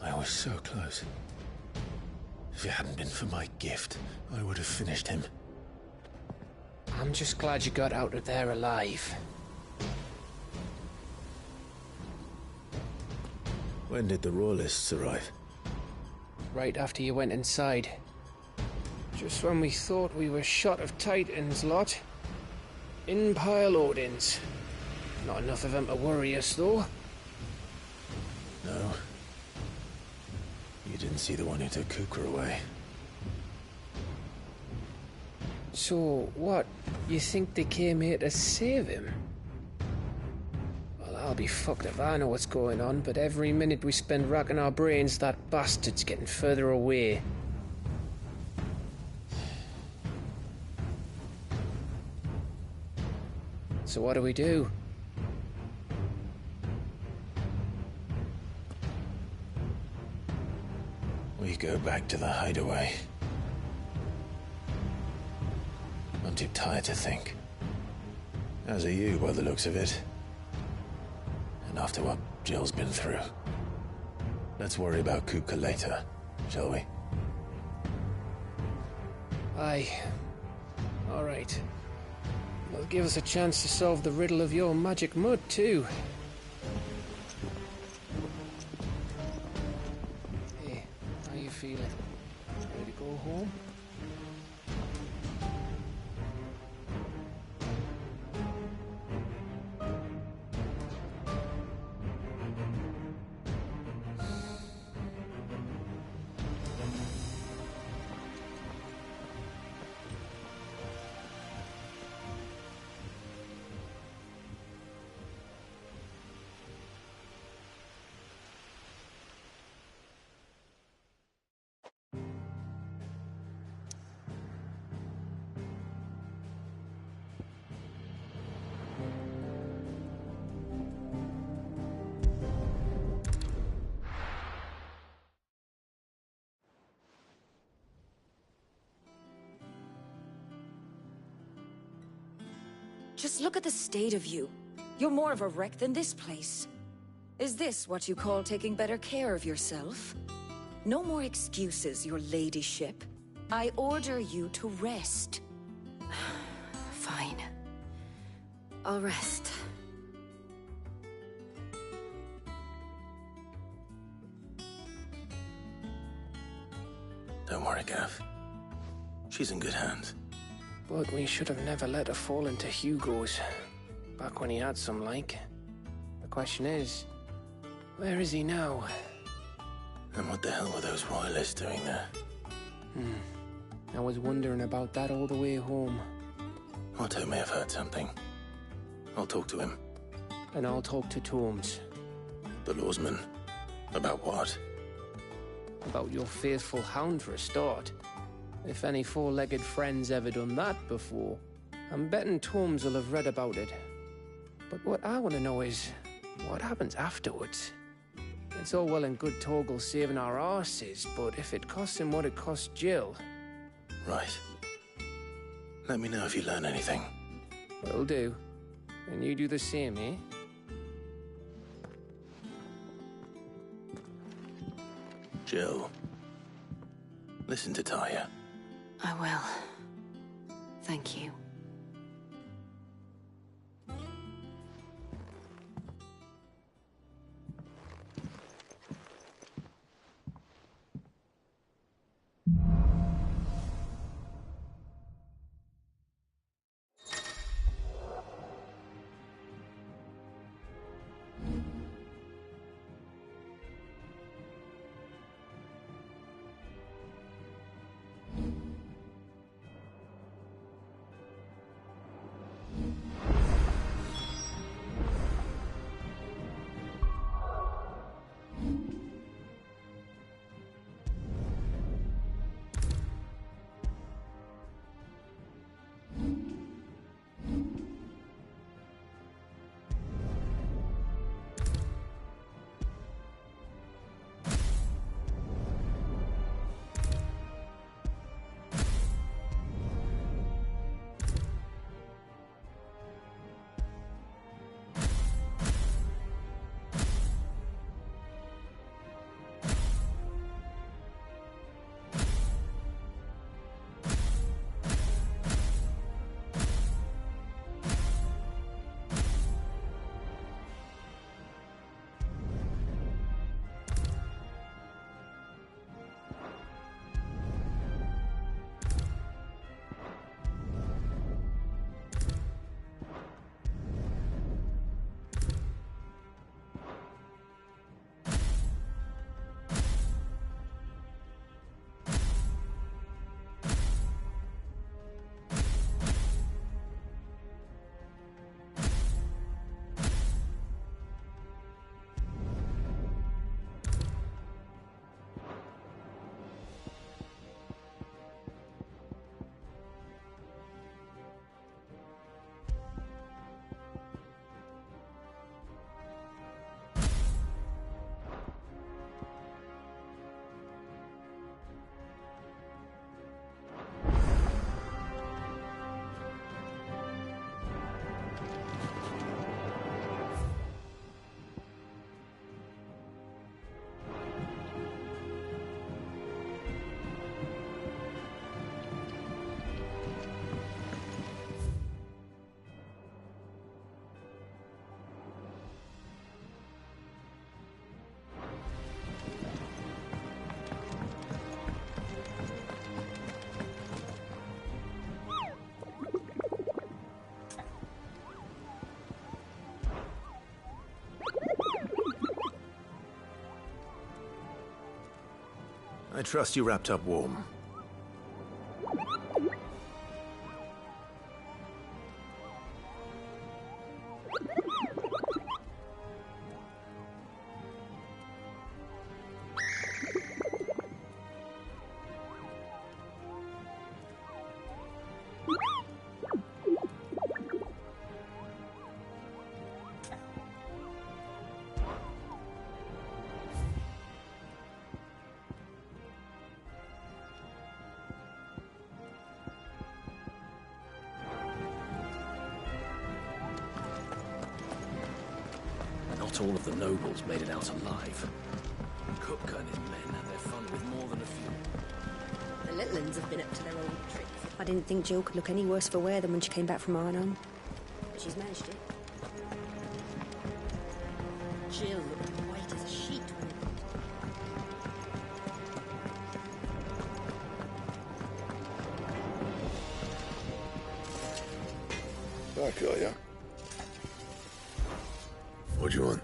I was so close. If it hadn't been for my gift, I would have finished him. I'm just glad you got out of there alive. When did the Royalists arrive? Right after you went inside. Just when we thought we were shot of Titans, lot. In pile Odins. Not enough of them to worry us, though. No. You didn't see the one who took Kukra away. So, what? You think they came here to save him? Well, I'll be fucked if I know what's going on, but every minute we spend racking our brains, that bastard's getting further away. So what do we do? We go back to the hideaway. I'm too tired to think. As are you, by the looks of it. And after what Jill's been through. Let's worry about Kupka later, shall we? Aye. All right. It'll give us a chance to solve the riddle of your magic mud, too. Hey, how you feeling? Ready to go home? Just look at the state of you. You're more of a wreck than this place. Is this what you call taking better care of yourself? No more excuses, your ladyship. I order you to rest. Fine. I'll rest. Don't worry, Gav. She's in good hands. But we should have never let her fall into Hugo's. Back when he had some, like. The question is, where is he now? And what the hell were those royalists doing there? I was wondering about that all the way home. Otto may have heard something. I'll talk to him. And I'll talk to Torms. The lawsman? About what? About your faithful hound for a start. If any four-legged friend's ever done that before, I'm betting Torms will have read about it. But what I want to know is, what happens afterwards? It's all well and good Torgal saving our arses, but if it costs him what it cost Jill... Right. Let me know if you learn anything. Will do. And you do the same, eh? Jill. Listen to Taya. I will. Thank you. I trust you wrapped up warm. Not all of the nobles made it out alive. Kupka and his men had their fun with more than a few. The little ones have been up to their old tricks. I didn't think Jill could look any worse for wear than when she came back from Arnhem. But she's managed it. Jill looked white as a sheet when Back, are ya? What do you want?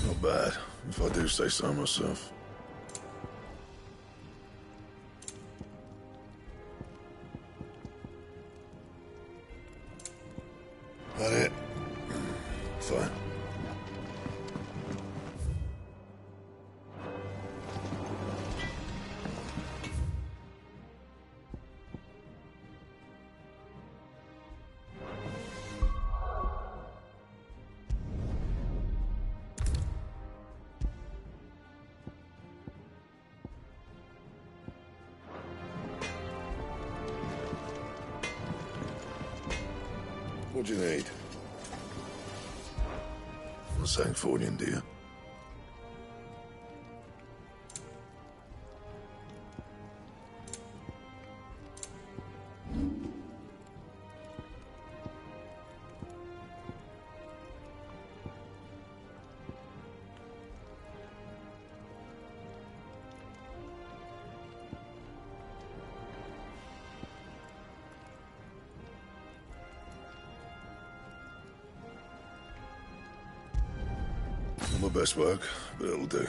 Not bad, if I do say so myself. That it? Fine. What do you need? I'm saying Fordian, do you? Not my best work, but it'll do.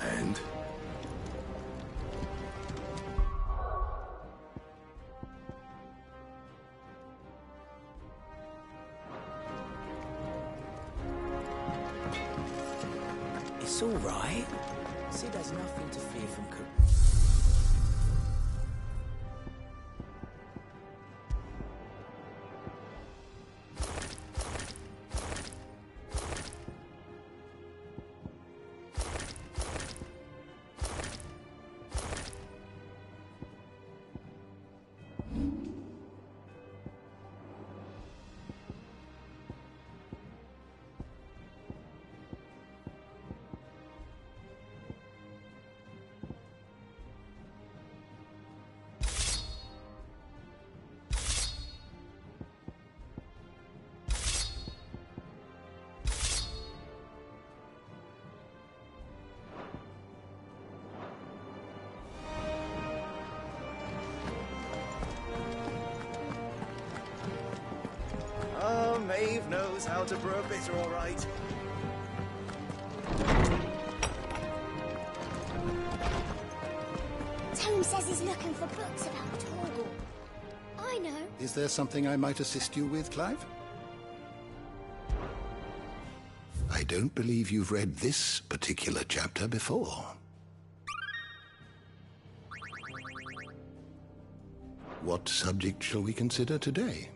And? It's all right. Sid has nothing to fear from Cook. Oh, Maeve knows how to brew a bitter, all right. Tone says he's looking for books about Torgal. I know. Is there something I might assist you with, Clive? I don't believe you've read this particular chapter before. What subject shall we consider today?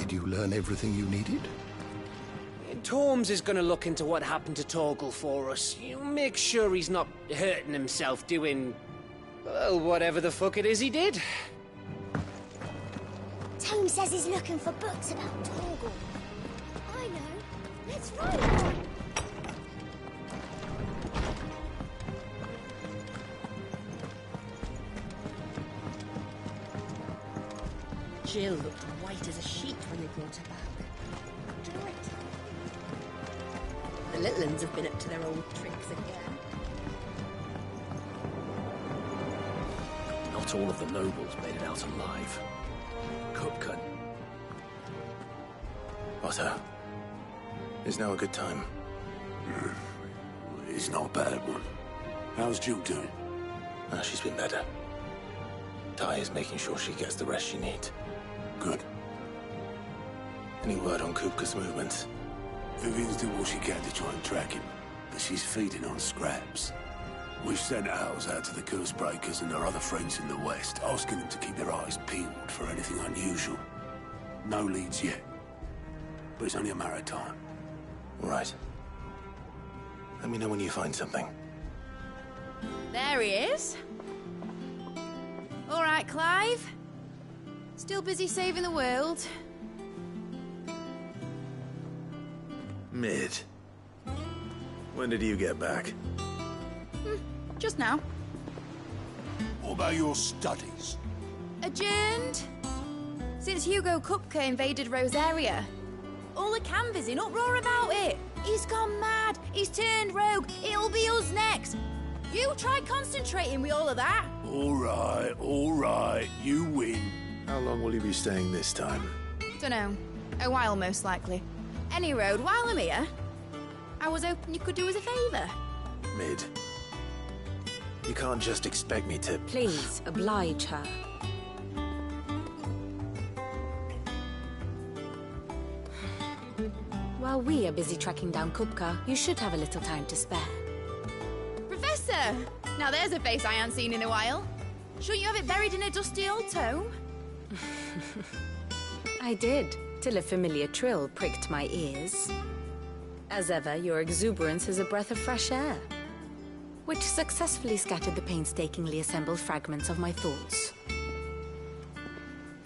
Did you learn everything you needed? Torms is gonna look into what happened to Torgal for us. You make sure he's not hurting himself doing... well, whatever the fuck it is he did. Tone says he's looking for books about Torgal. I know. Let's find one. Jill looked white as a sheet when they brought her back. The little uns have been up to their old tricks again. Not all of the nobles made it out alive. Kupkan. Otter, is now a good time? It's not a bad one. How's Jill doing? She's been better. Ty is making sure she gets the rest she needs. Good. Any word on Kupka's movements? Vivian's doing what she can to try and track him, but she's feeding on scraps. We've sent ours out to the curse breakers and our other friends in the west, asking them to keep their eyes peeled for anything unusual. No leads yet, but it's only a matter of time. Right. Let me know when you find something. There he is. All right, Clive. Still busy saving the world. Mid. When did you get back? Just now. What about your studies? Adjourned. Since Hugo Kupka invaded Rosaria. All the canvas in uproar about it. He's gone mad. He's turned rogue. It'll be us next. You try concentrating with all of that. All right. You win. How long will you be staying this time? Dunno. A while, most likely. Any road, while I'm here, I was hoping you could do us a favour. Mid. You can't just expect me to... Please, oblige her. While we are busy tracking down Kupka, you should have a little time to spare. Professor! Now there's a face I haven't seen in a while. Shouldn't you have it buried in a dusty old tome? I did, till a familiar trill pricked my ears. As ever, your exuberance is a breath of fresh air, which successfully scattered the painstakingly assembled fragments of my thoughts.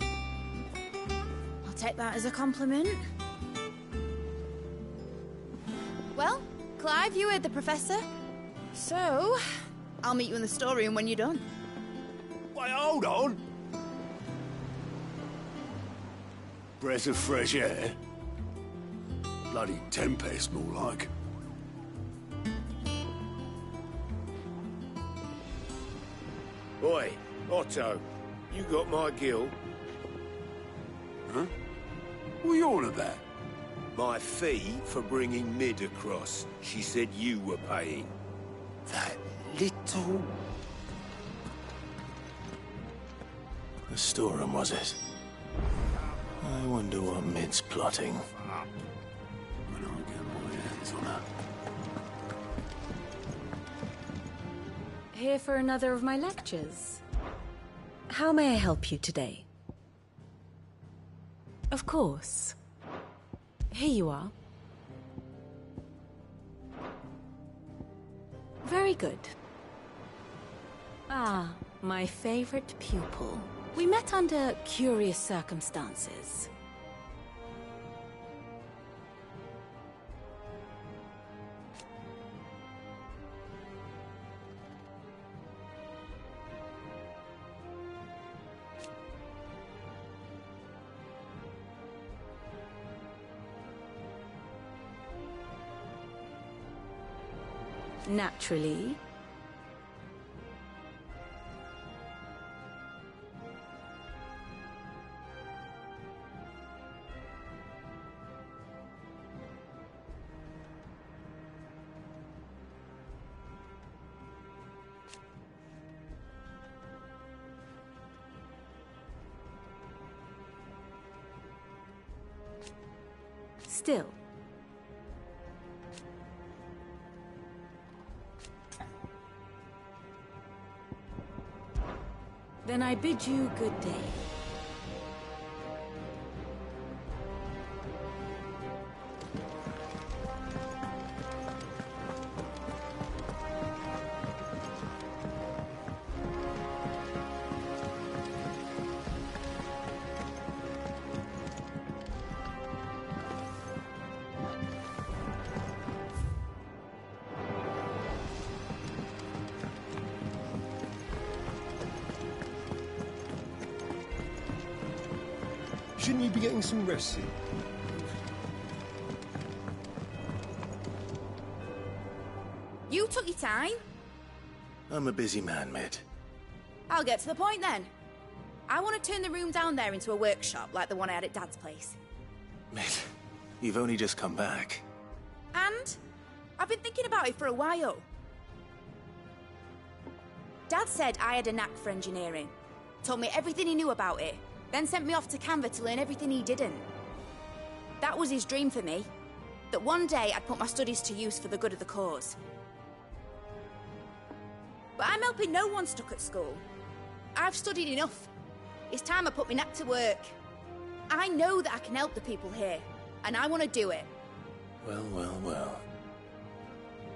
I'll take that as a compliment. Well, Clive, you heard the Professor. So, I'll meet you in the storeroom when you're done. Wait, hold on! Breath of fresh air? Bloody tempest, more like. Oi, Otto, you got my gill? Huh? What are you on about? My fee for bringing Mid across. She said you were paying. That little... The storeroom, was it? I wonder what Mid's plotting. When I get my hands on her. Here for another of my lectures. How may I help you today? Of course. Here you are. Very good. Ah, my favorite pupil. We met under curious circumstances. Naturally. Still. Then I bid you good day. Shouldn't you be getting some rest soon? You took your time. I'm a busy man, Mid. I'll get to the point then. I want to turn the room down there into a workshop like the one I had at Dad's place. Mid, you've only just come back. And I've been thinking about it for a while. Dad said I had a knack for engineering. Told me everything he knew about it, then sent me off to Canva to learn everything he didn't. That was his dream for me. That one day I'd put my studies to use for the good of the cause. But I'm helping no one stuck at school. I've studied enough. It's time I put my knack to work. I know that I can help the people here, and I want to do it. Well, well, well.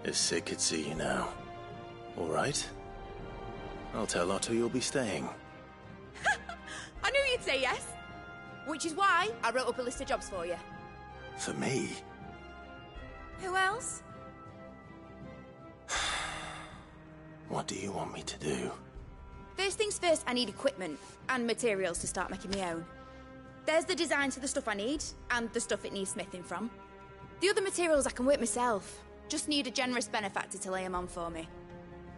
If Sid could see you now. All right. I'll tell Otto you'll be staying. I knew you'd say yes. Which is why I wrote up a list of jobs for you. For me? Who else? What do you want me to do? First things first, I need equipment and materials to start making my own. There's the designs for the stuff I need, and the stuff it needs smithing from. The other materials I can work myself. Just need a generous benefactor to lay them on for me.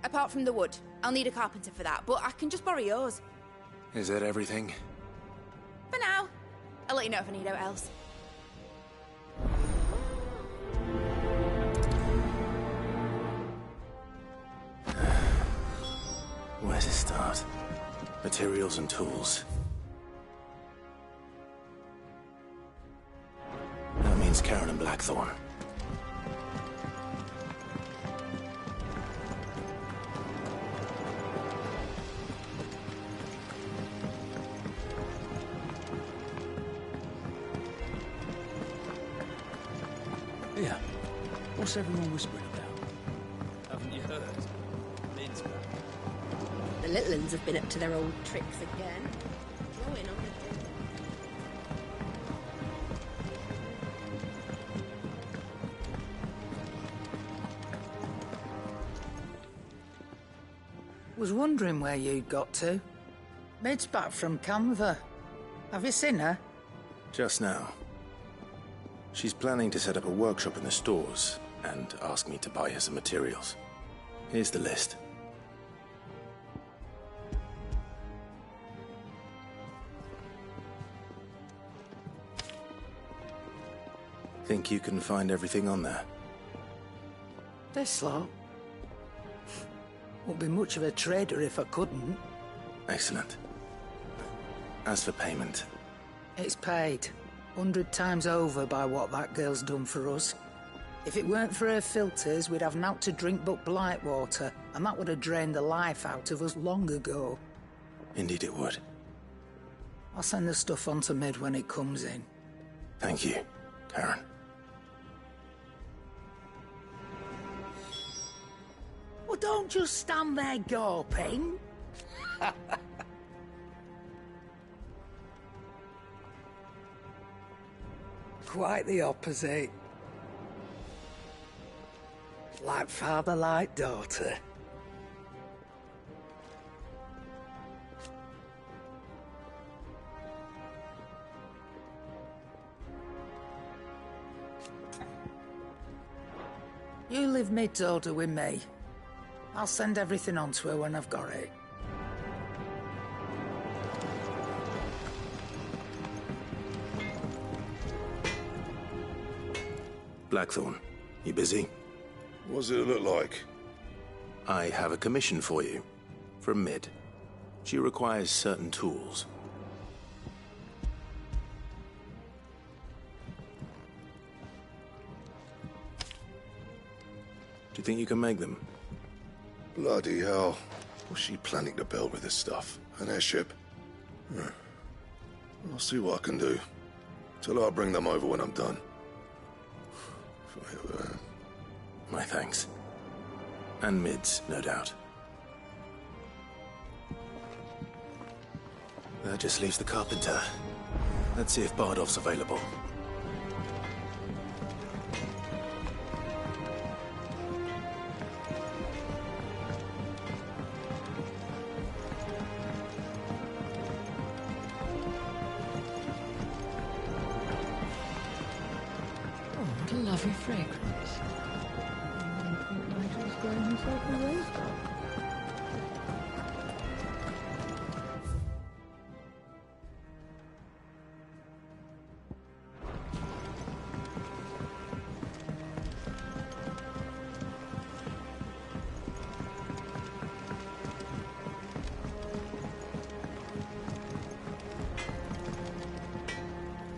Apart from the wood, I'll need a carpenter for that, but I can just borrow yours. Is that everything? For now. I'll let you know if I need out else. Where to start? Materials and tools. That means Karen and Blackthorn. Yeah. What's everyone whispering about? Haven't you heard? Mid's back. The little uns have been up to their old tricks again. Drawing on the dead. Was wondering where you'd got to. Mid's back from Canva. Have you seen her? Just now. She's planning to set up a workshop in the stores and ask me to buy her some materials. Here's the list. Think you can find everything on there? This lot. Wouldn't be much of a trader if I couldn't. Excellent. As for payment... It's paid. 100 times over by what that girl's done for us. If it weren't for her filters, we'd have naught to drink but blight water, and that would have drained the life out of us long ago. Indeed it would. I'll send the stuff on to Mid when it comes in. Thank you, Karen. Well, don't just stand there gawping. Quite the opposite. Like father, like daughter. You leave Mid's order with me. I'll send everything on to her when I've got it. Blackthorn, you busy? What does it look like? I have a commission for you. From Mid. She requires certain tools. Do you think you can make them? Bloody hell. What's she planning to build with this stuff? An airship? I'll see what I can do. Tell her I'll bring them over when I'm done. My thanks. And Mid's, no doubt. That just leaves the carpenter. Let's see if Bardolph's available. What a lovely fragrance. Nigel's growing himself a rose garden.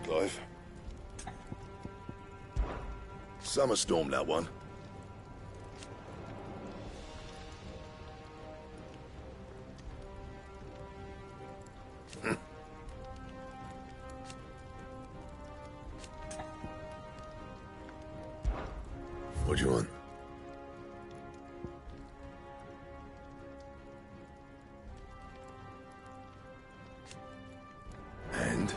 Clive. Summer storm, that one. What do you want? And?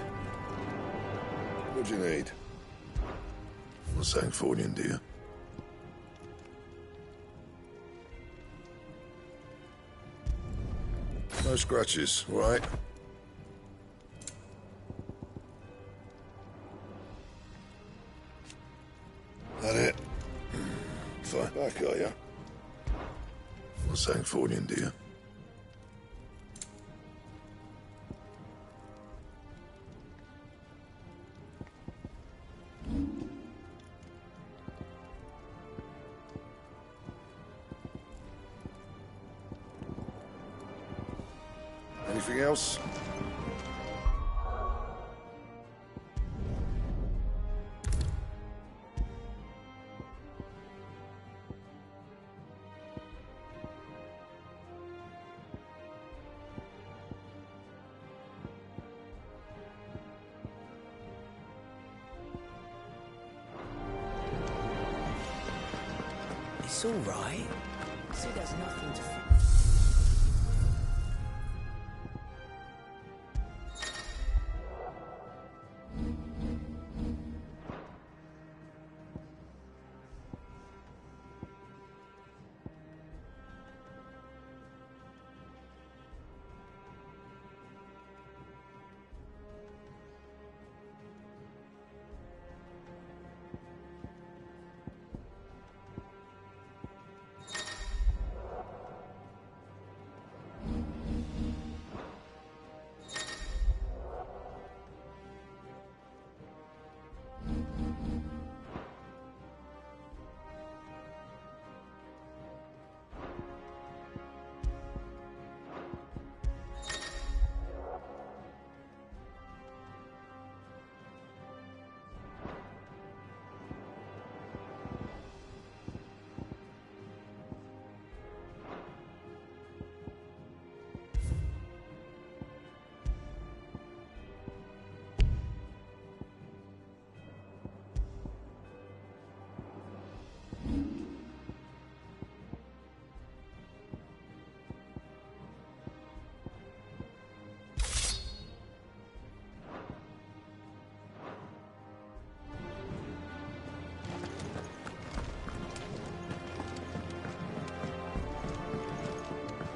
What do you need? Not saying Fordian, do you? No scratches, all right? That it? Fine, back, are you? Not saying Fordian, do you? Anything else? It's all right. Sid has nothing to fear.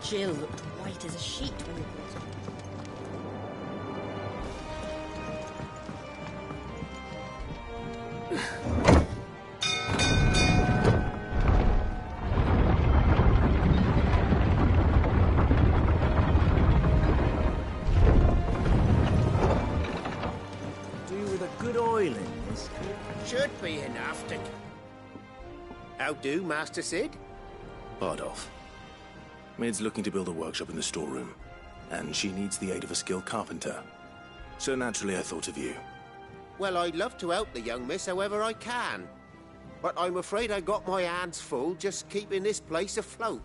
Jill looked white as a sheet when we brought her. Do with a good oil in this. Should be enough to... How do, Master Sid? Bardolph. Maid's looking to build a workshop in the storeroom, and she needs the aid of a skilled carpenter. So naturally I thought of you. Well, I'd love to help the young miss however I can. But I'm afraid I got my hands full just keeping this place afloat.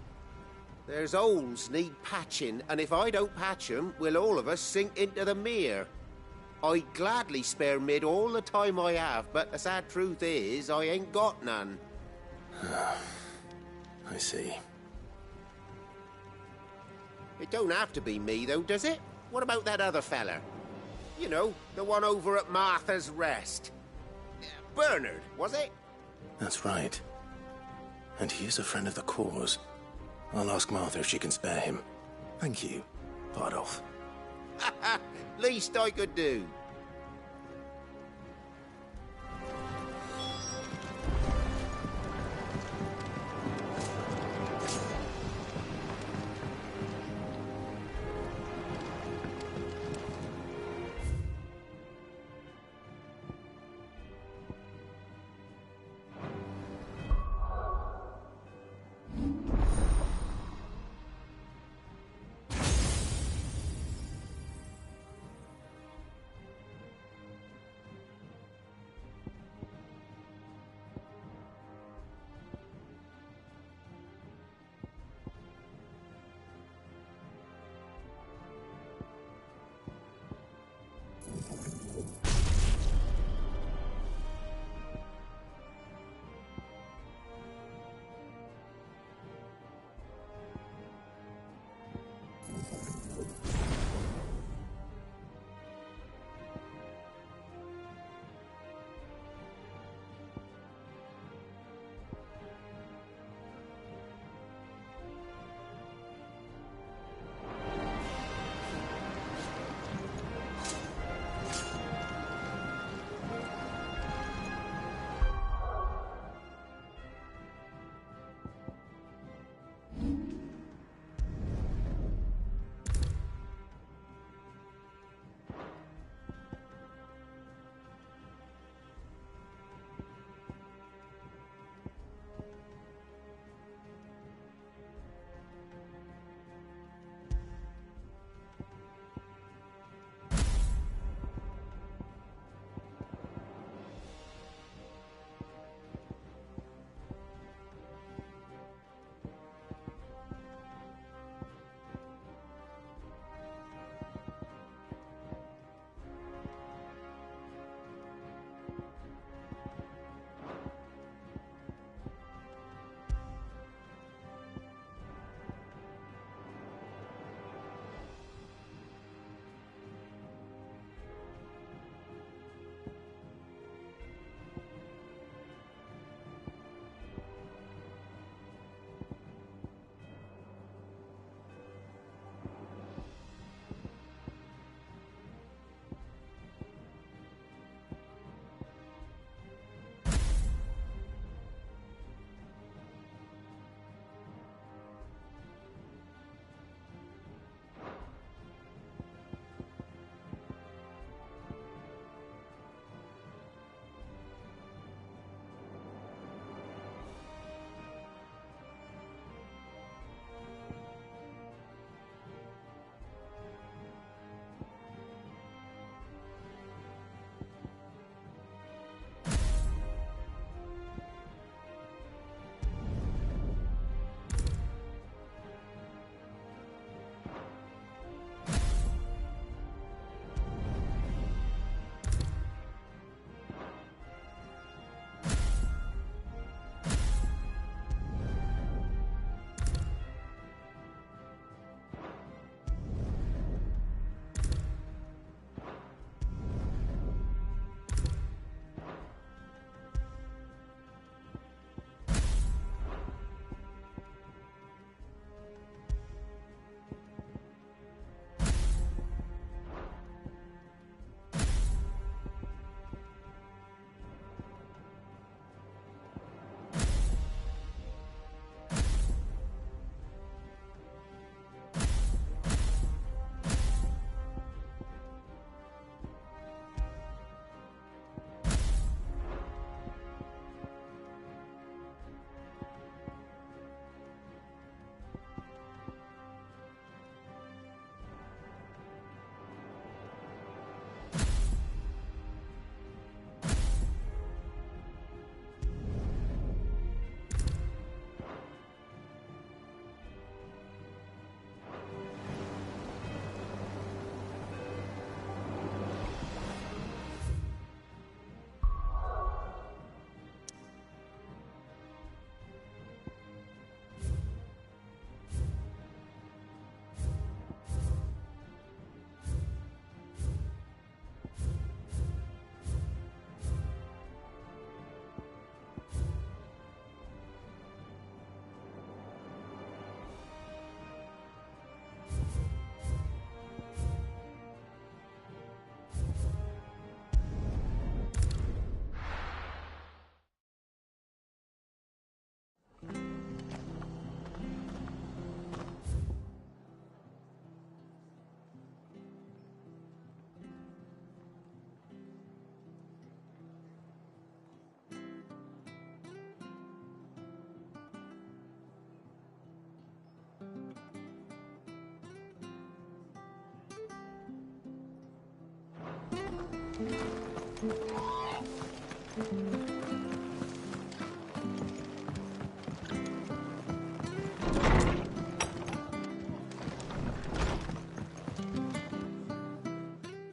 There's holes need patching, and if I don't patch them, we'll all of us sink into the mere. I'd gladly spare Mid all the time I have, but the sad truth is, I ain't got none. I see. It don't have to be me, though, does it? What about that other fella? You know, the one over at Martha's Rest. Bernard, was it? That's right. And he is a friend of the cause. I'll ask Martha if she can spare him. Thank you, Bardolph. Least I could do.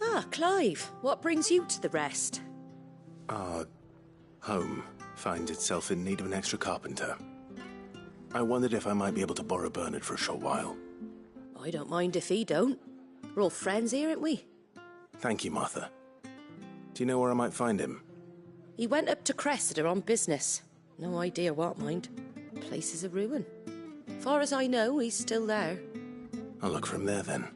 Ah, Clive, what brings you to the rest? Our home finds itself in need of an extra carpenter. I wondered if I might be able to borrow Bernard for a short while. I don't mind if he don't. We're all friends here, aren't we? Thank you, Martha. Do you know where I might find him? He went up to Cressida on business. No idea what, mind. Place is a ruin. Far as I know, he's still there. I'll look for him there, then.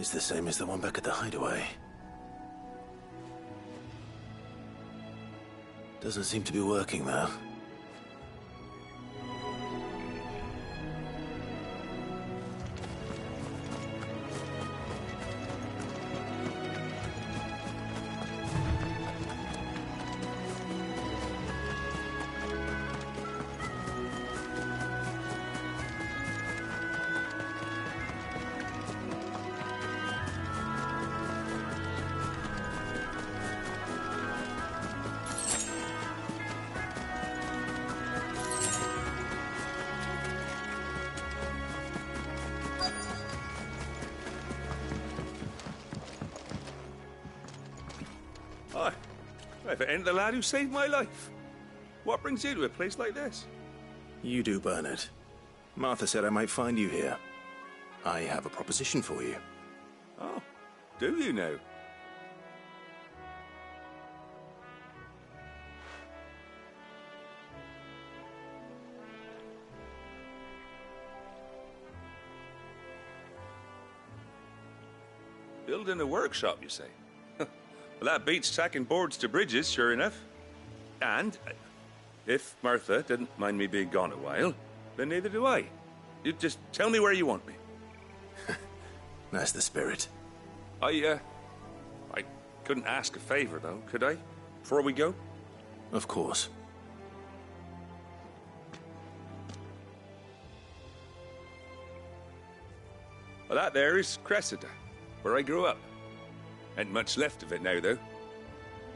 It's the same as the one back at the hideaway. Doesn't seem to be working, though. If it ain't the lad who saved my life. What brings you to a place like this? You do, Bernard. Martha said I might find you here. I have a proposition for you. Oh, do you now? Building a workshop, you say? Well, that beats tacking boards to bridges, sure enough. And if Martha didn't mind me being gone a while, then neither do I. You just tell me where you want me. That's the spirit. I couldn't ask a favor, though, could I? Before we go? Of course. Well, that there is Cressida, where I grew up. Ain't much left of it now, though.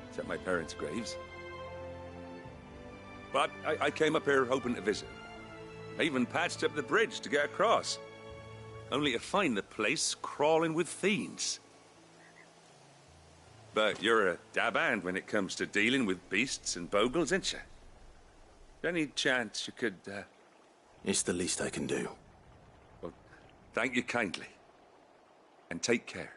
Except my parents' graves. But I came up here hoping to visit. I even patched up the bridge to get across. Only to find the place crawling with fiends. But you're a dab hand when it comes to dealing with beasts and bogles, ain't you? Any chance you could, It's the least I can do. Well, thank you kindly. And take care.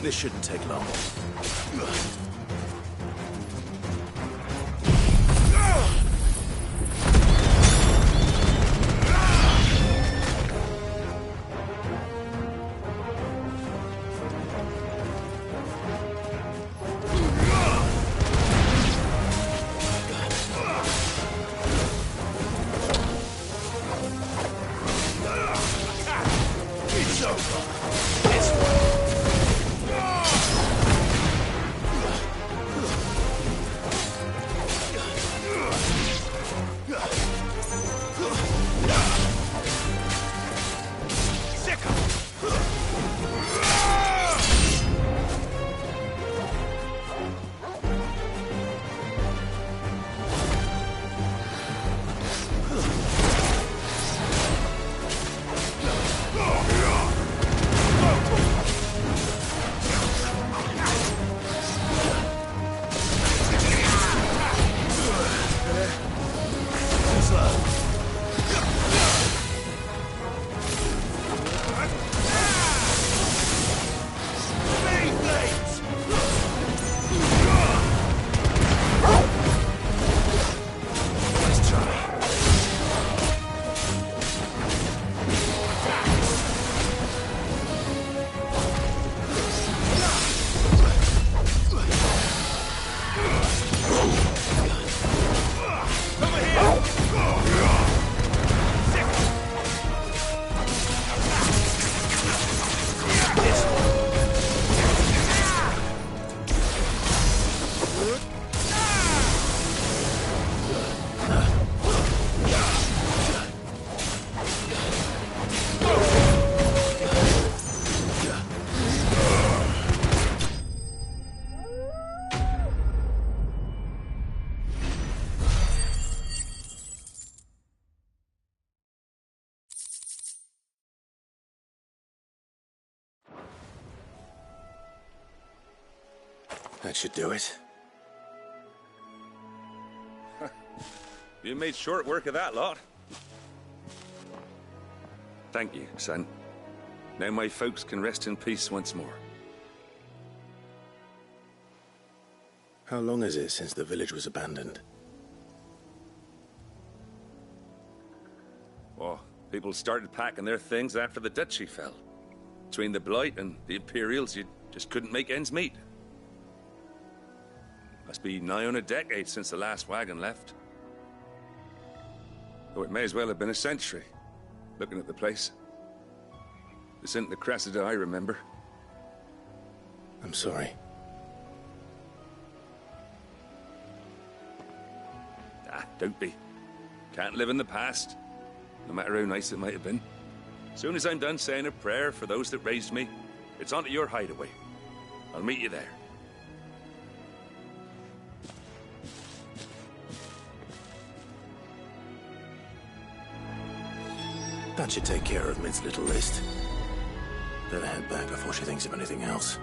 This shouldn't take long. It's over. This one. That should do it. You made short work of that lot. Thank you, son. Now my folks can rest in peace once more. How long is it since the village was abandoned? Oh, people started packing their things after the duchy fell. Between the Blight and the Imperials, you just couldn't make ends meet. Must be nigh on a decade since the last wagon left. Though it may as well have been a century, looking at the place. This isn't the Cressida I remember. I'm sorry. Ah, don't be. Can't live in the past, no matter how nice it might have been. Soon as I'm done saying a prayer for those that raised me, it's on to your hideaway. I'll meet you there. That should take care of Mid's little list. Better head back before she thinks of anything else.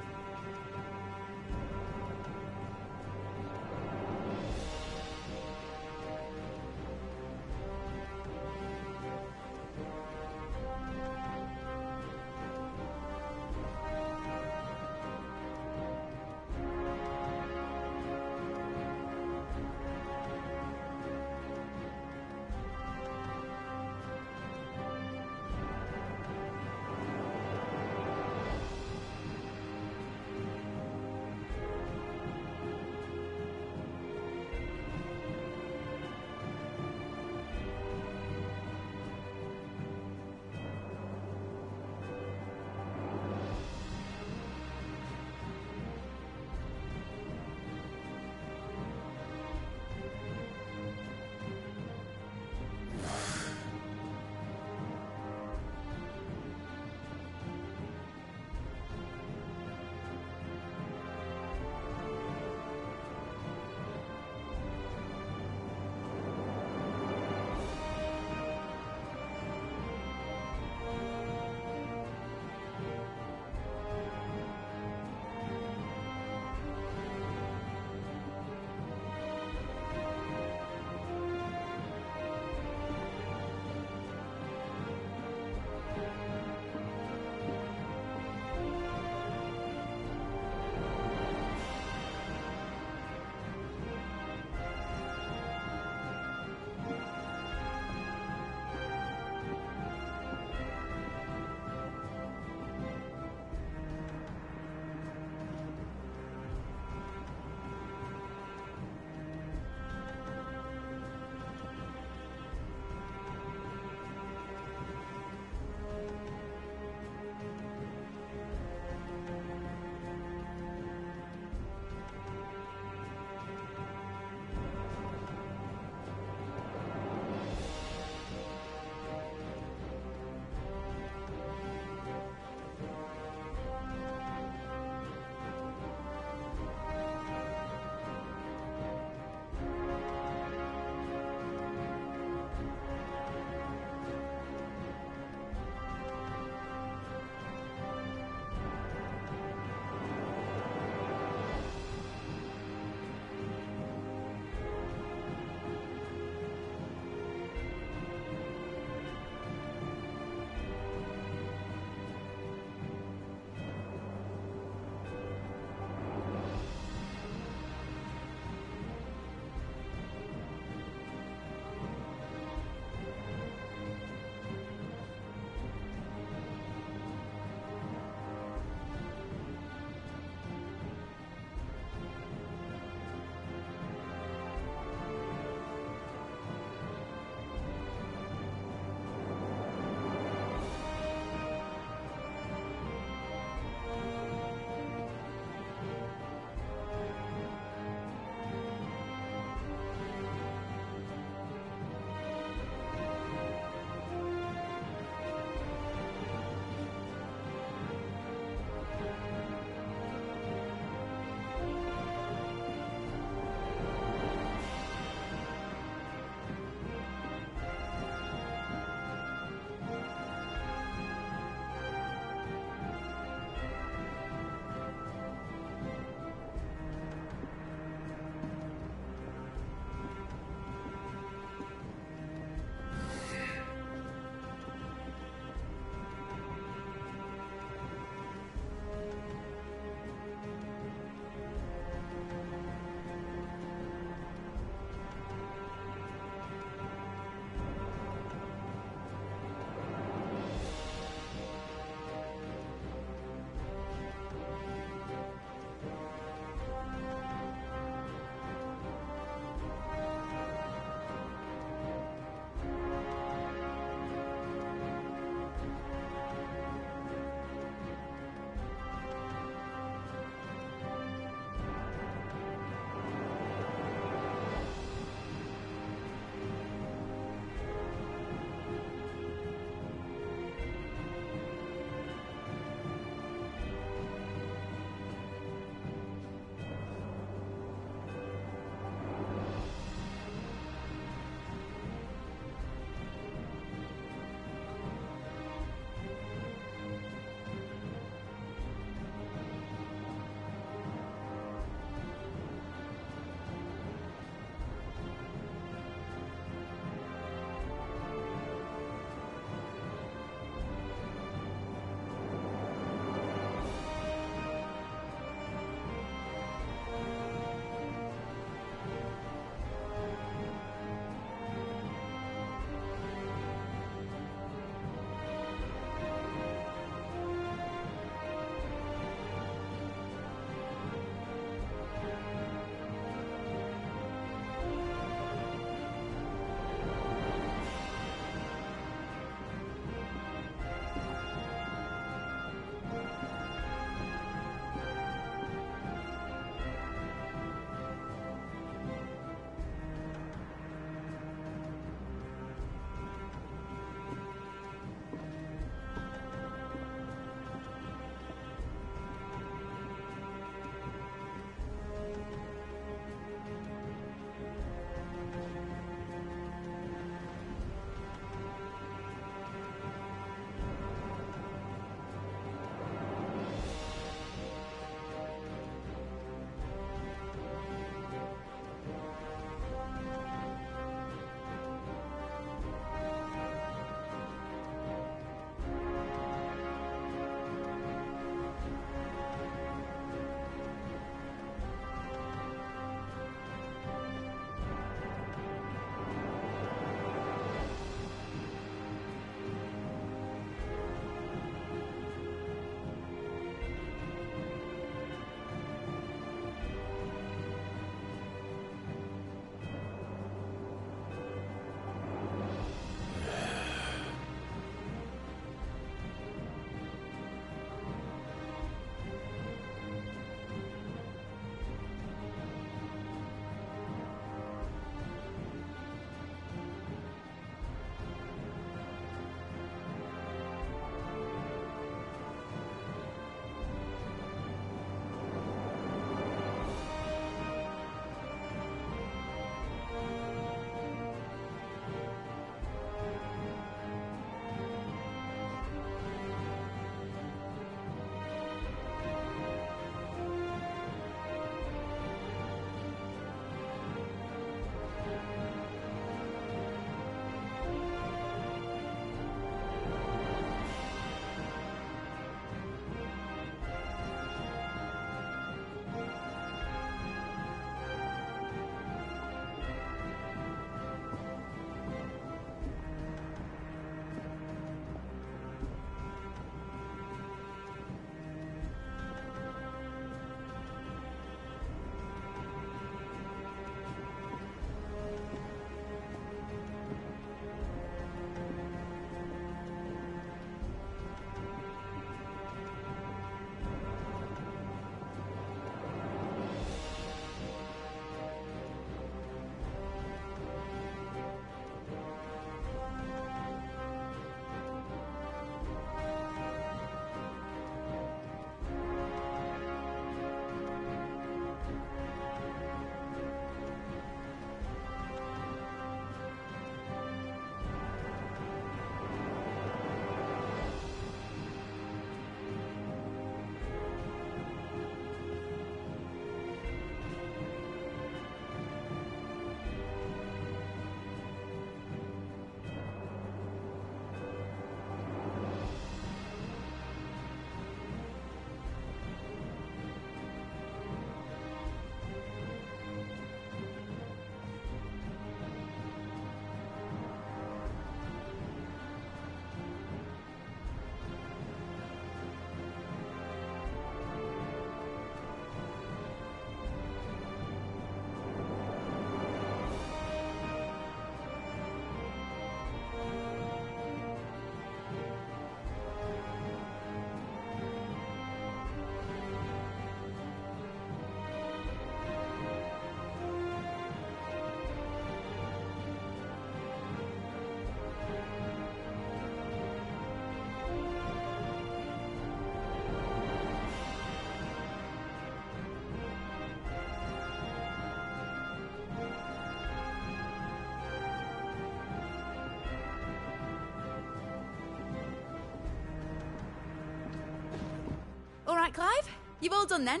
Right, Clive? You've all done then?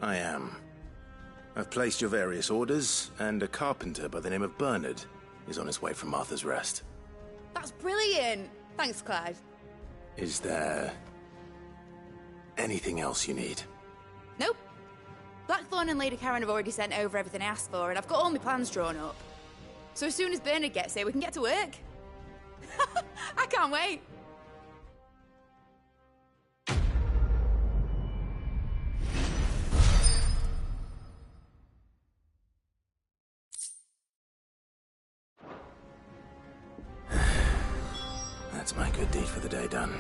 I am. I've placed your various orders, and a carpenter by the name of Bernard is on his way from Martha's Rest. That's brilliant! Thanks, Clive. Is there anything else you need? Nope. Blackthorn and Lady Karen have already sent over everything I asked for, and I've got all my plans drawn up. So as soon as Bernard gets here, we can get to work. I can't wait. That's my good deed for the day done.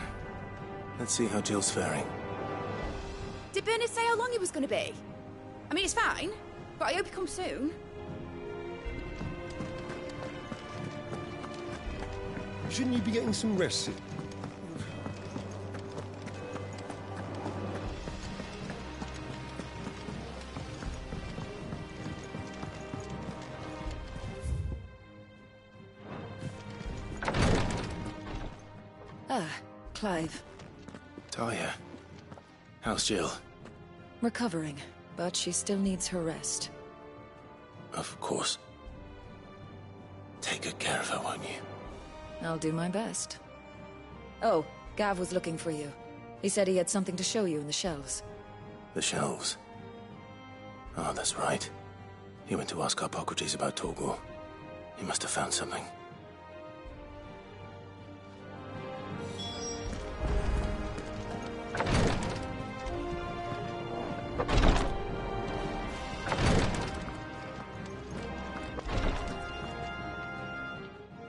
Let's see how Jill's faring. Did Bernard say how long he was going to be? I mean, it's fine, but I hope he comes soon. Shouldn't you be getting some rest? Clive. Talia. How's Jill? Recovering, but she still needs her rest. Of course. Take good care of her, won't you? I'll do my best. Oh, Gav was looking for you. He said he had something to show you in the shelves. The shelves? Oh, that's right. He went to ask Harpocrates about Torgor. He must have found something.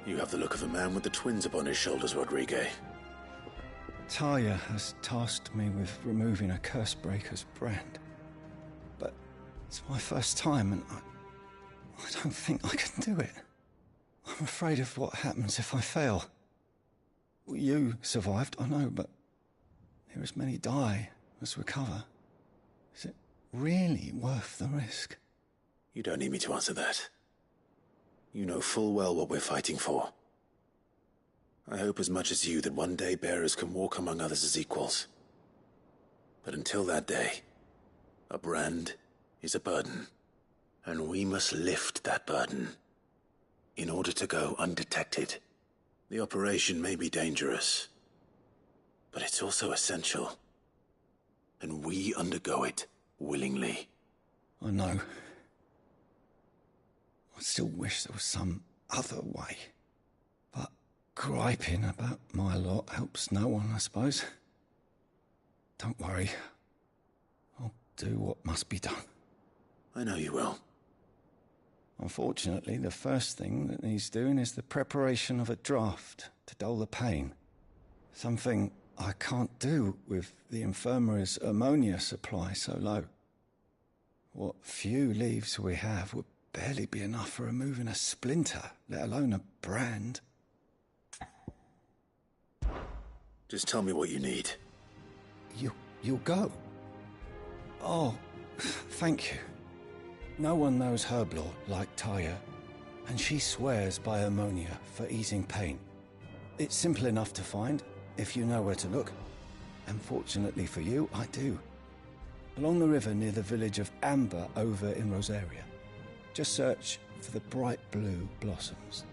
You have the look of a man with the twins upon his shoulders, Rodrigue. Talia has tasked me with removing a Cursebreaker's brand. But it's my first time, and I don't think I can do it. I'm afraid of what happens if I fail. You survived, I know, but there as many die as recover. Is it really worth the risk? You don't need me to answer that. You know full well what we're fighting for. I hope as much as you that one day bearers can walk among others as equals. But until that day, a brand is a burden, and we must lift that burden in order to go undetected. The operation may be dangerous, but it's also essential, and we undergo it willingly. I know. I still wish there was some other way. But griping about my lot helps no one, I suppose. Don't worry. I'll do what must be done. I know you will. Unfortunately, the first thing that needs doing is the preparation of a draft to dull the pain. Something I can't do with the infirmary's ammonia supply so low. What few leaves we have would barely be enough for removing a splinter, let alone a brand. Just tell me what you need. You'll go? Oh, thank you. No one knows Herblot like Talia, and she swears by ammonia for easing pain. It's simple enough to find, if you know where to look. And fortunately for you, I do. Along the river near the village of Amber over in Rosaria. Just search for the bright blue blossoms.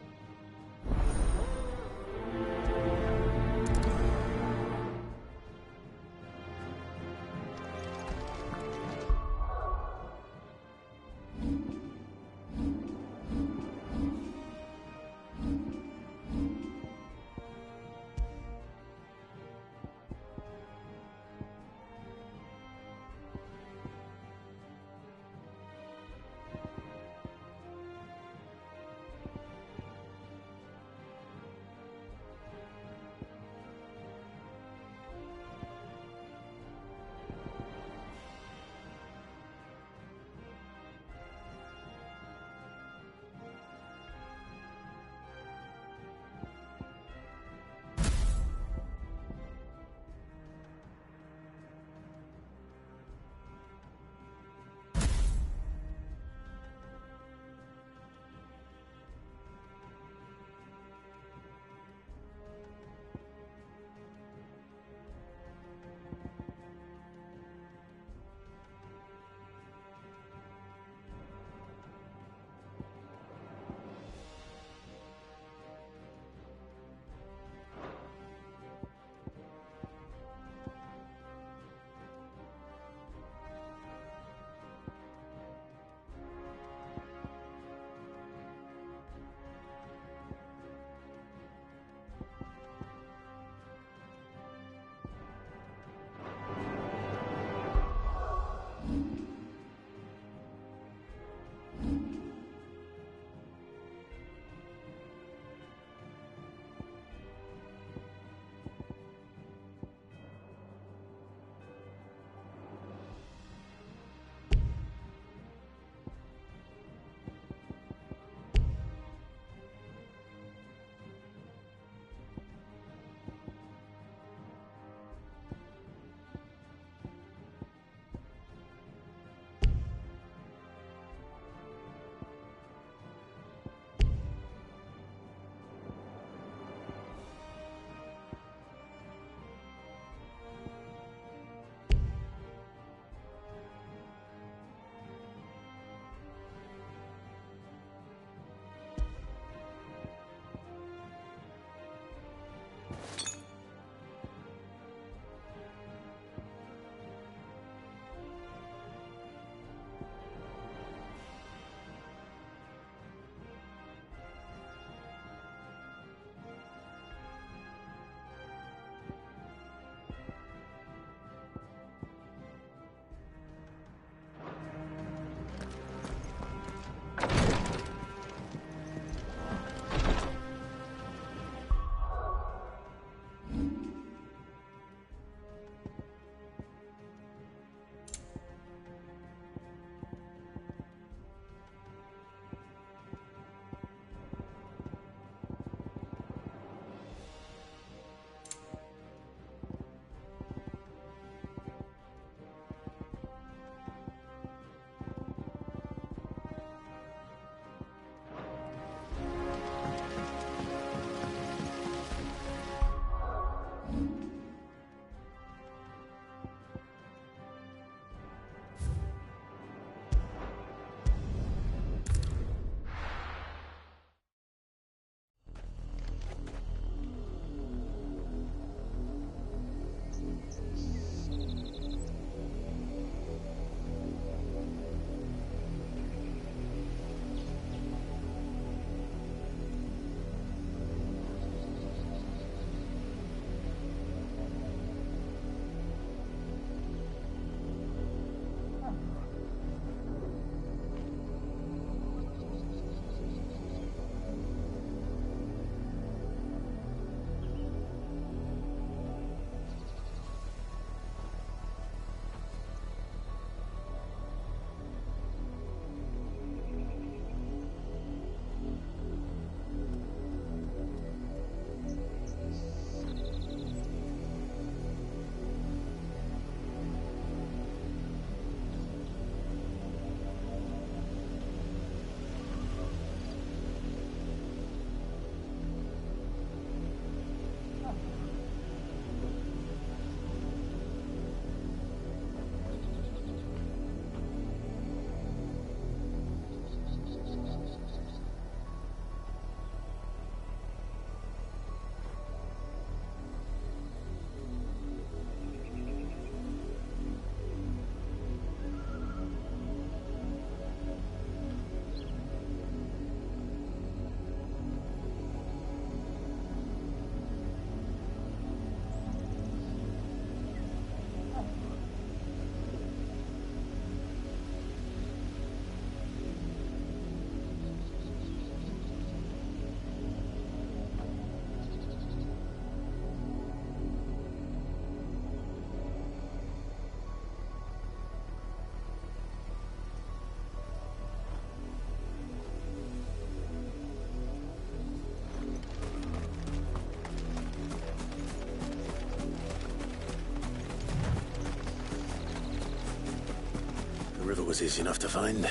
was easy enough to find.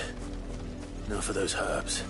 Now for those herbs.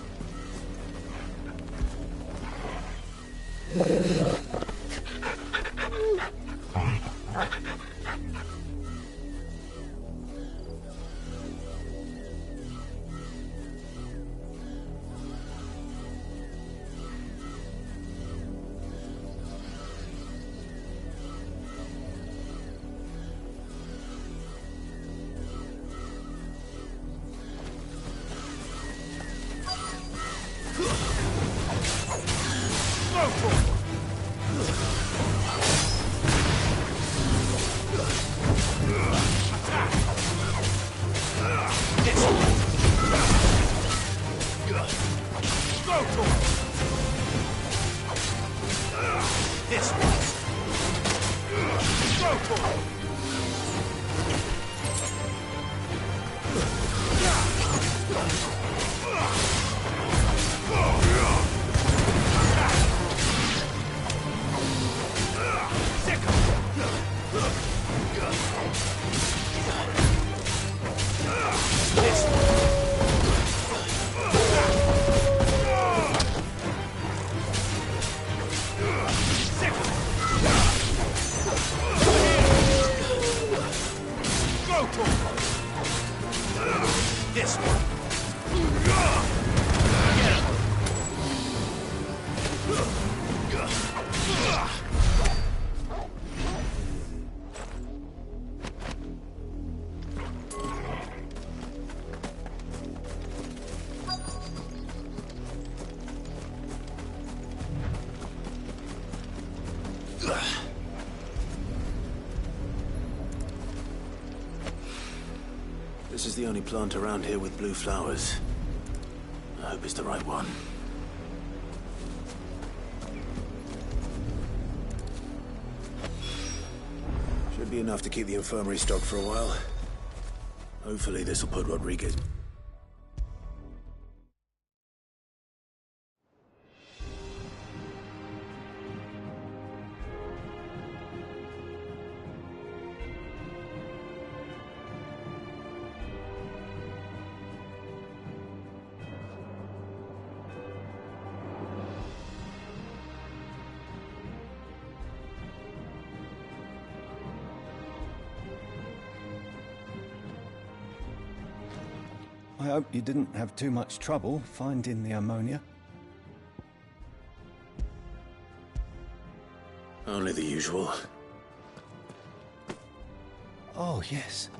This is the only plant around here with blue flowers. I hope it's the right one. Should be enough to keep the infirmary stocked for a while. Hopefully this will put Rodriguez... I hope you didn't have too much trouble finding the ammonia. Only the usual. Oh, yes.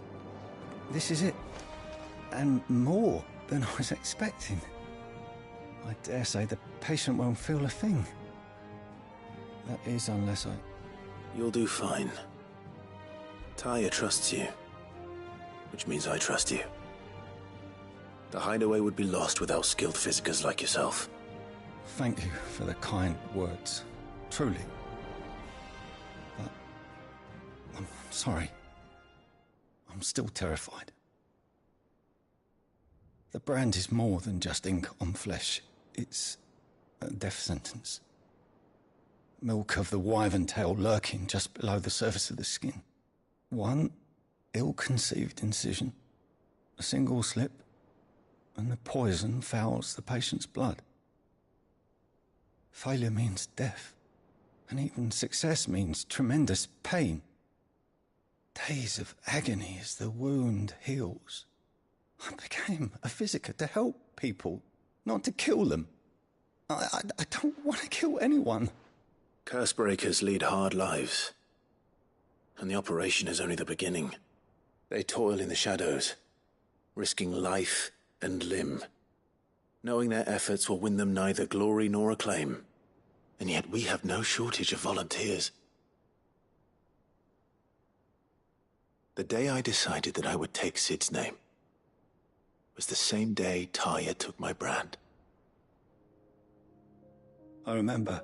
This is it. And more than I was expecting. I dare say the patient won't feel a thing. That is, unless I... You'll do fine. Taya trusts you. Which means I trust you. The hideaway would be lost without skilled physicers like yourself. Thank you for the kind words. Truly. But... I'm sorry. I'm still terrified. The brand is more than just ink on flesh. It's a death sentence. Milk of the wyvern tail lurking just below the surface of the skin. One ill-conceived incision, a single slip, and the poison fouls the patient's blood. Failure means death, and even success means tremendous pain. Days of agony as the wound heals. I became a physiker to help people, not to kill them. I don't want to kill anyone. Cursebreakers lead hard lives, and the operation is only the beginning. They toil in the shadows, risking life and limb, knowing their efforts will win them neither glory nor acclaim. And yet we have no shortage of volunteers. The day I decided that I would take Sid's name was the same day Taya took my brand. I remember.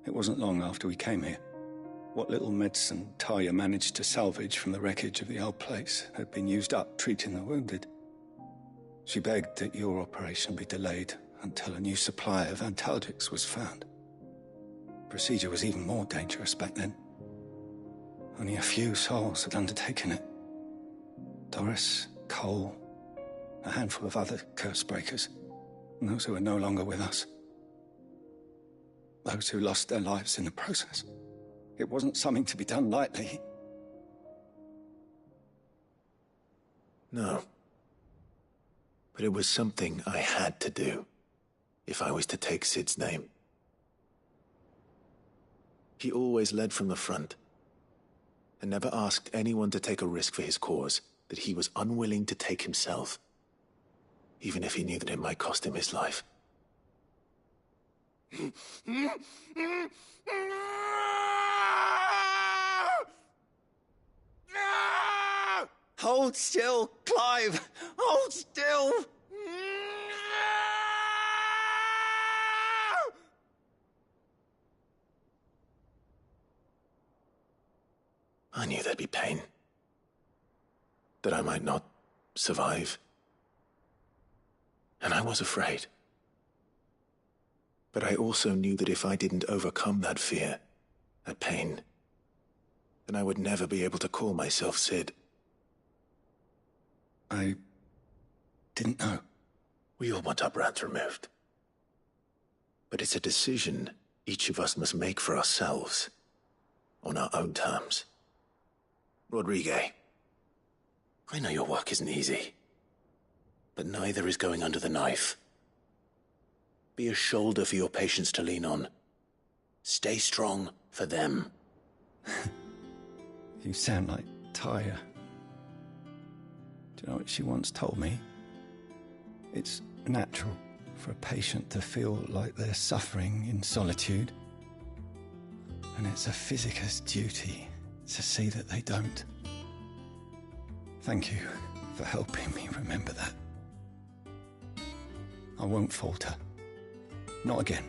It wasn't long after we came here. What little medicine Taya managed to salvage from the wreckage of the old place had been used up treating the wounded. She begged that your operation be delayed until a new supply of antalgics was found. Procedure was even more dangerous back then. Only a few souls had undertaken it. Doris, Cole, a handful of other curse breakers, and those who are no longer with us. Those who lost their lives in the process. It wasn't something to be done lightly. No. But it was something I had to do, if I was to take Sid's name. He always led from the front, and never asked anyone to take a risk for his cause that he was unwilling to take himself, even if he knew that it might cost him his life. Hold still, Clive! Hold still! I knew there'd be pain. That I might not survive. And I was afraid. But I also knew that if I didn't overcome that fear, that pain, then I would never be able to call myself Sid. I didn't know. We all want our brands removed. But it's a decision each of us must make for ourselves, on our own terms. Rodrigue, I know your work isn't easy, but neither is going under the knife. Be a shoulder for your patients to lean on. Stay strong for them. You sound like Tyre. Do you know what she once told me? It's natural for a patient to feel like they're suffering in solitude. And it's a physicist's duty to see that they don't. Thank you for helping me remember that. I won't falter. Not again.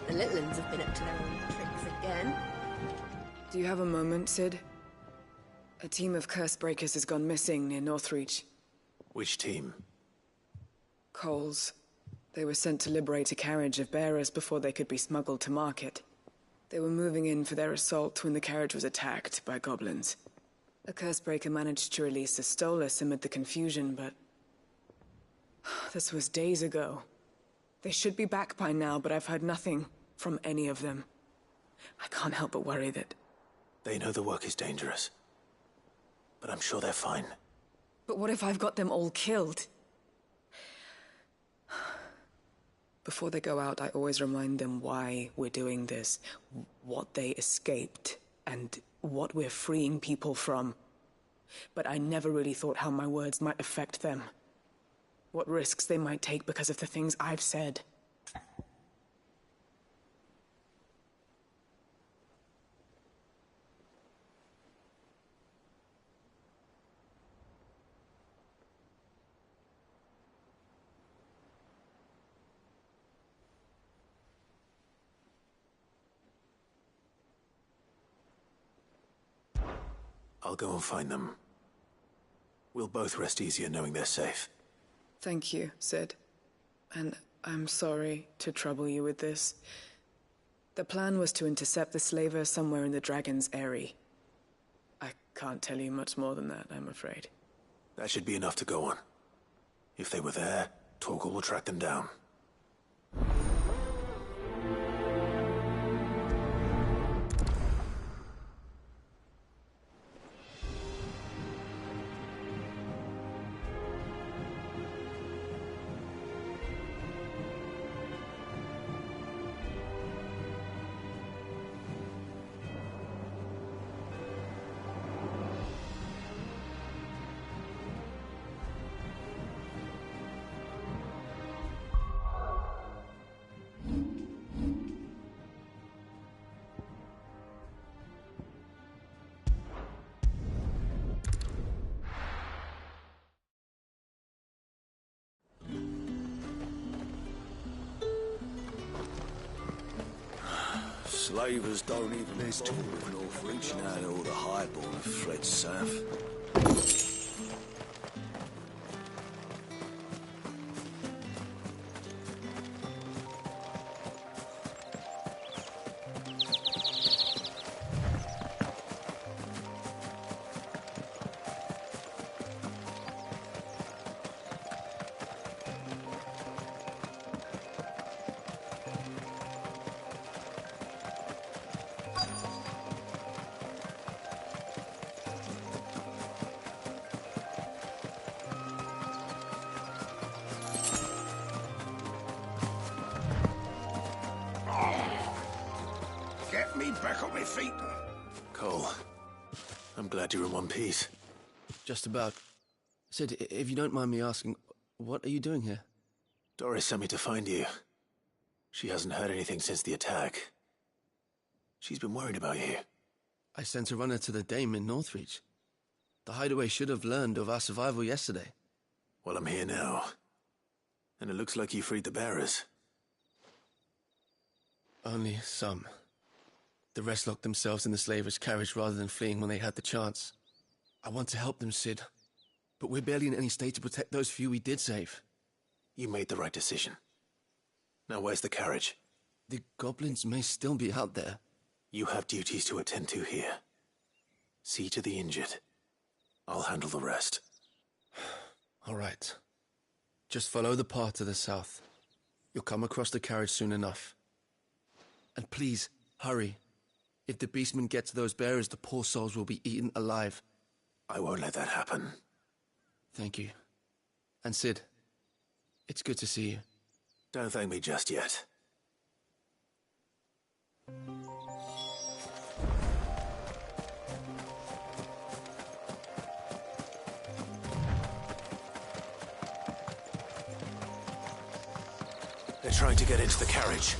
The little ones have been up to their own tricks again. Do you have a moment, Sid? A team of curse breakers has gone missing near Northreach. Which team? Coles. They were sent to liberate a carriage of bearers before they could be smuggled to market. They were moving in for their assault when the carriage was attacked by goblins. A curse breaker managed to release a Stolas amid the confusion, but... this was days ago. They should be back by now, but I've heard nothing from any of them. I can't help but worry that... They know the work is dangerous. But I'm sure they're fine. But what if I've got them all killed? Before they go out, I always remind them why we're doing this, what they escaped and what we're freeing people from. But I never really thought how my words might affect them. What risks they might take because of the things I've said. I'll go and find them. We'll both rest easier knowing they're safe. Thank you, Sid. And I'm sorry to trouble you with this. The plan was to intercept the slaver somewhere in the Dragon's Eyrie. I can't tell you much more than that, I'm afraid. That should be enough to go on. If they were there, Torgal will track them down. Slavers don't even bother with North Reach now that all the highborn have fled south. Get me back on my feet. Cole, I'm glad you're in one piece. Just about. Sid, if you don't mind me asking, what are you doing here? Doris sent me to find you. She hasn't heard anything since the attack. She's been worried about you. I sent a runner to the Dame in Northreach. The hideaway should have learned of our survival yesterday. Well, I'm here now. And it looks like you freed the bearers. Only some. The rest locked themselves in the slaver's carriage rather than fleeing when they had the chance. I want to help them, Sid. But we're barely in any state to protect those few we did save. You made the right decision. Now where's the carriage? The goblins may still be out there. You have duties to attend to here. See to the injured. I'll handle the rest. All right. Just follow the path to the south. You'll come across the carriage soon enough. And please, hurry. If the beastmen get to those bearers, the poor souls will be eaten alive. I won't let that happen. Thank you. And Sid, it's good to see you. Don't thank me just yet. They're trying to get into the carriage.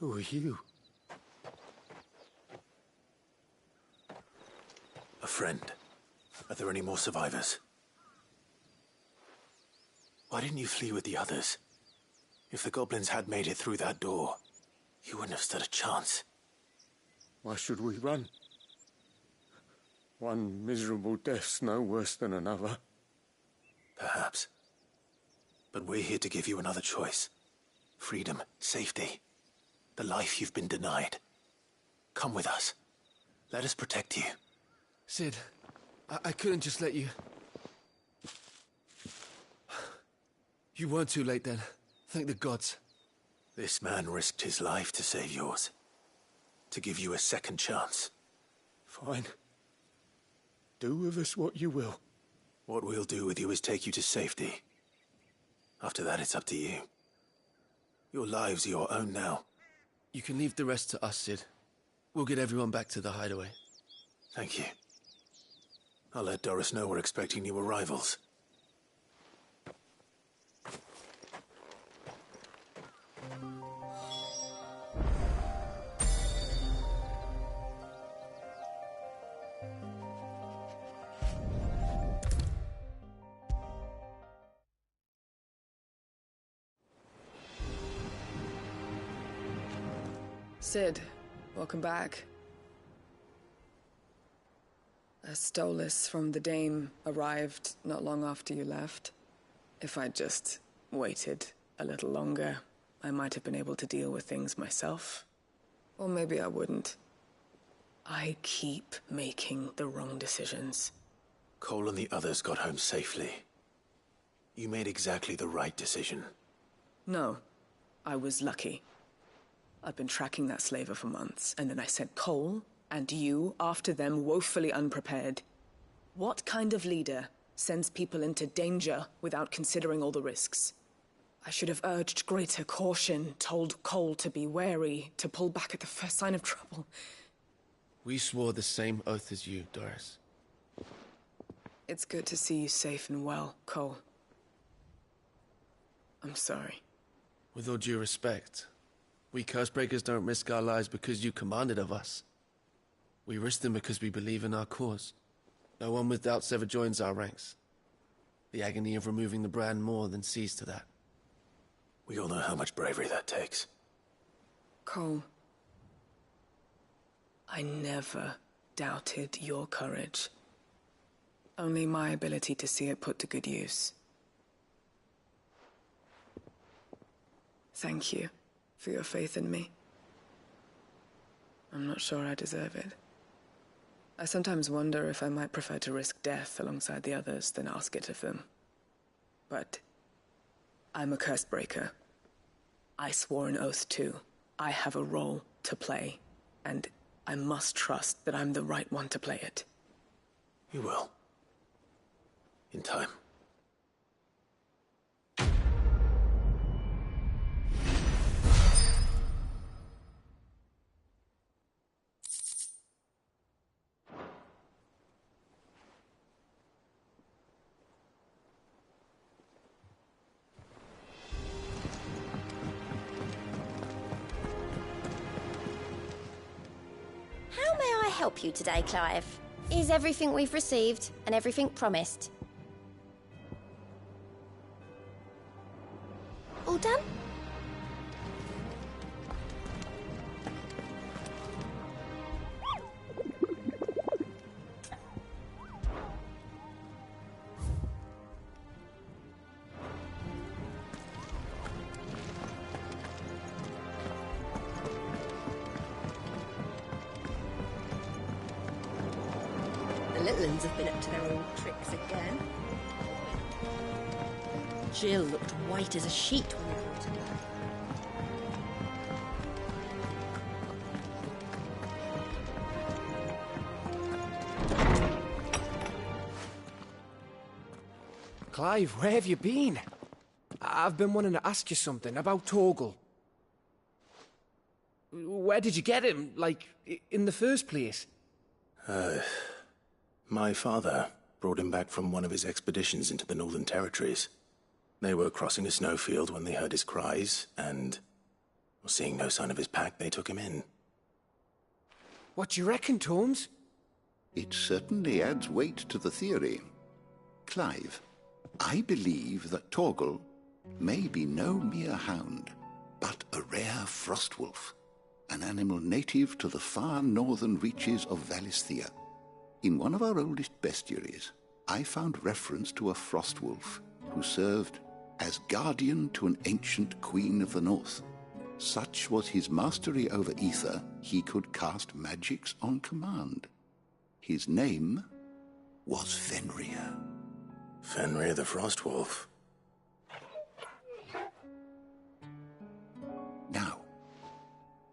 Who are you? A friend. Are there any more survivors? Why didn't you flee with the others? If the goblins had made it through that door, you wouldn't have stood a chance. Why should we run? One miserable death's no worse than another. Perhaps. But we're here to give you another choice. Freedom, safety, the life you've been denied. Come with us. Let us protect you. Sid, I couldn't just let you... You weren't too late then. Thank the gods. This man risked his life to save yours. To give you a second chance. Fine. Do with us what you will. What we'll do with you is take you to safety. After that, it's up to you. Your lives are your own now. You can leave the rest to us, Sid. We'll get everyone back to the hideaway. Thank you. I'll let Doris know we're expecting new arrivals. Sid, welcome back. A Stolas from the Dame arrived not long after you left. If I'd just waited a little longer, I might have been able to deal with things myself. Or maybe I wouldn't. I keep making the wrong decisions. Cole and the others got home safely. You made exactly the right decision. No, I was lucky. I've been tracking that slaver for months, and then I sent Cole and you after them woefully unprepared. What kind of leader sends people into danger without considering all the risks? I should have urged greater caution, told Cole to be wary, to pull back at the first sign of trouble. We swore the same oath as you, Doris. It's good to see you safe and well, Cole. I'm sorry. With all due respect, we Cursebreakers don't risk our lives because you commanded of us. We risk them because we believe in our cause. No one with doubts ever joins our ranks. The agony of removing the brand more than sees to that. We all know how much bravery that takes. Cole, I never doubted your courage. Only my ability to see it put to good use. Thank you for your faith in me. I'm not sure I deserve it. I sometimes wonder if I might prefer to risk death alongside the others than ask it of them. But I'm a Cursebreaker. I swore an oath too. I have a role to play, and I must trust that I'm the right one to play it. You will. In time. How may I help you today, Clive? Is everything we've received and everything promised? All done? The little uns have been up to their old tricks again. Jill looked white as a sheet when we brought her back. Clive, where have you been? I've been wanting to ask you something about Torgal. Where did you get him, like, in the first place? My father brought him back from one of his expeditions into the Northern Territories. They were crossing a snowfield when they heard his cries, and, Seeing no sign of his pack, they took him in. What do you reckon, Torms? It certainly adds weight to the theory. Clive, I believe that Torgal may be no mere hound, but a rare frostwolf, an animal native to the far northern reaches of Valisthea. In one of our oldest bestiaries, I found reference to a frostwolf who served as guardian to an ancient queen of the north. Such was his mastery over ether, he could cast magics on command. His name was Fenrir. Fenrir the Frostwolf. Now,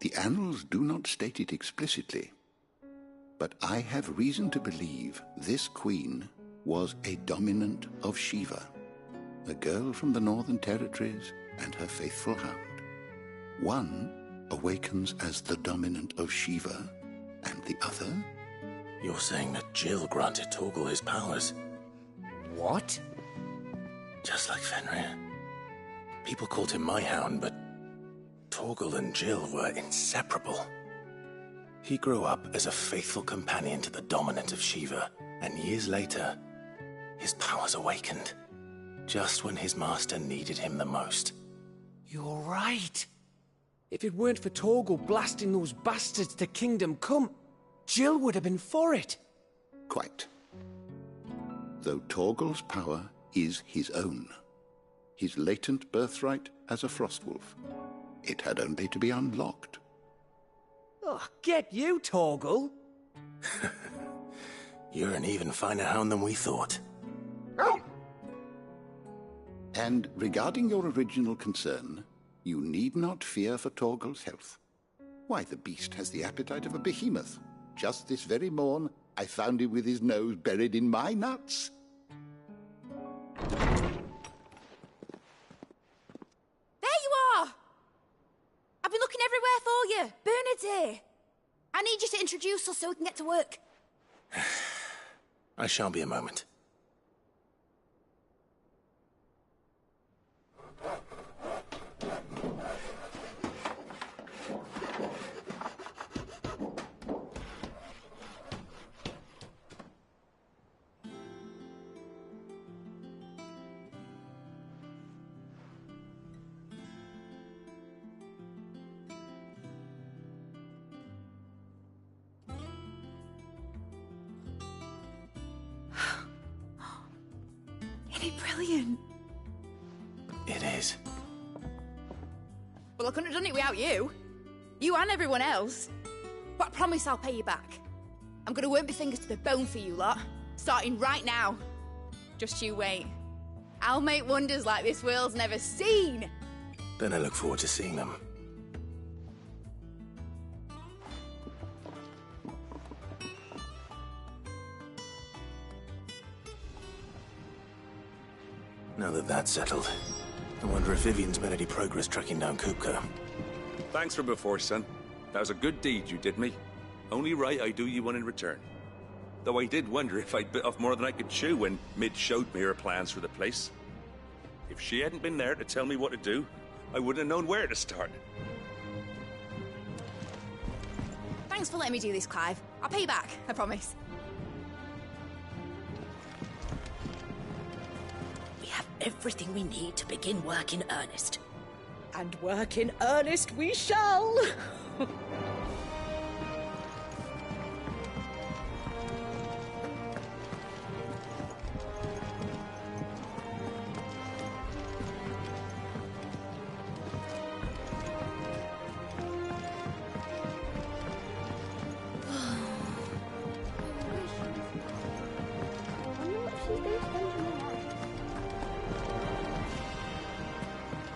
the annals do not state it explicitly, but I have reason to believe this queen was a dominant of Shiva, a girl from the Northern Territories and her faithful hound. One awakens as the dominant of Shiva, and the other... You're saying that Jill granted Torgal his powers? What? Just like Fenrir. People called him my hound, but Torgal and Jill were inseparable. He grew up as a faithful companion to the dominant of Shiva, and years later, his powers awakened, just when his master needed him the most. You're right. If it weren't for Torgal blasting those bastards to Kingdom Come, Jill would have been for it. Quite. Though Torgal's power is his own, his latent birthright as a Frostwolf, it had only to be unlocked. Oh, get you, Torgal! You're an even finer hound than we thought. And regarding your original concern, you need not fear for Torgal's health. Why, the beast has the appetite of a behemoth. Just this very morn, I found him with his nose buried in my nuts. There you are! I've been looking everywhere for you. Bernard's here. I need you to introduce us so we can get to work. I shall be a moment. Isn't it brilliant? It is. Well, I couldn't have done it without you. You and everyone else. But I promise I'll pay you back. I'm gonna work my fingers to the bone for you lot, starting right now. Just you wait. I'll make wonders like this world's never seen. Then I look forward to seeing them. Now that that's settled, I wonder if Vivian's made any progress tracking down Kupka. Thanks for before, son. That was a good deed you did me. Only right I do you one in return. Though I did wonder if I'd bit off more than I could chew when Mid showed me her plans for the place. If she hadn't been there to tell me what to do, I wouldn't have known where to start. Thanks for letting me do this, Clive. I'll pay you back, I promise. We have everything we need to begin work in earnest. And work in earnest we shall!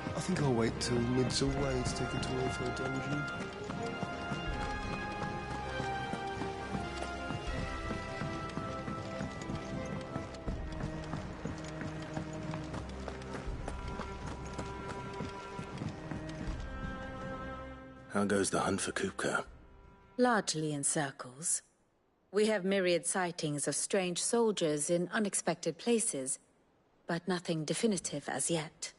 I think I'll wait till Mid's away to take her to her dungeon. How goes the hunt for Kupka? Largely in circles. We have myriad sightings of strange soldiers in unexpected places, but nothing definitive as yet.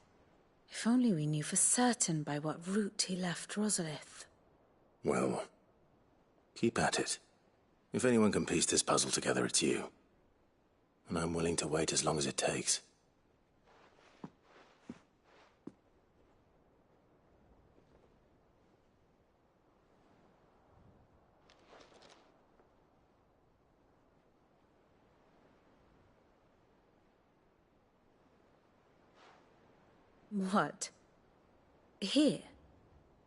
If only we knew for certain by what route he left Rosalith. Well, keep at it. If anyone can piece this puzzle together, it's you. And I'm willing to wait as long as it takes. What? Here?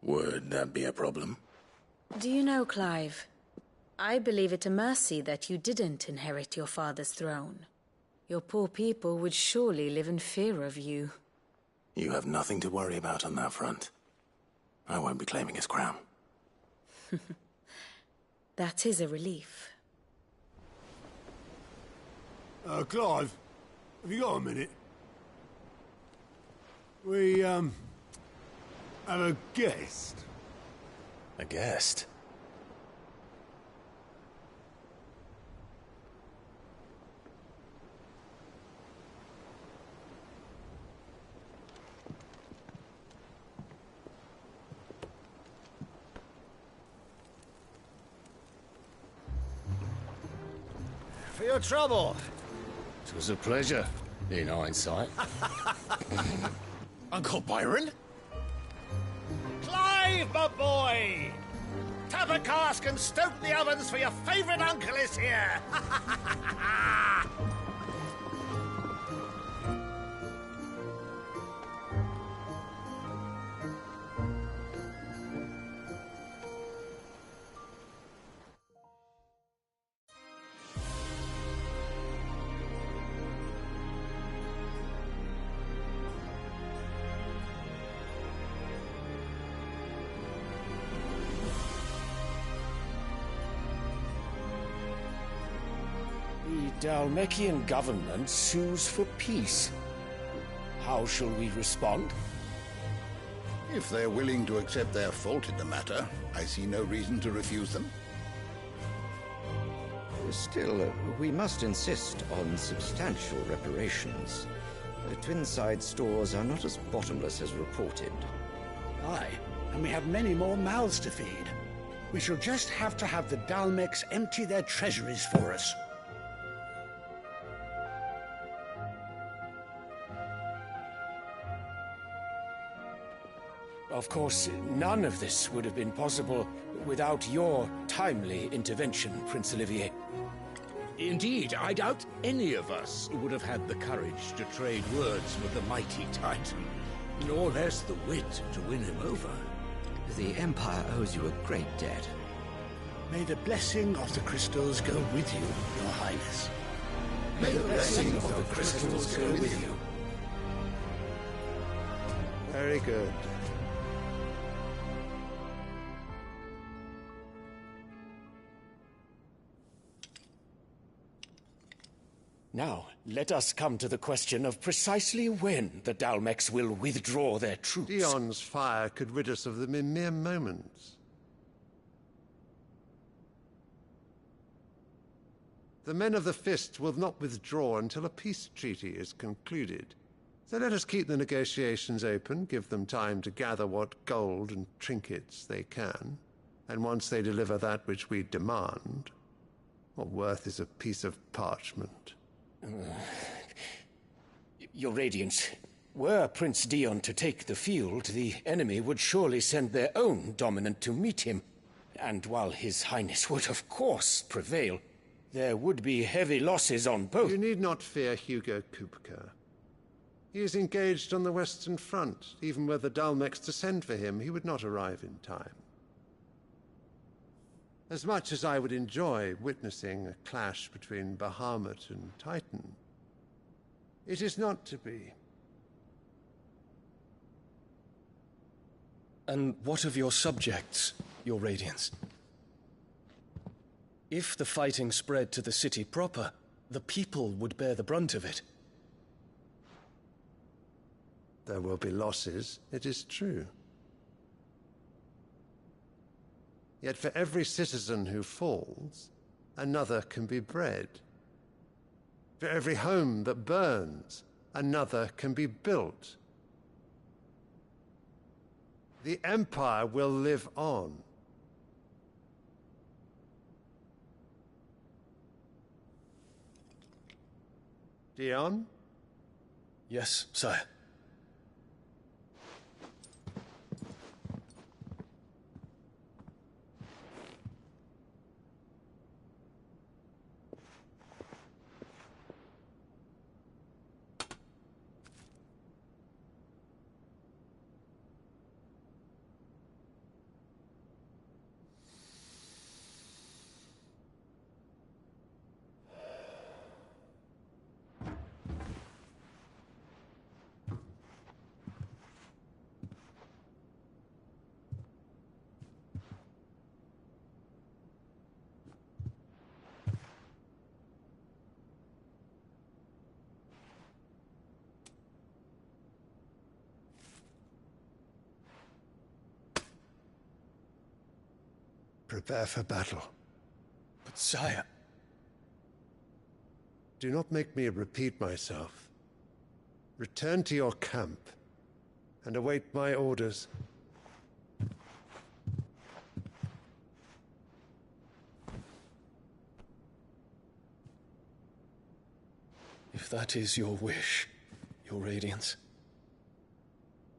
Would that be a problem? Do you know, Clive? I believe it a mercy that you didn't inherit your father's throne. Your poor people would surely live in fear of you. You have nothing to worry about on that front. I won't be claiming his crown. That is a relief. Clive, have you got a minute? We, have a guest. A guest? For your trouble. It was a pleasure, in hindsight. Uncle Byron? Clive, my boy! Tap a cask and stoke the ovens, for your favourite uncle is here! The Dalmekian government sues for peace. How shall we respond? If they're willing to accept their fault in the matter, I see no reason to refuse them. Still, we must insist on substantial reparations. The Twinside stores are not as bottomless as reported. Aye, and we have many more mouths to feed. We shall just have to have the Dalmecs empty their treasuries for us. Of course, none of this would have been possible without your timely intervention, Prince Olivier. Indeed, I doubt any of us would have had the courage to trade words with the mighty Titan, nor less the wit to win him over. The Empire owes you a great debt. May the blessing of the crystals go with you, Your Highness. May the blessing of the crystals go with you. Very good. Now, let us come to the question of precisely when the Dalmecs will withdraw their troops. Dion's fire could rid us of them in mere moments. The men of the Fist will not withdraw until a peace treaty is concluded. So let us keep the negotiations open, give them time to gather what gold and trinkets they can, and once they deliver that which we demand, what worth is a piece of parchment? Your Radiance, were Prince Dion to take the field, the enemy would surely send their own dominant to meet him. And while His Highness would of course prevail, there would be heavy losses on both. You need not fear Hugo Kupka. He is engaged on the Western Front. Even were the Dalmecs to send for him, he would not arrive in time. As much as I would enjoy witnessing a clash between Bahamut and Titan, it is not to be. And what of your subjects, Your Radiance? If the fighting spread to the city proper, the people would bear the brunt of it. There will be losses, it is true. Yet for every citizen who falls, another can be bred. For every home that burns, another can be built. The Empire will live on. Dion? Yes, sire. Prepare for battle. But sire... Do not make me repeat myself. Return to your camp and await my orders. If that is your wish, Your Radiance,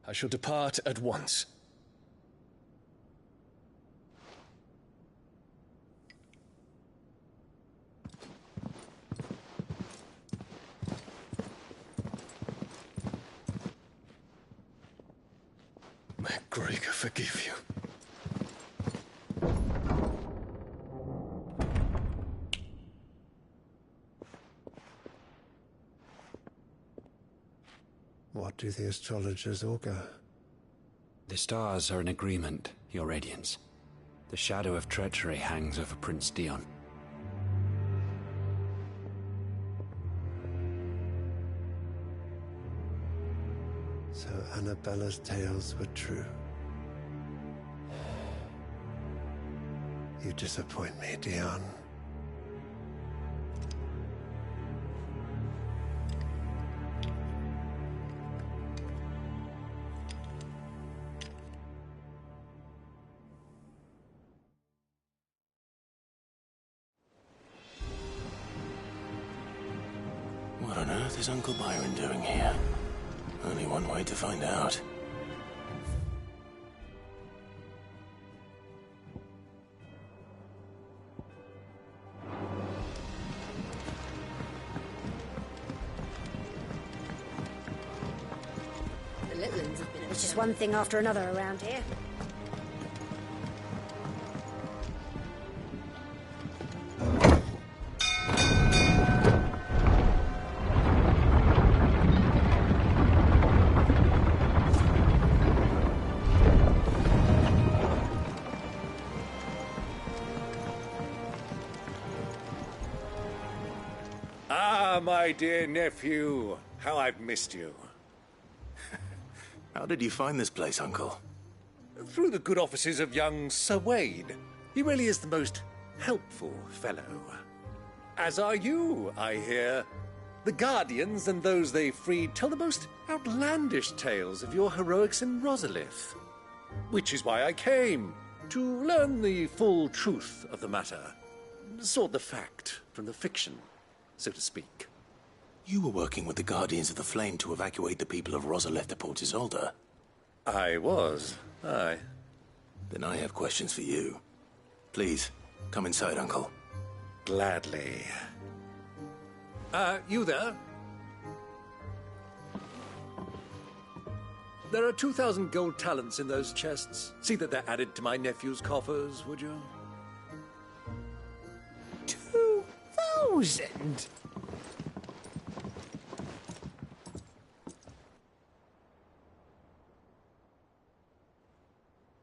I shall depart at once. May Gregor forgive you. What do the astrologers augur? The stars are in agreement, Your Radiance. The shadow of treachery hangs over Prince Dion. So Annabella's tales were true. You disappoint me, Dion. What on earth is Uncle Byron doing here? Only one way to find out. The Litlands have been... It's just one thing after another around here. My dear nephew, how I've missed you. How did you find this place, Uncle? Through the good offices of young Sir Wade. He really is the most helpful fellow. As are you, I hear. The Guardians and those they freed tell the most outlandish tales of your heroics in Rosalith. Which is why I came, to learn the full truth of the matter. Sort the fact from the fiction, so to speak. You were working with the Guardians of the Flame to evacuate the people of Rosalith to Port Isolde. I was, aye. Then I have questions for you. Please, come inside, Uncle. Gladly. You there? There are 2,000 gold talents in those chests. See that they're added to my nephew's coffers, would you? 2,000?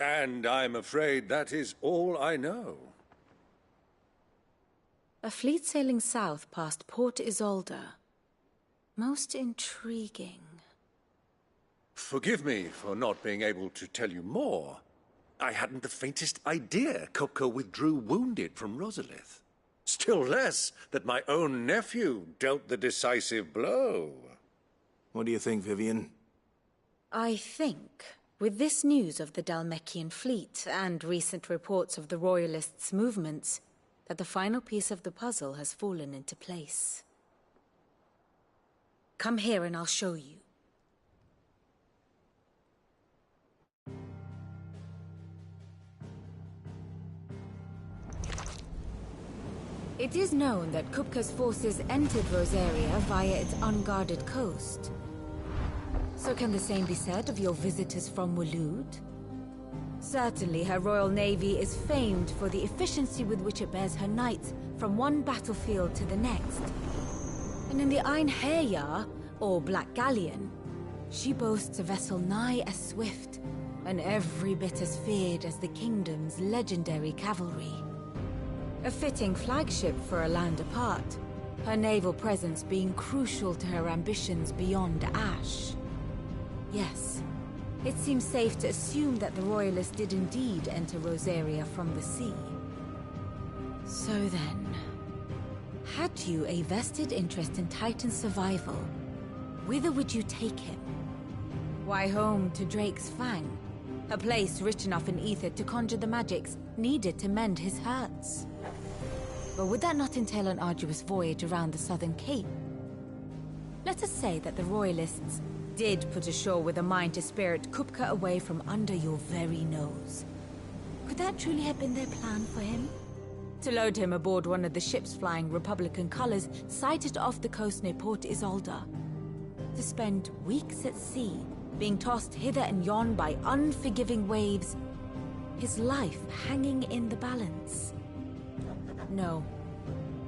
And I'm afraid that is all I know. A fleet sailing south past Port Isolde. Most intriguing. Forgive me for not being able to tell you more. I hadn't the faintest idea Kopko withdrew wounded from Rosalith. Still less that my own nephew dealt the decisive blow. What do you think, Vivian? I think With this news of the Dalmekian fleet and recent reports of the Royalists' movements, that the final piece of the puzzle has fallen into place. Come here and I'll show you. It is known that Kupka's forces entered Rosaria via its unguarded coast. So can the same be said of your visitors from Waloed? Certainly her Royal Navy is famed for the efficiency with which it bears her knights from one battlefield to the next. And in the Einherjar, or Black Galleon, she boasts a vessel nigh as swift, and every bit as feared as the kingdom's legendary cavalry. A fitting flagship for a land apart, her naval presence being crucial to her ambitions beyond Ash. Yes, it seems safe to assume that the Royalists did indeed enter Rosaria from the sea. So then, had you a vested interest in Titan's survival, whither would you take him? Why, home to Drake's Fang, a place rich enough in ether to conjure the magics needed to mend his hurts. But would that not entail an arduous voyage around the southern cape? Let us say that the Royalists did put ashore with a mind to spirit Kupka away from under your very nose. Could that truly have been their plan for him? To load him aboard one of the ships flying Republican colors sighted off the coast near Port Isolde. To spend weeks at sea, being tossed hither and yon by unforgiving waves, his life hanging in the balance. No.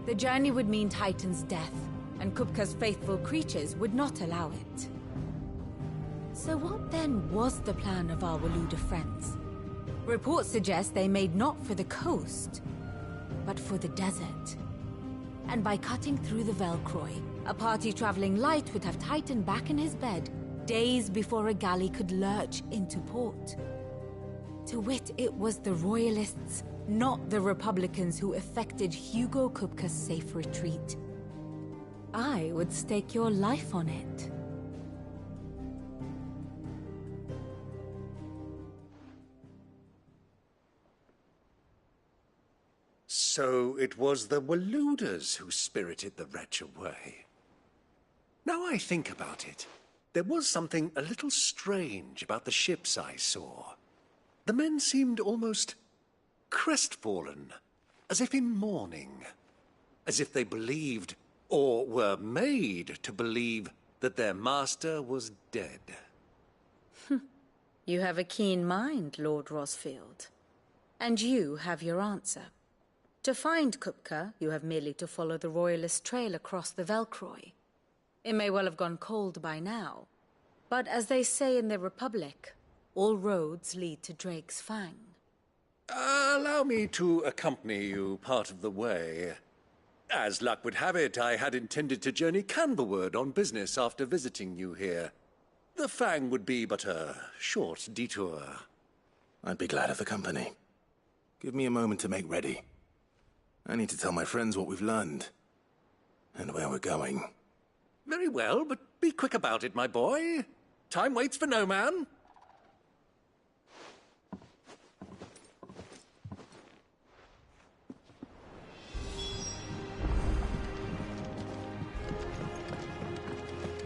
The journey would mean Titan's death, and Kupka's faithful creatures would not allow it. So what then was the plan of our Waluda friends? Reports suggest they made not for the coast, but for the desert. And by cutting through the Velcroy, a party traveling light would have Titan back in his bed days before a galley could lurch into port. To wit, it was the Royalists, not the Republicans, who effected Hugo Kupka's safe retreat. I would stake your life on it. So it was the Waluders who spirited the wretch away. Now I think about it, there was something a little strange about the ships I saw. The men seemed almost crestfallen, as if in mourning, as if they believed, or were made to believe, that their master was dead. You have a keen mind, Lord Rosfield. And you have your answer. To find Kupka, you have merely to follow the Royalist trail across the Velcroy. It may well have gone cold by now, but as they say in the Republic, all roads lead to Drake's Fang. Allow me to accompany you part of the way. As luck would have it, I had intended to journey Canberward on business after visiting you here. The Fang would be but a short detour. I'd be glad of the company. Give me a moment to make ready. I need to tell my friends what we've learned, and where we're going. Very well, but be quick about it, my boy. Time waits for no man.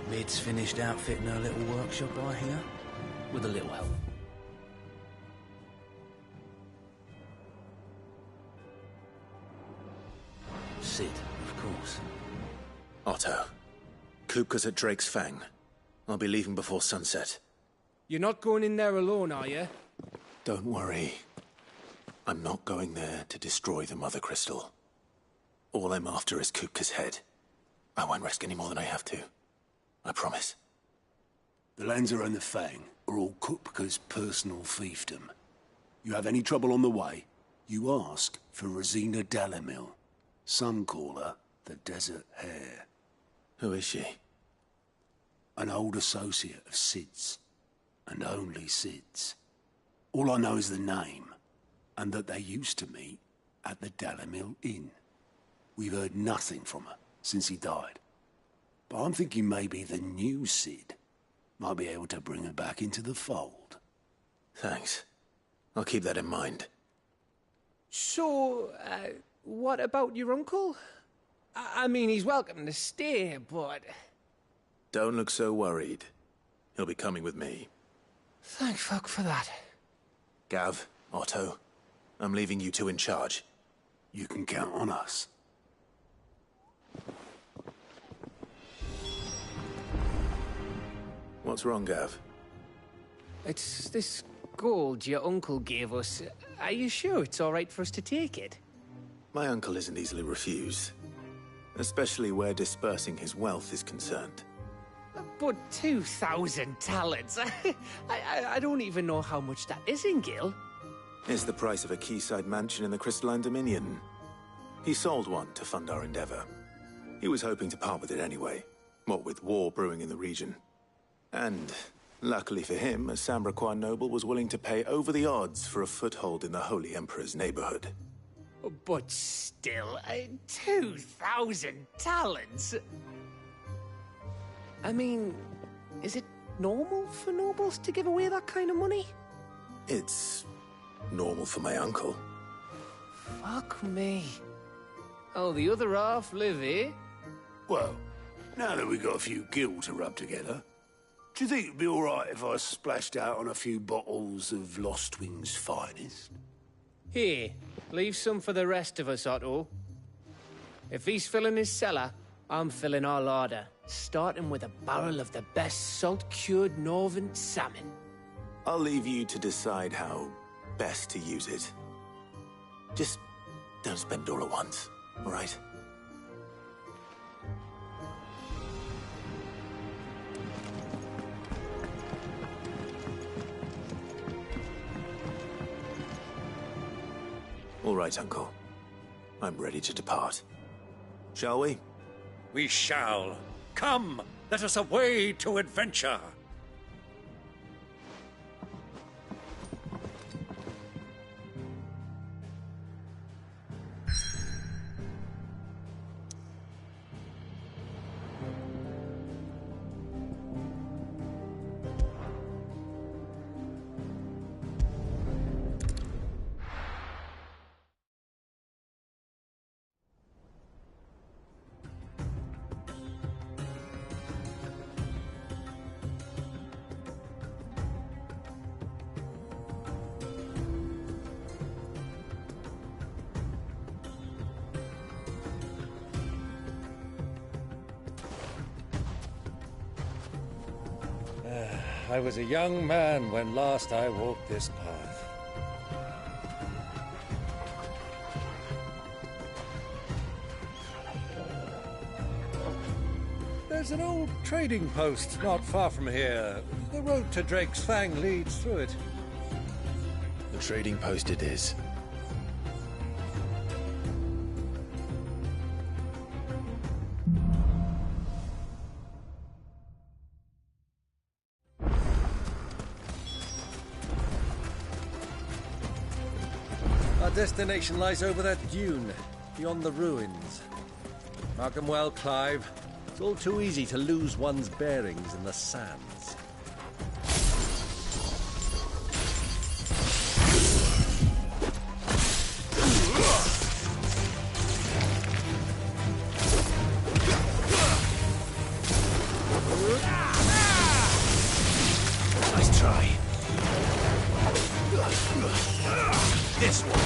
Mid's finished outfitting her little workshop, I hear, with a little help. Sid, of course. Otto, Kupka's at Drake's Fang. I'll be leaving before sunset. You're not going in there alone, are you? Don't worry. I'm not going there to destroy the Mother Crystal. All I'm after is Kupka's head. I won't risk any more than I have to. I promise. The Lancer and the Fang are all Kupka's personal fiefdom. You have any trouble on the way, you ask for Rosina Dalamil. Some call her the Desert Hare. Who is she? An old associate of Sid's, and only Sid's. All I know is the name, and that they used to meet at the Dalamil Inn. We've heard nothing from her since he died. But I'm thinking maybe the new Sid might be able to bring her back into the fold. Thanks. I'll keep that in mind. So, what about your uncle? I mean, he's welcome to stay, but... Don't look so worried. He'll be coming with me. Thank fuck for that. Gav, Otto, I'm leaving you two in charge. You can count on us. What's wrong, Gav? It's this gold your uncle gave us. Are you sure it's all right for us to take it? My uncle isn't easily refused, especially where dispersing his wealth is concerned. But 2,000 talents? I don't even know how much that is in Gil. It's the price of a quayside mansion in the Crystalline Dominion. He sold one to fund our endeavor. He was hoping to part with it anyway, what with war brewing in the region. And, luckily for him, a Sambraquois noble was willing to pay over the odds for a foothold in the Holy Emperor's neighborhood. But still, 2,000 talents? I mean, is it normal for nobles to give away that kind of money? It's normal for my uncle. Fuck me. Oh, the other half live, eh? Well, now that we've got a few gil to rub together, do you think it'd be all right if I splashed out on a few bottles of Lost Wing's finest? Here, leave some for the rest of us, Otto. If he's filling his cellar, I'm filling our larder, starting with a barrel of the best salt-cured northern salmon. I'll leave you to decide how best to use it. Just don't spend it all at once, all right? All right, Uncle. I'm ready to depart. Shall we? We shall. Come, let us away to adventure. I was a young man when last I walked this path. There's an old trading post not far from here. The road to Drake's Fang leads through it. The trading post it is. Destination lies over that dune, beyond the ruins. Mark them well, Clive. It's all too easy to lose one's bearings in the sands. Nice try. This one.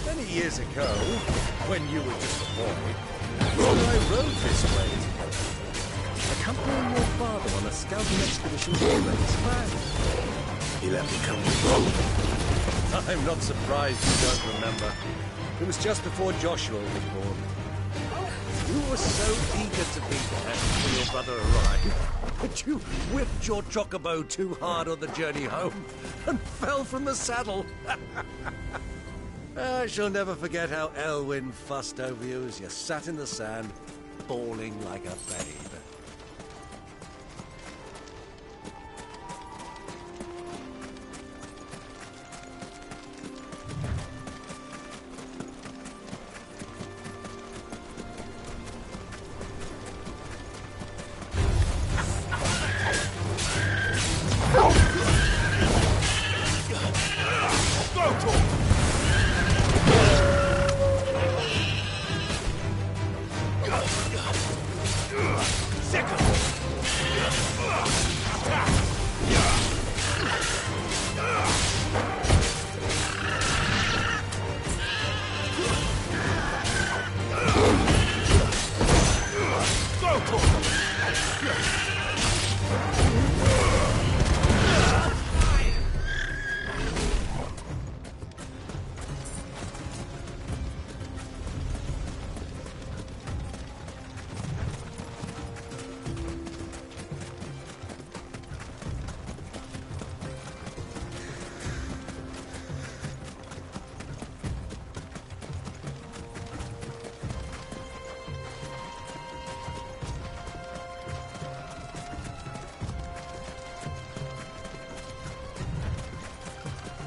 Many years ago, when you were just a boy, I rode this way together, accompanying your father on a scouting expedition to Drake's Fang. He let me come with you. I'm not surprised you don't remember. It was just before Joshua was born. You were so eager to be there when your brother arrived that you whipped your chocobo too hard on the journey home and fell from the saddle. I shall never forget how Elwyn fussed over you as you sat in the sand, bawling like a babe.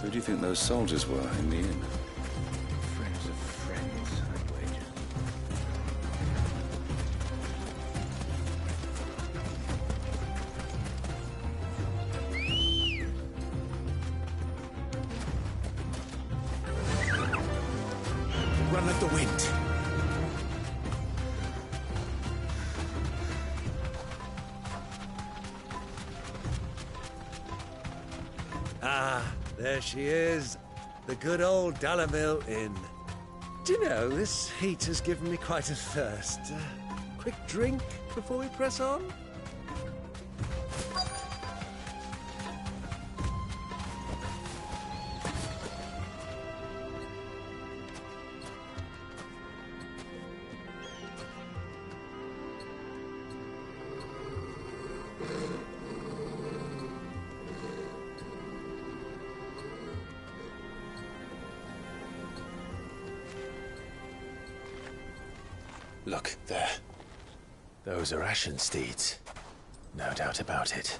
Who do you think those soldiers were in the inn? Friends of friends, I'd wager. Run like the wind. Ah, there she is. The good old Dalamil Inn. Do you know, this heat has given me quite a thirst. Quick drink before we press on? Look, there. Those are Ashen steeds. No doubt about it.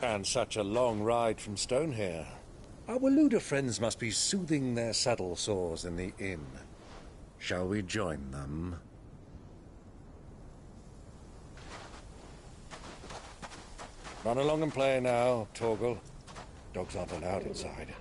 And such a long ride from Stonehair. Our Luda friends must be soothing their saddle sores in the inn. Shall we join them? Run along and play now, Torgal. Dogs aren't allowed inside.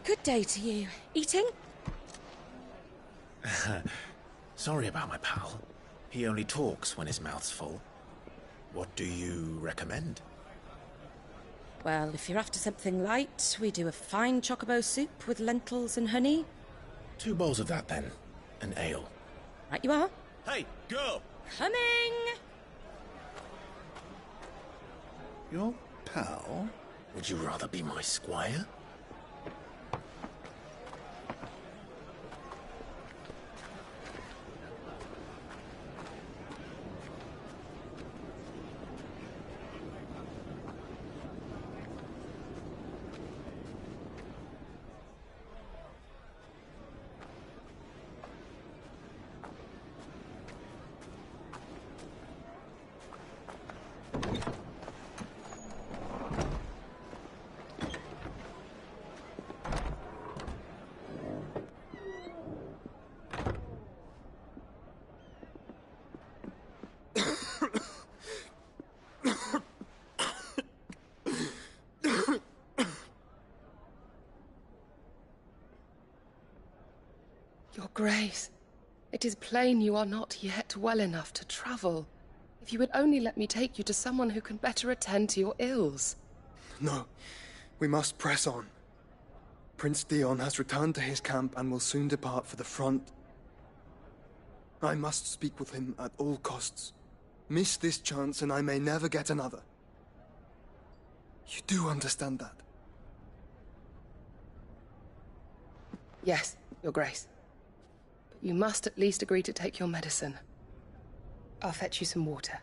Good day to you. Eating? Sorry about my pal. He only talks when his mouth's full. What do you recommend? Well, if you're after something light, we do a fine chocobo soup with lentils and honey. 2 bowls of that, then. An ale. Right you are. Hey, girl! Coming! Your pal? Would you rather be my squire? Grace, it is plain you are not yet well enough to travel. If you would only let me take you to someone who can better attend to your ills. No, we must press on. Prince Dion has returned to his camp and will soon depart for the front. I must speak with him at all costs. Miss this chance and I may never get another. You do understand that? Yes, Your Grace. But you must at least agree to take your medicine. I'll fetch you some water.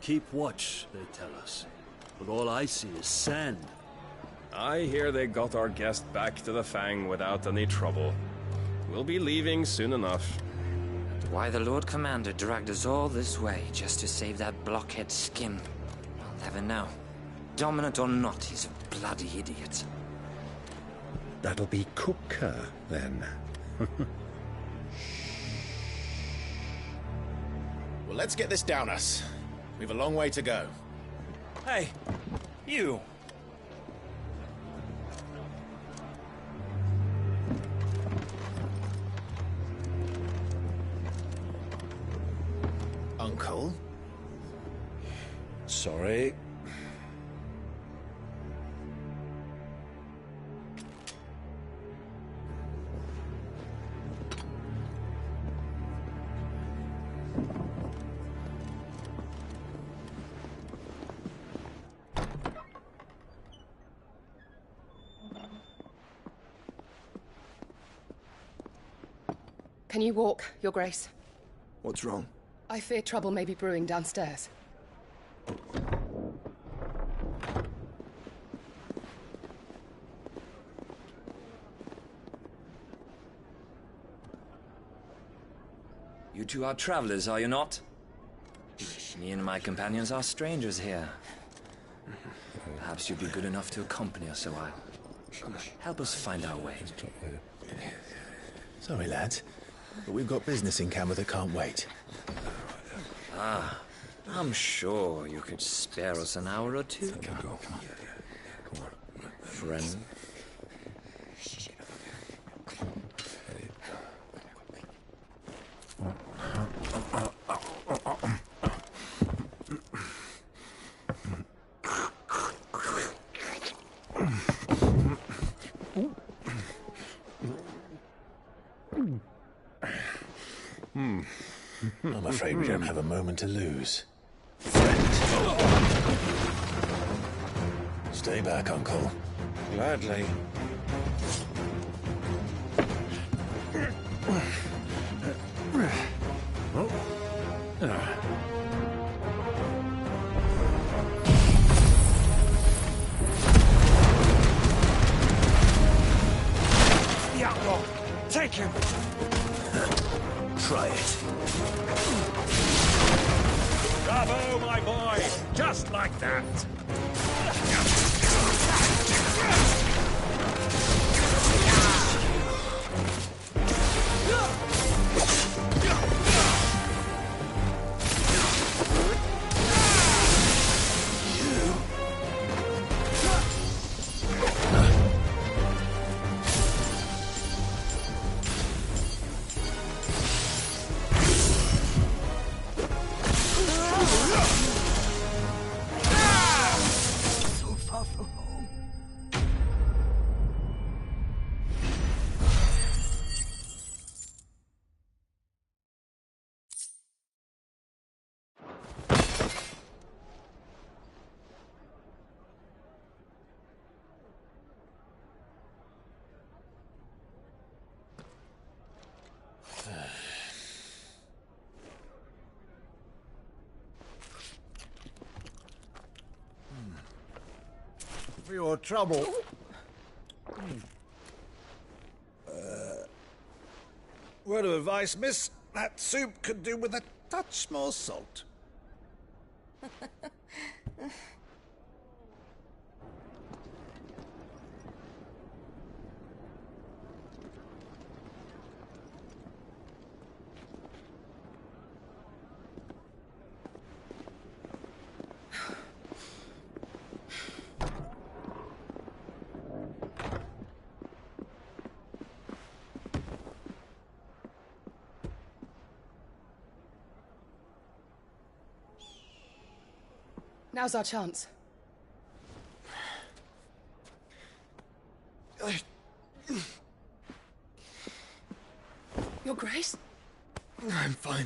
Keep watch, they tell us. But all I see is sand. I hear they got our guest back to the Fang without any trouble. We'll be leaving soon enough. Why the Lord Commander dragged us all this way just to save that blockhead skin, I'll never know. Dominant or not, he's a bloody idiot. That'll be Kupka, then. Well, let's get this down us. We've a long way to go. Hey, you! Uncle? Sorry. Can you walk, Your Grace? What's wrong? I fear trouble may be brewing downstairs. You two are travelers, are you not? Me and my companions are strangers here. Perhaps you'd be good enough to accompany us a while. Help us find our way. Sorry, lads, but we've got business in Camber that can't wait. Ah, I'm sure you could spare us an hour or two. Come on. Friend. I'm afraid we don't have a moment to lose. Stay back, Uncle. Gladly. The outlaw! Take him! Try it. Bravo, my boy! Just like that! for your trouble. Word of advice, miss. That soup could do with a touch more salt. Now's our chance. Your Grace? I'm fine.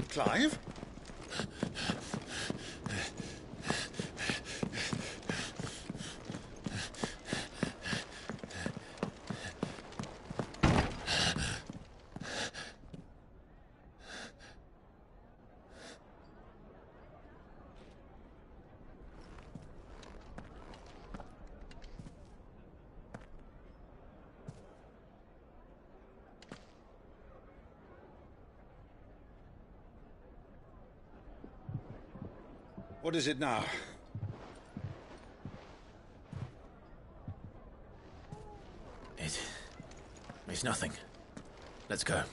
Clive? What is it now? It's nothing. Let's go.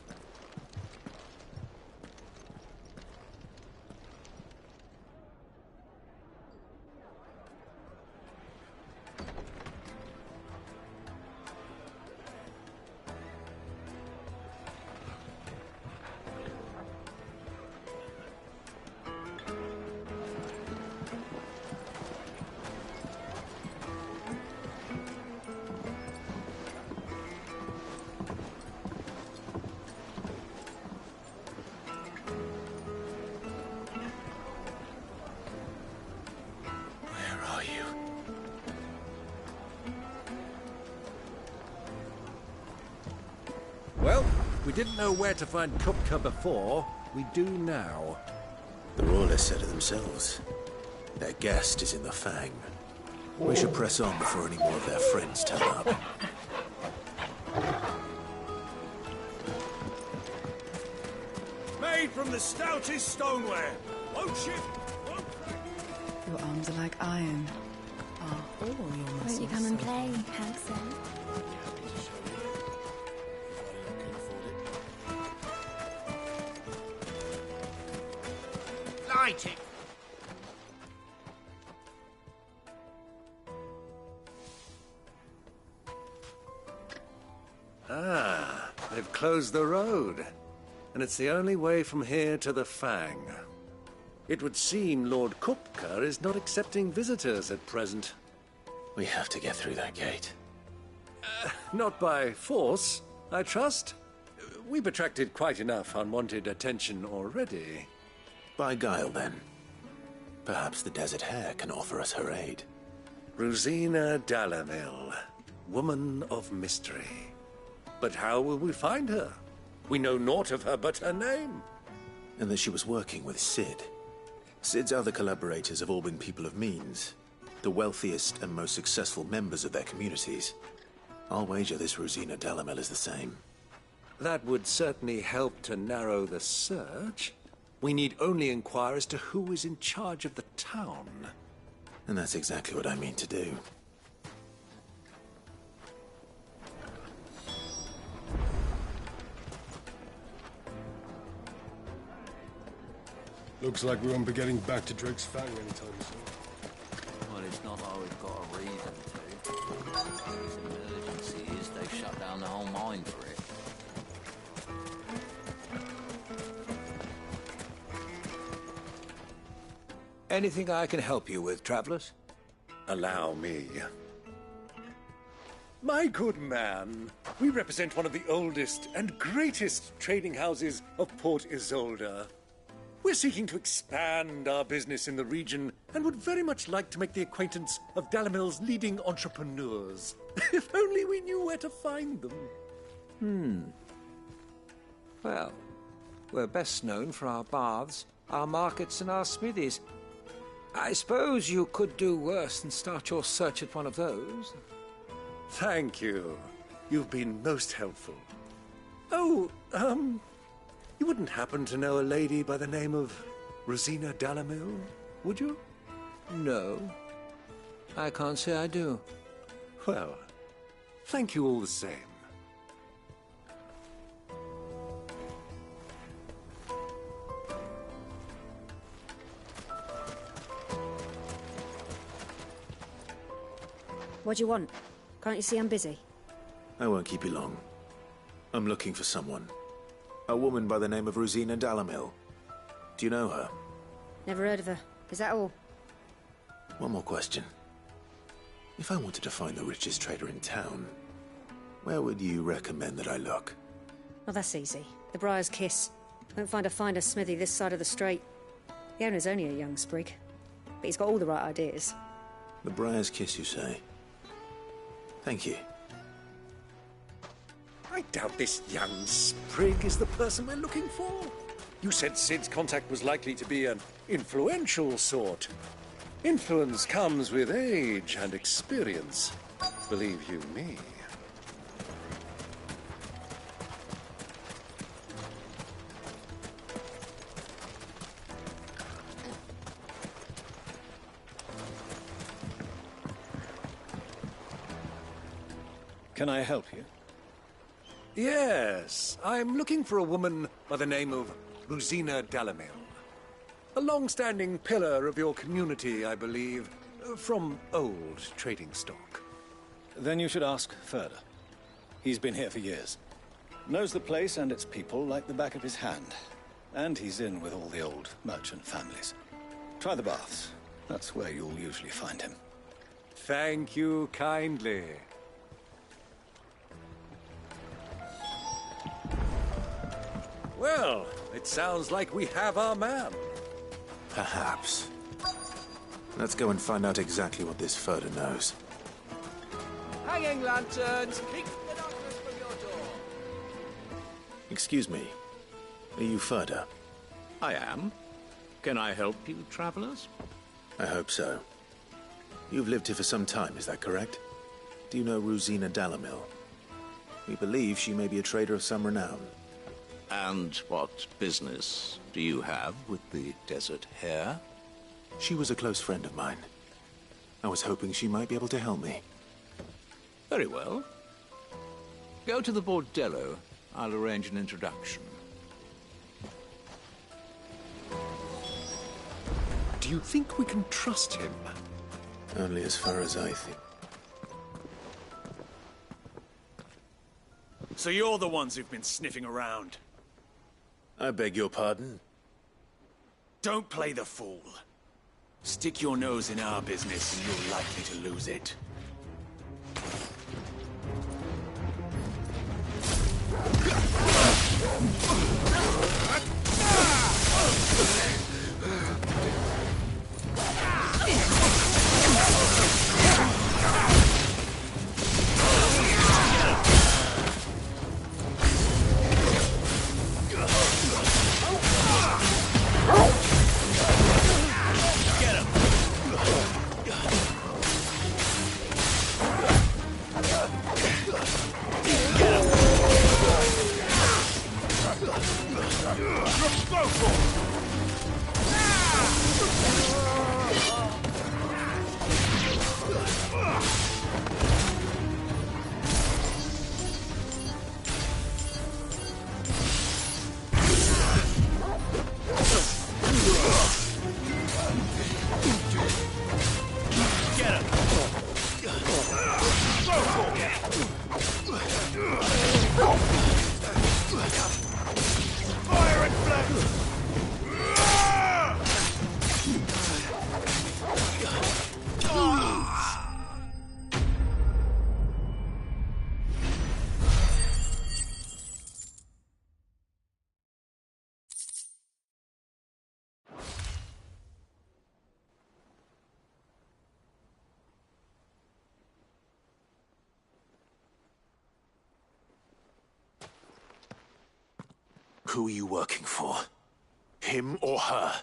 Well, we didn't know where to find Kupka before. We do now. The Royalists said it themselves. Their guest is in the Fang. We should press on before any more of their friends turn up. Made from the stoutest stoneware. Won't shift, won't crack. Your arms are like iron. Are all your muscles? Won't you come and play, handsome? Light it. Ah, they've closed the road. And it's the only way from here to the Fang. It would seem Lord Kupka is not accepting visitors at present. We have to get through that gate. Not by force, I trust. We've attracted quite enough unwanted attention already. By guile, then. Perhaps the Desert Hare can offer us her aid. Rosina Dalamil, woman of mystery. But how will we find her? We know naught of her but her name. And that she was working with Sid. Sid's other collaborators have all been people of means, the wealthiest and most successful members of their communities. I'll wager this Rosina Dalamil is the same. That would certainly help to narrow the search. We need only inquire as to who is in charge of the town. And that's exactly what I mean to do. Looks like we won't be getting back to Drake's Fang anytime soon. Well, it's not like we've got a reason to. As emergency is, they've shut down the whole mine for it. Anything I can help you with, travelers? Allow me. My good man, we represent one of the oldest and greatest trading houses of Port Isolde. We're seeking to expand our business in the region and would very much like to make the acquaintance of Dalamil's leading entrepreneurs. If only we knew where to find them. Well, we're best known for our baths, our markets, and our smithies. I suppose you could do worse than start your search at one of those. Thank you. You've been most helpful. Oh, you wouldn't happen to know a lady by the name of Rosina Dalamil, would you? No. I can't say I do. Well, thank you all the same. What do you want? Can't you see I'm busy? I won't keep you long. I'm looking for someone. A woman by the name of Rosina Dalamil. Do you know her? Never heard of her. Is that all? One more question. If I wanted to find the richest trader in town, where would you recommend that I look? Oh, that's easy. The Briar's Kiss. Won't find a finer smithy this side of the strait. The owner's only a young sprig, but he's got all the right ideas. The Briar's Kiss, you say? Thank you. I doubt this young sprig is the person we're looking for. You said Sid's contact was likely to be an influential sort. Influence comes with age and experience, believe you me. Can I help you? Yes, I'm looking for a woman by the name of Rosina Dalamil. A long-standing pillar of your community, I believe, from old trading stock. Then you should ask Ferda. He's been here for years. Knows the place and its people like the back of his hand. And he's in with all the old merchant families. Try the baths. That's where you'll usually find him. Thank you kindly. Well, it sounds like we have our man. Perhaps. Let's go and find out exactly what this Ferda knows. Hanging lanterns, keep the darkness from your door. Excuse me. Are you Ferda? I am. Can I help you, travelers? I hope so. You've lived here for some time, is that correct? Do you know Rosina Dalamil? We believe she may be a trader of some renown. And what business do you have with the Desert Hare? She was a close friend of mine. I was hoping she might be able to help me. Very well. Go to the bordello. I'll arrange an introduction. Do you think we can trust him? Only as far as I think. So you're the ones who've been sniffing around? I beg your pardon? Don't play the fool. Stick your nose in our business and you're likely to lose it. Who are you working for? Him or her?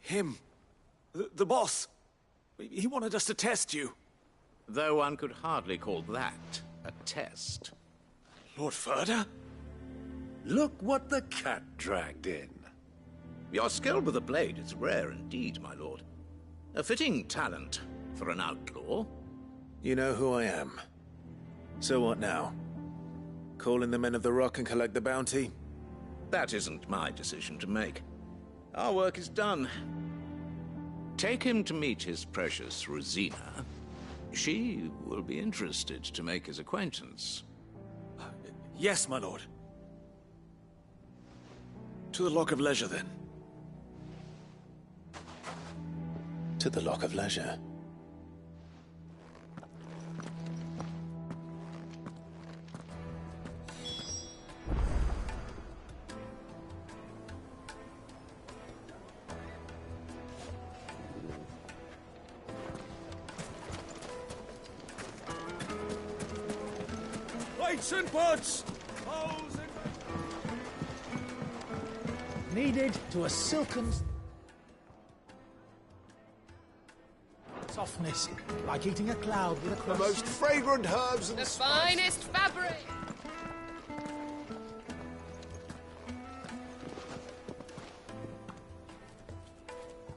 Him. The boss. He wanted us to test you. Though one could hardly call that a test. Lord Ferda? Look what the cat dragged in. Your skill with the blade is rare indeed, my lord. A fitting talent for an outlaw. You know who I am. So what now? Call in the Men of the Rock and collect the bounty? That isn't my decision to make. Our work is done. Take him to meet his precious Rosina. She will be interested to make his acquaintance. Yes, my lord. To the Lock of Leisure, then. To the Lock of Leisure. Lights and pots! Needed to a silken softness, like eating a cloud with a crust. The most fragrant herbs and The finest fabric!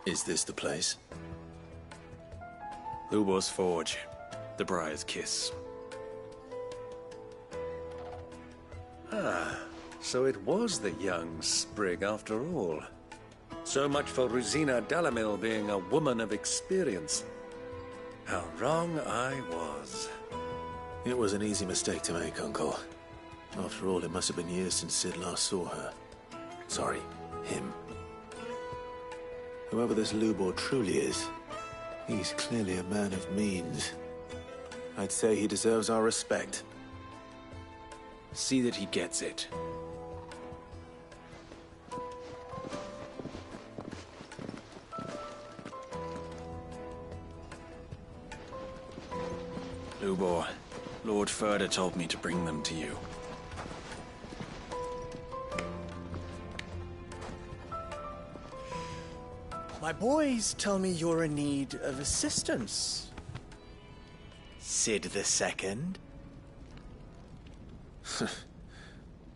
Is this the place? Lubor's Forge. The Briar's Kiss. So it was the young sprig after all. So much for Rosina Dalamil being a woman of experience. How wrong I was. It was an easy mistake to make, Uncle. After all, it must have been years since Sid last saw her. Sorry, him. Whoever this Lubor truly is, he's clearly a man of means. I'd say he deserves our respect. See that he gets it. Lubor, Lord Ferda told me to bring them to you. My boys tell me you're in need of assistance. Sid the Second?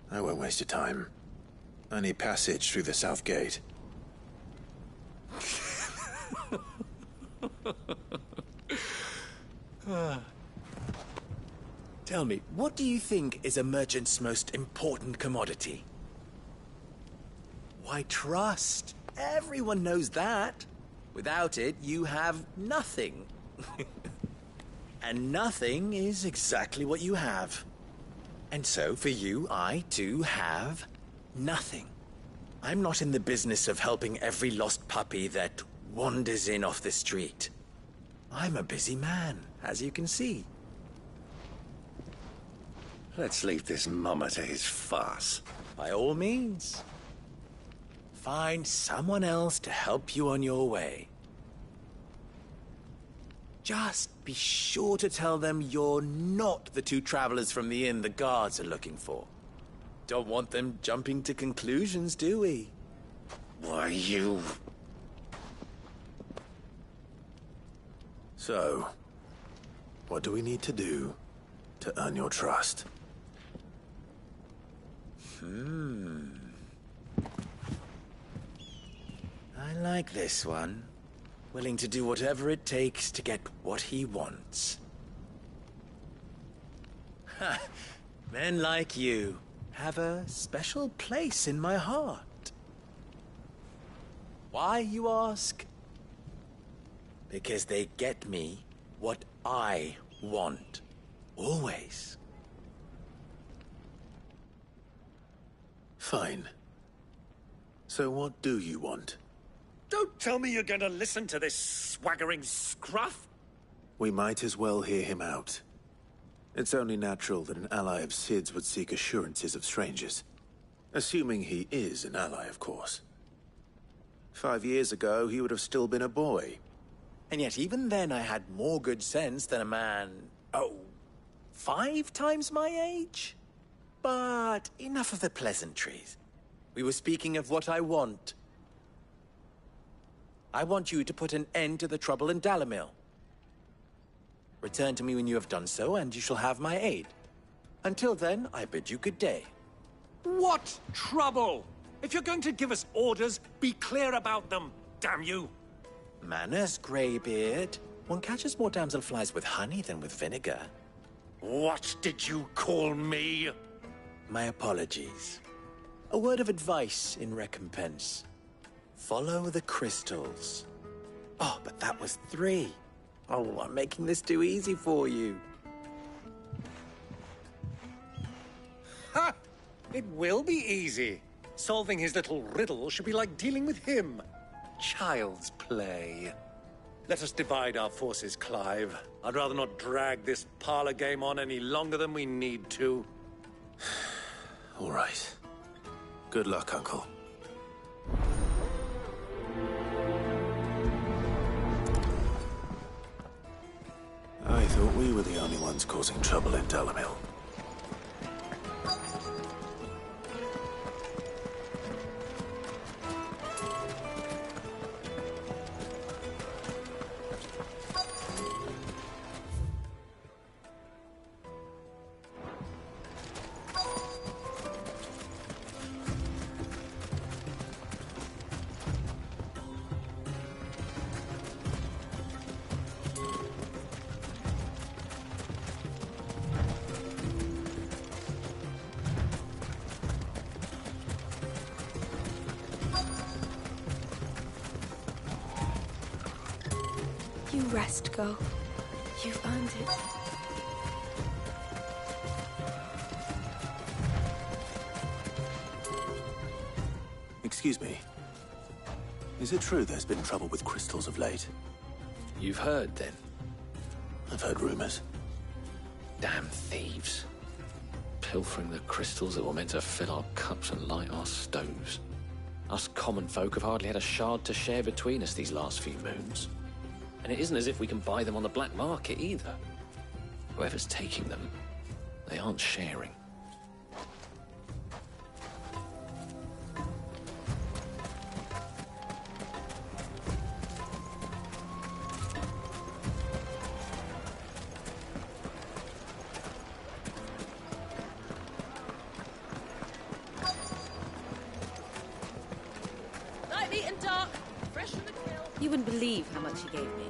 I won't waste your time. I need passage through the south gate. Tell me, what do you think is a merchant's most important commodity? Why, trust. Everyone knows that. Without it, you have nothing. And nothing is exactly what you have. And so, for you, I, too, have nothing. I'm not in the business of helping every lost puppy that wanders in off the street. I'm a busy man, as you can see. Let's leave this mummer to his farce. By all means. Find someone else to help you on your way. Just be sure to tell them you're not the two travelers from the inn the guards are looking for. Don't want them jumping to conclusions, do we? Why, you... So, what do we need to do to earn your trust? I like this one. Willing to do whatever it takes to get what he wants. Ha! Men like you have a special place in my heart. Why, you ask? Because they get me what I want. Always. Fine. So what do you want? Don't tell me you're going to listen to this swaggering scruff! We might as well hear him out. It's only natural that an ally of Sid's would seek assurances of strangers. Assuming he is an ally, of course. 5 years ago, he would have still been a boy. And yet even then I had more good sense than a man... 5 times my age? But enough of the pleasantries. We were speaking of what I want. I want you to put an end to the trouble in Dalamil. Return to me when you have done so, and you shall have my aid. Until then, I bid you good day. What trouble? If you're going to give us orders, be clear about them, damn you! Manners, Greybeard. One catches more damselflies with honey than with vinegar. What did you call me? My apologies. A word of advice in recompense. Follow the crystals. Oh, but that was 3. Oh, I'm making this too easy for you. Ha! It will be easy. Solving his little riddle should be like dealing with him. Child's play. Let us divide our forces, Clive. I'd rather not drag this parlor game on any longer than we need to. All right. Good luck, Uncle. I thought we were the only ones causing trouble in Dalamil. You rest, girl. You've earned it. Excuse me. Is it true there's been trouble with crystals of late? You've heard, then? I've heard rumors. Damn thieves. Pilfering the crystals that were meant to fill our cups and light our stoves. Us common folk have hardly had a shard to share between us these last few moons. And it isn't as if we can buy them on the black market either. Whoever's taking them, they aren't sharing. Light, meat and dark, fresh from the kill. You wouldn't believe how much he gave me.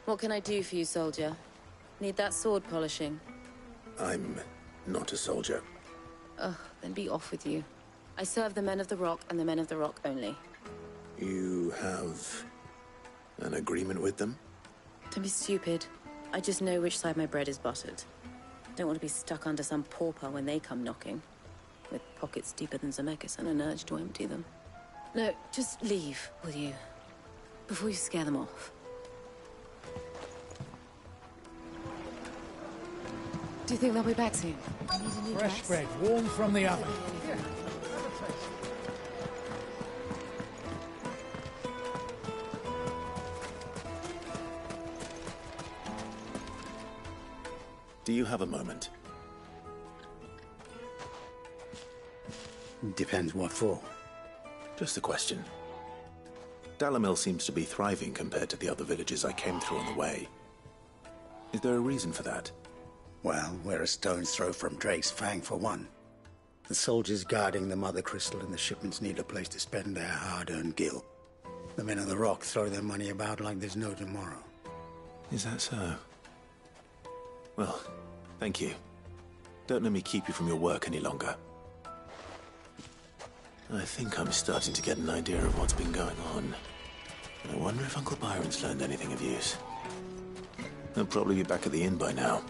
What can I do for you, soldier? Need that sword polishing? I'm not a soldier. Ugh, then be off with you. I serve the men of the Rock and the men of the Rock only. You have an agreement with them? Don't be stupid. I just know which side my bread is buttered. Don't want to be stuck under some pauper when they come knocking. With pockets deeper than Zemeckis and an urge to empty them. No, just leave, will you? Before you scare them off. Do you think they'll be back soon? I need a new Fresh dress. bread, warm from the oven. Do you have a moment? Depends what for. Just a question. Dalamil seems to be thriving compared to the other villages I came through on the way. Is there a reason for that? Well, we're a stone's throw from Drake's Fang, for one. The soldiers guarding the Mother Crystal and the shipments need a place to spend their hard-earned gil. The men of the Rock throw their money about like there's no tomorrow. Is that so? Well, thank you. Don't let me keep you from your work any longer. I think I'm starting to get an idea of what's been going on. I wonder if Uncle Byron's learned anything of use. He'll probably be back at the inn by now.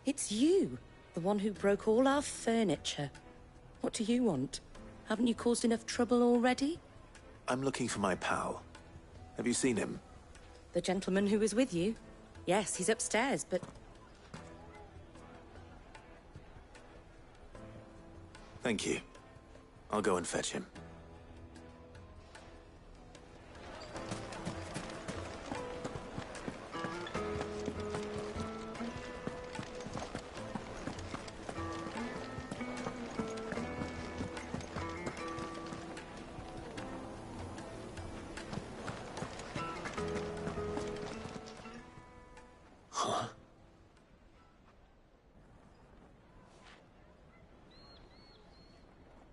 It's you, the one who broke all our furniture. What do you want? Haven't you caused enough trouble already? I'm looking for my pal. Have you seen him? The gentleman who was with you? Yes, he's upstairs, but... Thank you. I'll go and fetch him.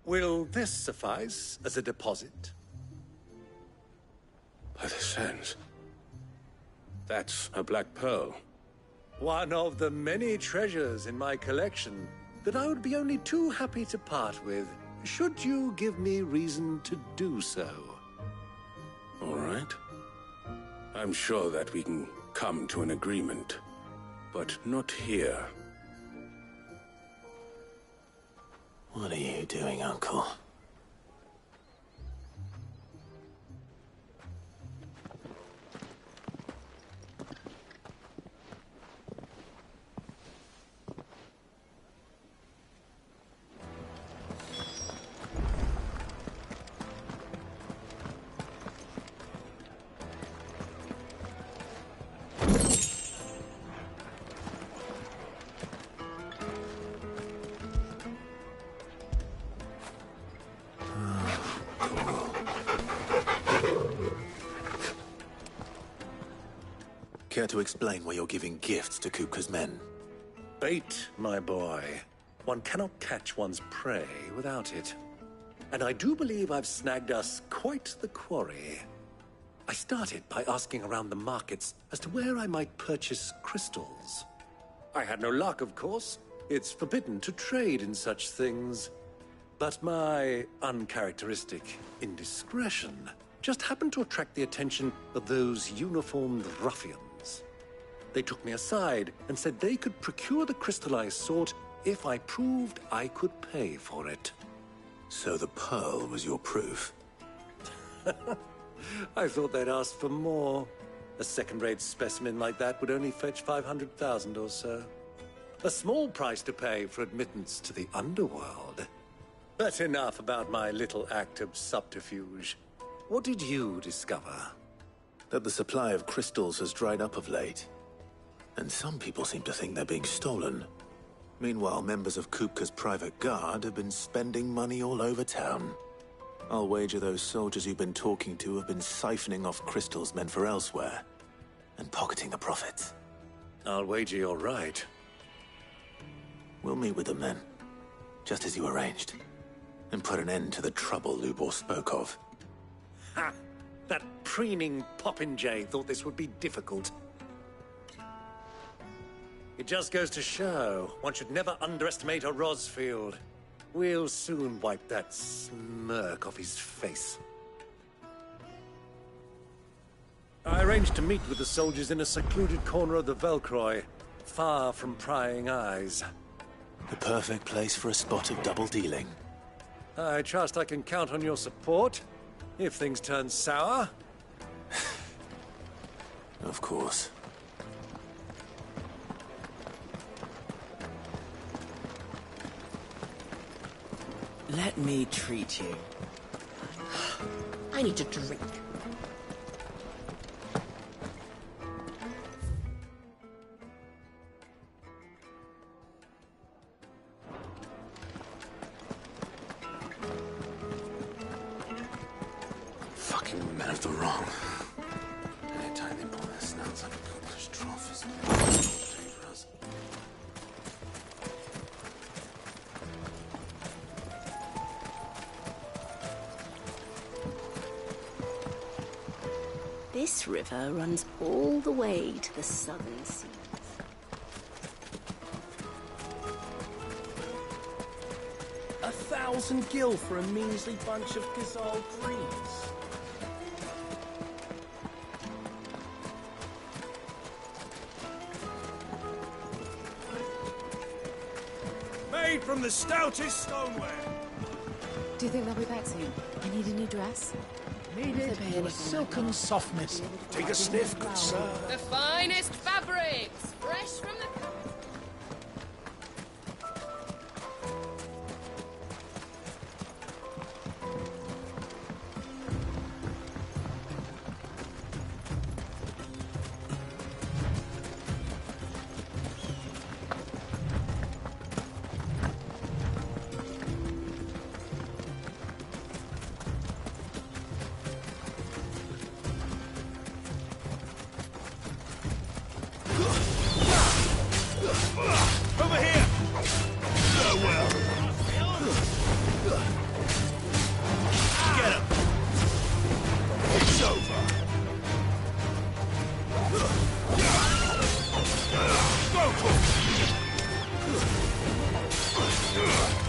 Will this suffice as a deposit? By the sands. That's a black pearl. One of the many treasures in my collection that I would be only too happy to part with, should you give me reason to do so. All right. I'm sure that we can come to an agreement, but not here. What are you doing, Uncle? Care to explain why you're giving gifts to Kupka's men? Bait, my boy. One cannot catch one's prey without it. And I do believe I've snagged us quite the quarry. I started by asking around the markets as to where I might purchase crystals. I had no luck, of course. It's forbidden to trade in such things. But my uncharacteristic indiscretion just happened to attract the attention of those uniformed ruffians. They took me aside and said they could procure the crystal I sought if I proved I could pay for it. So the pearl was your proof? I thought they'd ask for more. A second-rate specimen like that would only fetch 500,000 or so. A small price to pay for admittance to the underworld. But enough about my little act of subterfuge. What did you discover? That the supply of crystals has dried up of late. And some people seem to think they're being stolen. Meanwhile, members of Kupka's private guard have been spending money all over town. I'll wager those soldiers you've been talking to have been siphoning off crystals meant for elsewhere, and pocketing the profits. I'll wager you're right. We'll meet with them then, just as you arranged, and put an end to the trouble Lubor spoke of. Ha! That preening popinjay thought this would be difficult. It just goes to show, one should never underestimate a Rosfield. We'll soon wipe that smirk off his face. I arranged to meet with the soldiers in a secluded corner of the Velcroy, far from prying eyes. The perfect place for a spot of double dealing. I trust I can count on your support, if things turn sour. Of course. Let me treat you. I need a drink. Fucking men of the wrong. Anytime they pull their snouts like a Kupka's trough is dangerous. This river runs all the way to the southern seas. A 1,000 gil for a measly bunch of Gazal greens. Made from the stoutest stoneware. Do you think they'll be back soon? I need a new dress. Needed for a silken softness. Take a sniff, good sir. The finest fabrics, fresh from the... Over here! Well. Get him! It's over. Go for it!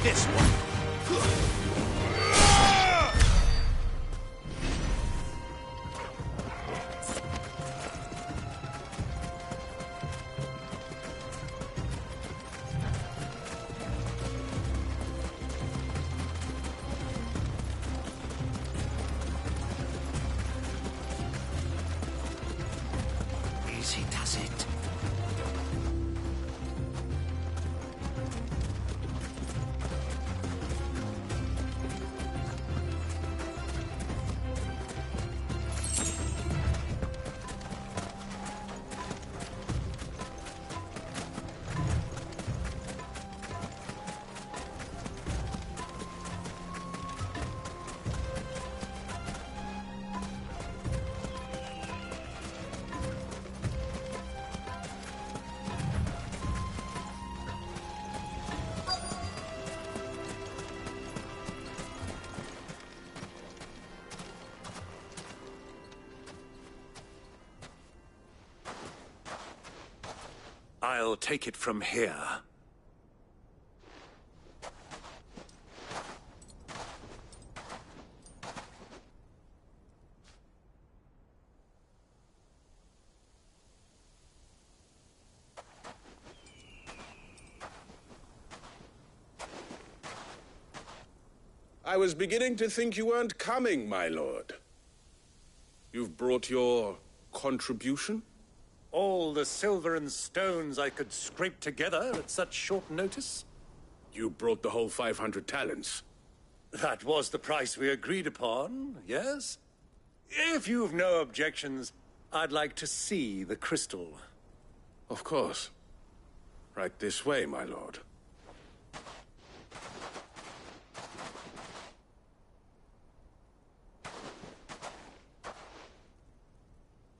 This one. Easy does it. I'll take it from here. I was beginning to think you weren't coming, my lord. You've brought your contribution? All the silver and stones I could scrape together at such short notice? You brought the whole 500 talents. That was the price we agreed upon, yes? If you've no objections, I'd like to see the crystal. Of course. Right this way, my lord.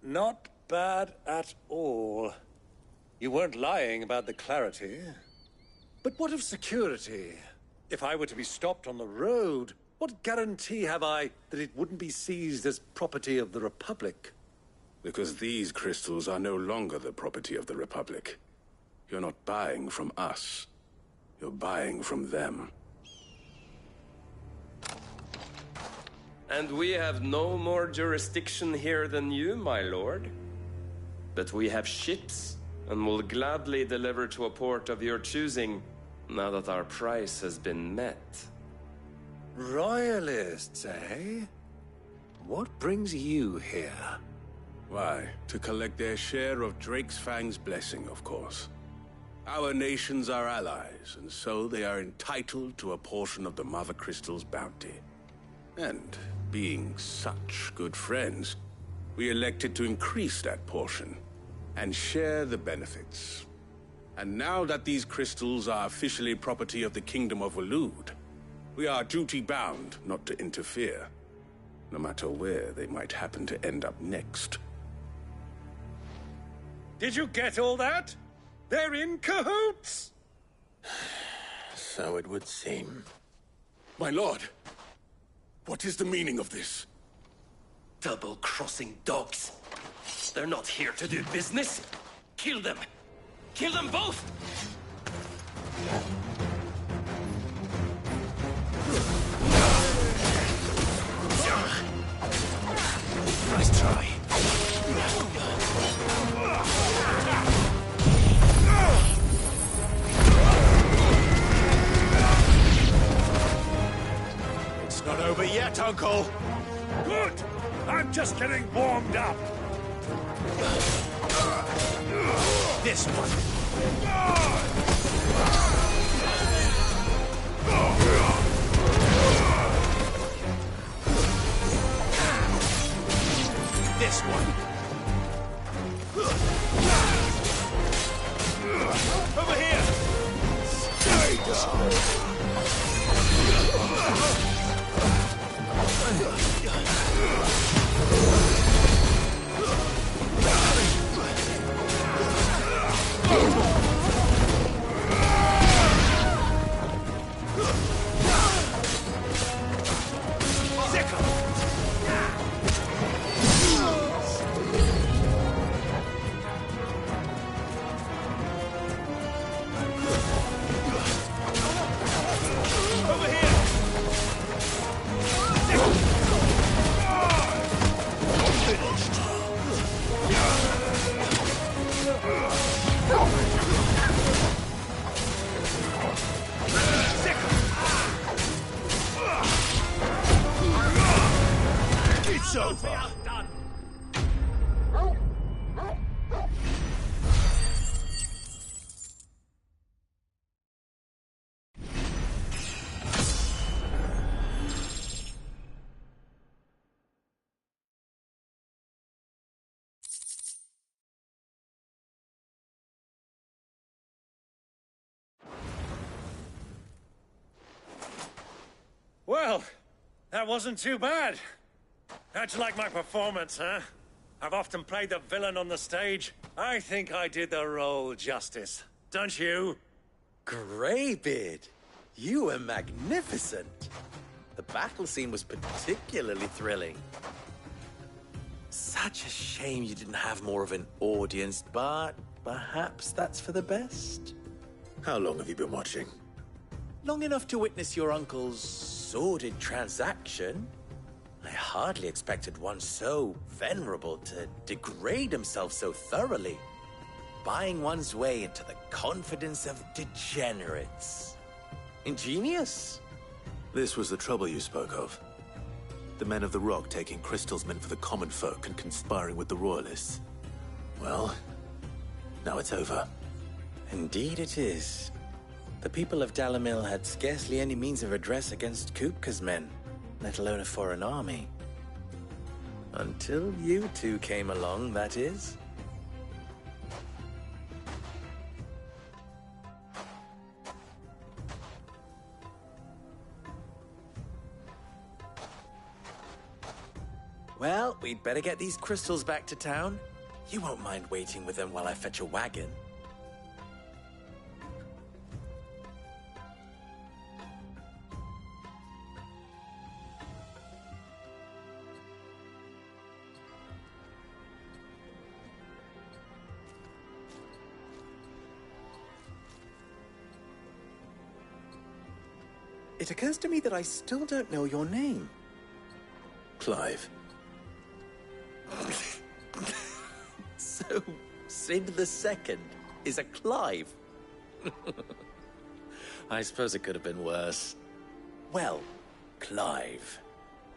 Not bad at all. You weren't lying about the clarity. But what of security? If I were to be stopped on the road, what guarantee have I that it wouldn't be seized as property of the Republic? Because these crystals are no longer the property of the Republic. You're not buying from us. You're buying from them. And we have no more jurisdiction here than you, my lord. But we have ships, and will gladly deliver to a port of your choosing, now that our price has been met. Royalists, eh? What brings you here? Why, to collect their share of Drake's Fang's blessing, of course. Our nations are allies, and so they are entitled to a portion of the Mother Crystal's bounty. And, being such good friends, we elected to increase that portion and share the benefits. And now that these crystals are officially property of the Kingdom of Waloed, we are duty-bound not to interfere, no matter where they might happen to end up next. Did you get all that? They're in cahoots! So it would seem. My lord, what is the meaning of this? Double-crossing dogs. They're not here to do business. Kill them. Kill them both! Nice try. It's not over yet, Uncle. Good! I'm just getting warmed up. This one. This one. Over here. Stay down. It's over. Well, that wasn't too bad. How'd you like my performance, huh? I've often played the villain on the stage. I think I did the role justice. Don't you? Greybeard, you were magnificent. The battle scene was particularly thrilling. Such a shame you didn't have more of an audience, but perhaps that's for the best. How long have you been watching? Long enough to witness your uncle's sordid transaction. I hardly expected one so venerable to degrade himself so thoroughly. Buying one's way into the confidence of degenerates. Ingenious. This was the trouble you spoke of. The men of the Rock taking crystals meant for the common folk and conspiring with the Royalists. Well, now it's over. Indeed it is. The people of Dalamil had scarcely any means of redress against Kupka's men, let alone a foreign army. Until you two came along, that is. Well, we'd better get these crystals back to town. You won't mind waiting with them while I fetch a wagon. It occurs to me that I still don't know your name. Clive. So, Sid the Second is a Clive? I suppose it could have been worse. Well, Clive,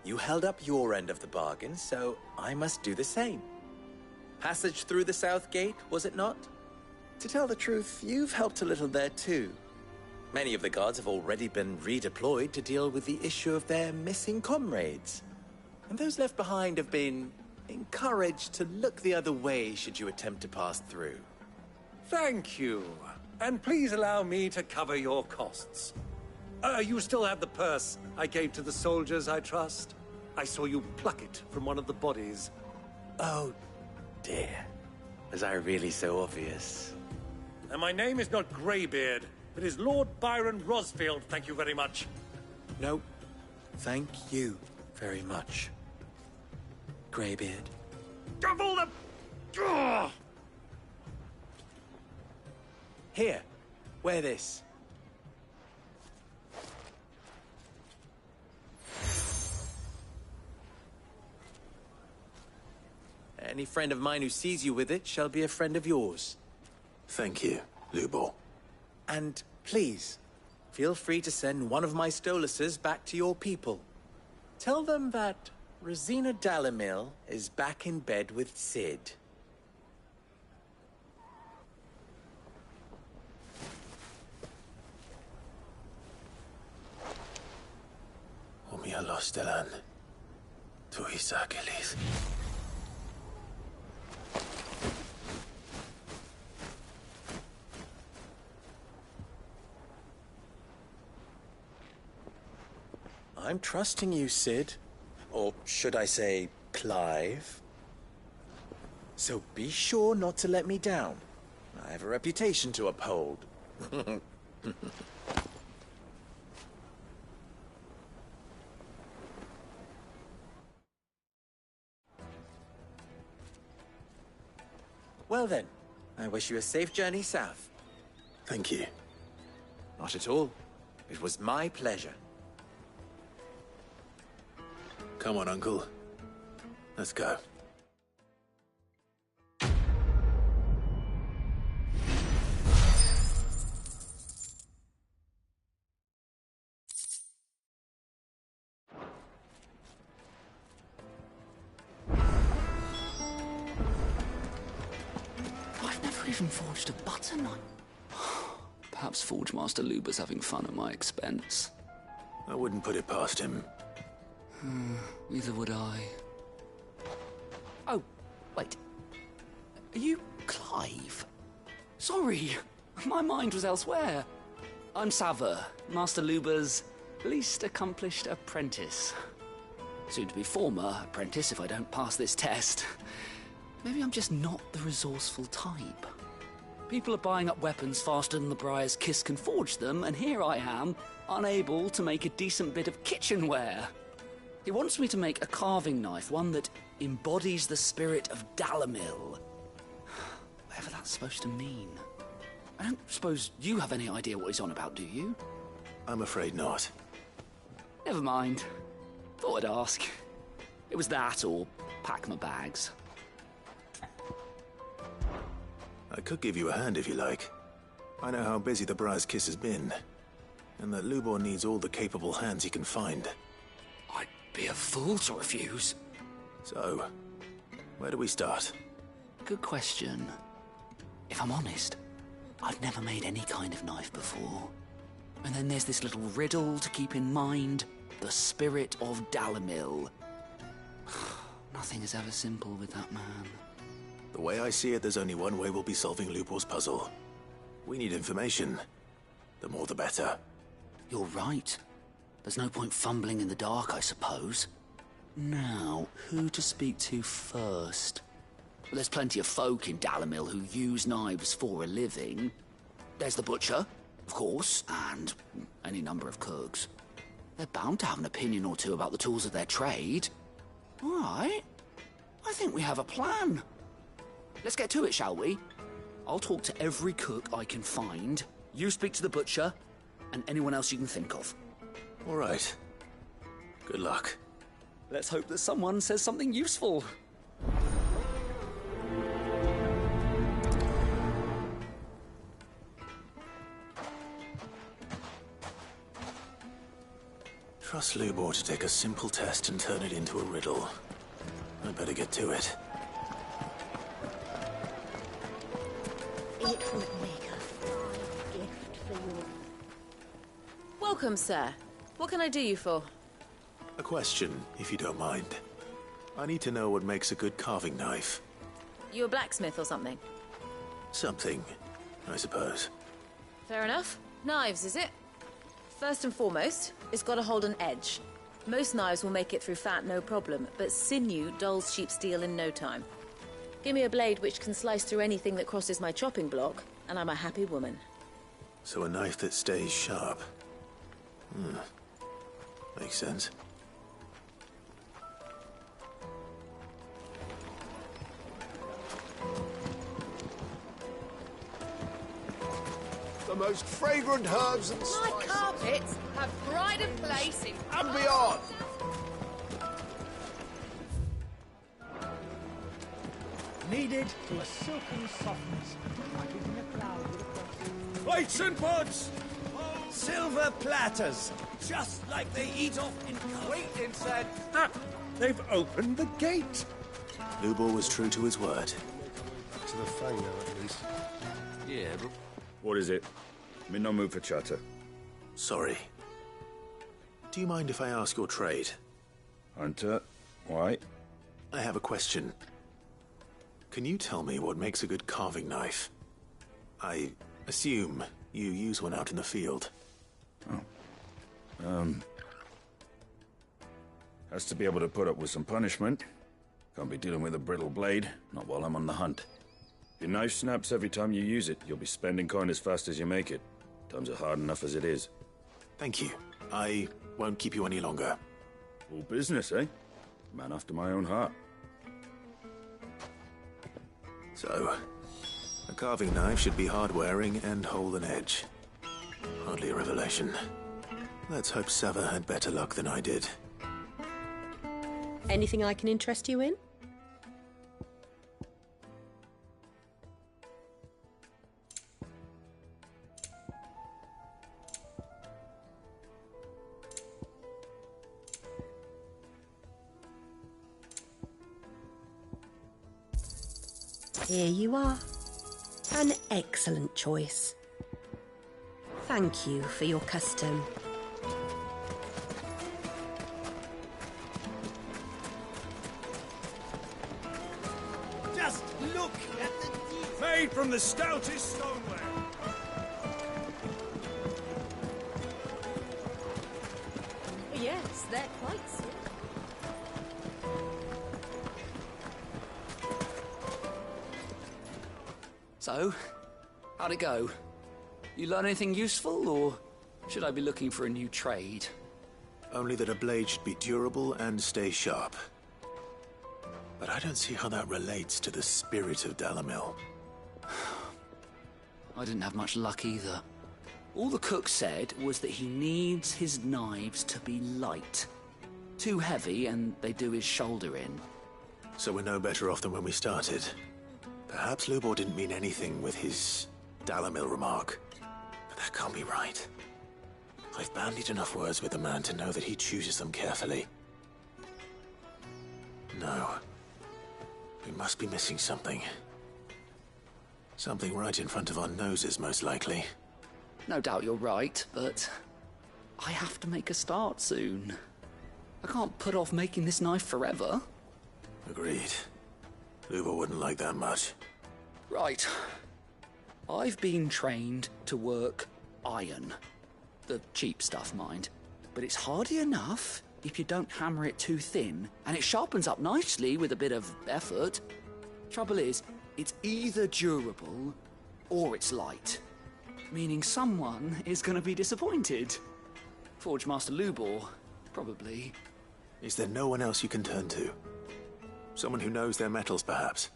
you held up your end of the bargain, so I must do the same. Passage through the South Gate, was it not? To tell the truth, you've helped a little there too. Many of the guards have already been redeployed to deal with the issue of their missing comrades. And those left behind have been encouraged to look the other way should you attempt to pass through. Thank you. And please allow me to cover your costs. You still have the purse I gave to the soldiers, I trust? I saw you pluck it from one of the bodies. Oh, dear. Was I really so obvious? And my name is not Greybeard. It is Lord Byron Rosfield, thank you very much. No, thank you very much, Greybeard. Double the... Ugh! Here, wear this. Any friend of mine who sees you with it shall be a friend of yours. Thank you, Lubor. And please, feel free to send one of my Stoluses back to your people. Tell them that Rosina Dalamil is back in bed with Sid. Omia Lostelan. Tu Isakelis. I'm trusting you, Sid. Or should I say, Clive? So be sure not to let me down. I have a reputation to uphold. Well then, I wish you a safe journey south. Thank you. Not at all. It was my pleasure. Come on, Uncle. Let's go. I've never even forged a butter knife. Perhaps Forge Master Luber's having fun at my expense. I wouldn't put it past him. Neither would I. Oh, wait. Are you Clive? Sorry, my mind was elsewhere. I'm Sava, Master Luber's least accomplished apprentice. Soon to be former apprentice if I don't pass this test. Maybe I'm just not the resourceful type. People are buying up weapons faster than the Briar's Kiss can forge them, and here I am, unable to make a decent bit of kitchenware. He wants me to make a carving knife, one that embodies the spirit of Dalamil. Whatever that's supposed to mean. I don't suppose you have any idea what he's on about, do you? I'm afraid not. Never mind. Thought I'd ask. It was that or pack my bags. I could give you a hand if you like. I know how busy the Briar's Kiss has been, and that Lubor needs all the capable hands he can find. I'd be a fool to refuse. So, where do we start? Good question. If I'm honest, I've never made any kind of knife before. And then there's this little riddle to keep in mind. The spirit of Dalamil. Nothing is ever simple with that man. The way I see it, there's only one way we'll be solving Lubor's puzzle. We need information. The more the better. You're right. There's no point fumbling in the dark, I suppose. Now, who to speak to first? Well, there's plenty of folk in Dalamil who use knives for a living. There's the butcher, of course, and any number of cooks. They're bound to have an opinion or two about the tools of their trade. All right. I think we have a plan. Let's get to it, shall we? I'll talk to every cook I can find. You speak to the butcher, and anyone else you can think of. All right. Good luck. Let's hope that someone says something useful. Trust Lubor to take a simple test and turn it into a riddle. I'd better get to it. It would make a fine gift for you. Welcome, sir. What can I do you for? A question, if you don't mind. I need to know what makes a good carving knife. You a blacksmith or something? Something, I suppose. Fair enough. Knives, is it? First and foremost, it's got to hold an edge. Most knives will make it through fat, no problem, but sinew dulls cheap steel in no time. Give me a blade which can slice through anything that crosses my chopping block, and I'm a happy woman. So a knife that stays sharp. Makes sense. The most fragrant herbs and My spices. carpets have pride of place in And beyond. Kneaded to a silken softness, like in a cloud with a cross. Plates and pots! Silver platters, just like they eat off in... Wait, said. Ah, they've opened the gate. Lubor was true to his word. To the Fang now, at least. Yeah, but... What is it? I'm in no mood for chatter. Sorry. Do you mind if I ask your trade? Hunter, why? I have a question. Can you tell me what makes a good carving knife? I assume you use one out in the field. Has to be able to put up with some punishment. Can't be dealing with a brittle blade, not while I'm on the hunt. If your knife snaps every time you use it, you'll be spending coin as fast as you make it. Times are hard enough as it is. Thank you. I won't keep you any longer. All business, eh? Man after my own heart. So, a carving knife should be hard-wearing and hold an edge. Hardly a revelation. Let's hope Sava had better luck than I did. Anything I can interest you in? Here you are. An excellent choice. Thank you for your custom. Just look at the made from the stoutest stoneware. Yes, they're quite sick. So, how'd it go? You learn anything useful, or should I be looking for a new trade? Only that a blade should be durable and stay sharp. But I don't see how that relates to the spirit of Dalamil. I didn't have much luck either. All the cook said was that he needs his knives to be light. Too heavy and they do his shoulder in. So we're no better off than when we started. Perhaps Lubor didn't mean anything with his Dalamil remark. But that can't be right. I've bandied enough words with the man to know that he chooses them carefully. No. We must be missing something. Something right in front of our noses, most likely. No doubt you're right, but I have to make a start soon. I can't put off making this knife forever. Agreed. Lubor wouldn't like that much. Right. I've been trained to work iron. The cheap stuff, mind. But it's hardy enough if you don't hammer it too thin, and it sharpens up nicely with a bit of effort. Trouble is, it's either durable or it's light. Meaning someone is going to be disappointed. Forge Master Lubor, probably. Is there no one else you can turn to? Someone who knows their metals, perhaps?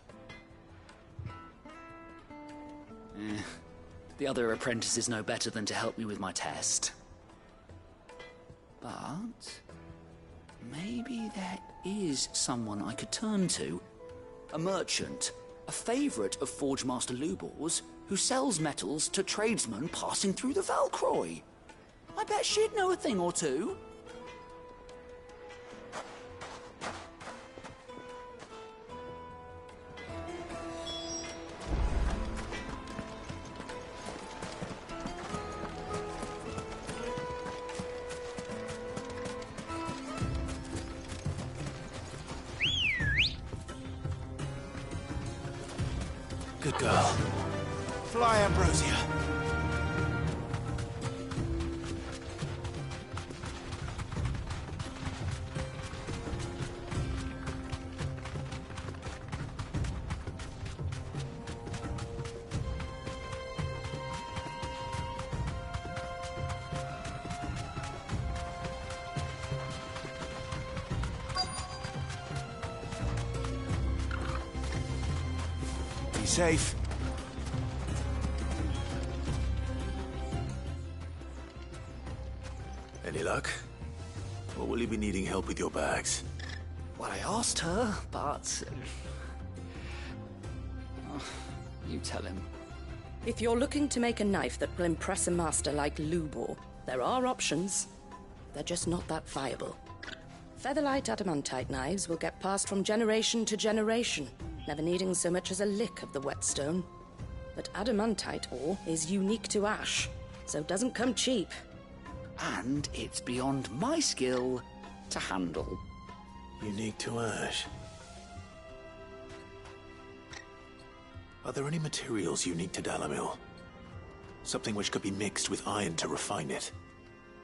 The other apprentices know better than to help me with my test. But maybe there is someone I could turn to. A merchant, a favourite of Forge Master Lubor's, who sells metals to tradesmen passing through the Valcroy. I bet she'd know a thing or two. Good girl. Fly, Ambrosia. Be safe. Any luck? Or will you be needing help with your bags? Well, I asked her, but... you tell him. If you're looking to make a knife that will impress a master like Lubor, there are options. They're just not that viable. Featherlight adamantite knives will get passed from generation to generation, never needing so much as a lick of the whetstone. But adamantite ore is unique to ash, so it doesn't come cheap. And it's beyond my skill to handle. Unique to ash. Are there any materials unique to Dalamil? Something which could be mixed with iron to refine it.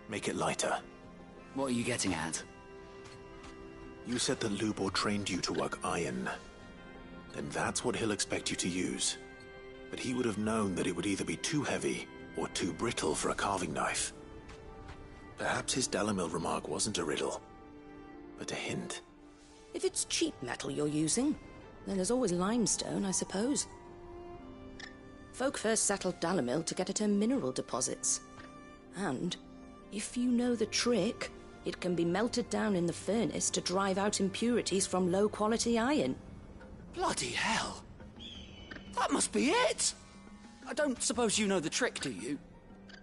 Make it lighter. What are you getting at? You said that Lubor trained you to work iron. Then that's what he'll expect you to use. But he would have known that it would either be too heavy or too brittle for a carving knife. Perhaps his Dalamil remark wasn't a riddle, but a hint. If it's cheap metal you're using, then there's always limestone, I suppose. Folk first settled Dalamil to get at her mineral deposits. And, if you know the trick, it can be melted down in the furnace to drive out impurities from low-quality iron. Bloody hell! That must be it! I don't suppose you know the trick, do you?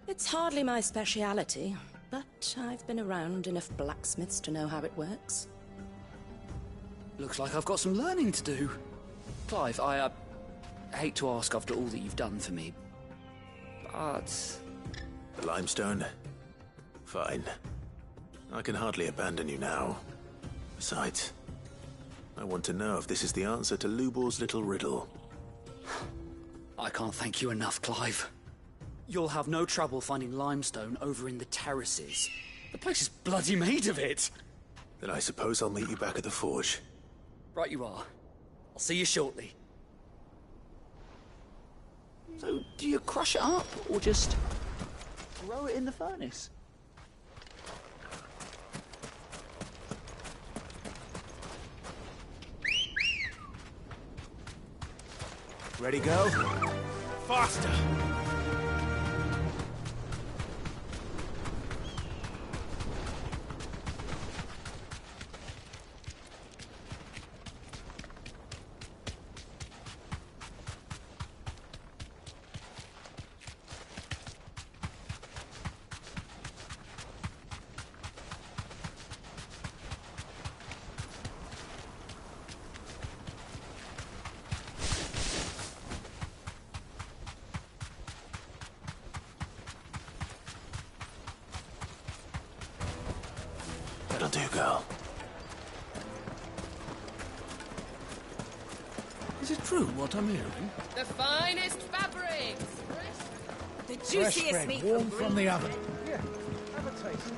It's hardly my speciality, but I've been around enough blacksmiths to know how it works. Looks like I've got some learning to do. Clive, I hate to ask after all that you've done for me, but... The limestone? Fine. I can hardly abandon you now. Besides, I want to know if this is the answer to Lubor's little riddle. I can't thank you enough, Clive. You'll have no trouble finding limestone over in the terraces. The place is bloody made of it. Then I suppose I'll meet you back at the forge. Right you are. I'll see you shortly. So, do you crush it up, or just throw it in the furnace? Ready, go? Faster! That'll do, girl. Is it true what I'm hearing? The finest fabrics! The Fresh juiciest bread, meat warm from the oven. Yeah, have a taste.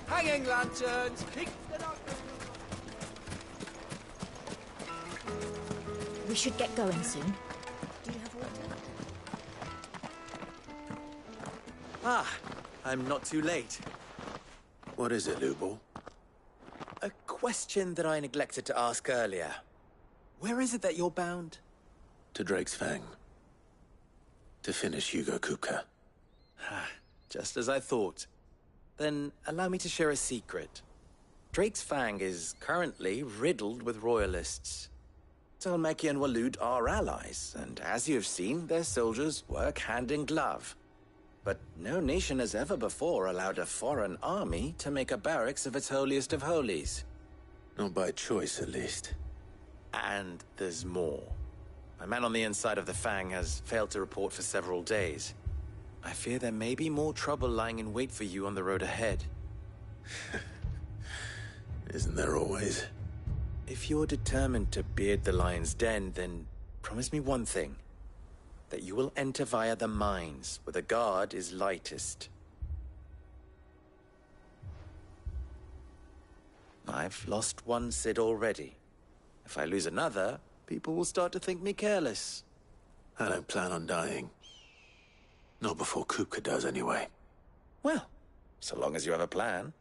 Hanging lanterns! Keep the darkness. We should get going soon. Do you have water? Ah, I'm not too late. What is it, Lubor? A question that I neglected to ask earlier. Where is it that you're bound? To Drake's Fang. To finish Hugo Kupka. Just as I thought. Then allow me to share a secret. Drake's Fang is currently riddled with royalists. Talmeki and Waloed are allies, and as you have seen, their soldiers work hand in glove. But no nation has ever before allowed a foreign army to make a barracks of its holiest of holies. Not by choice, at least. And there's more. My man on the inside of the Fang has failed to report for several days. I fear there may be more trouble lying in wait for you on the road ahead. Isn't there always? If you're determined to beard the lion's den, then promise me one thing. That you will enter via the mines, where the guard is lightest. I've lost one Cid already. If I lose another, people will start to think me careless. I don't plan on dying. Not before Kupka does, anyway. Well, so long as you have a plan.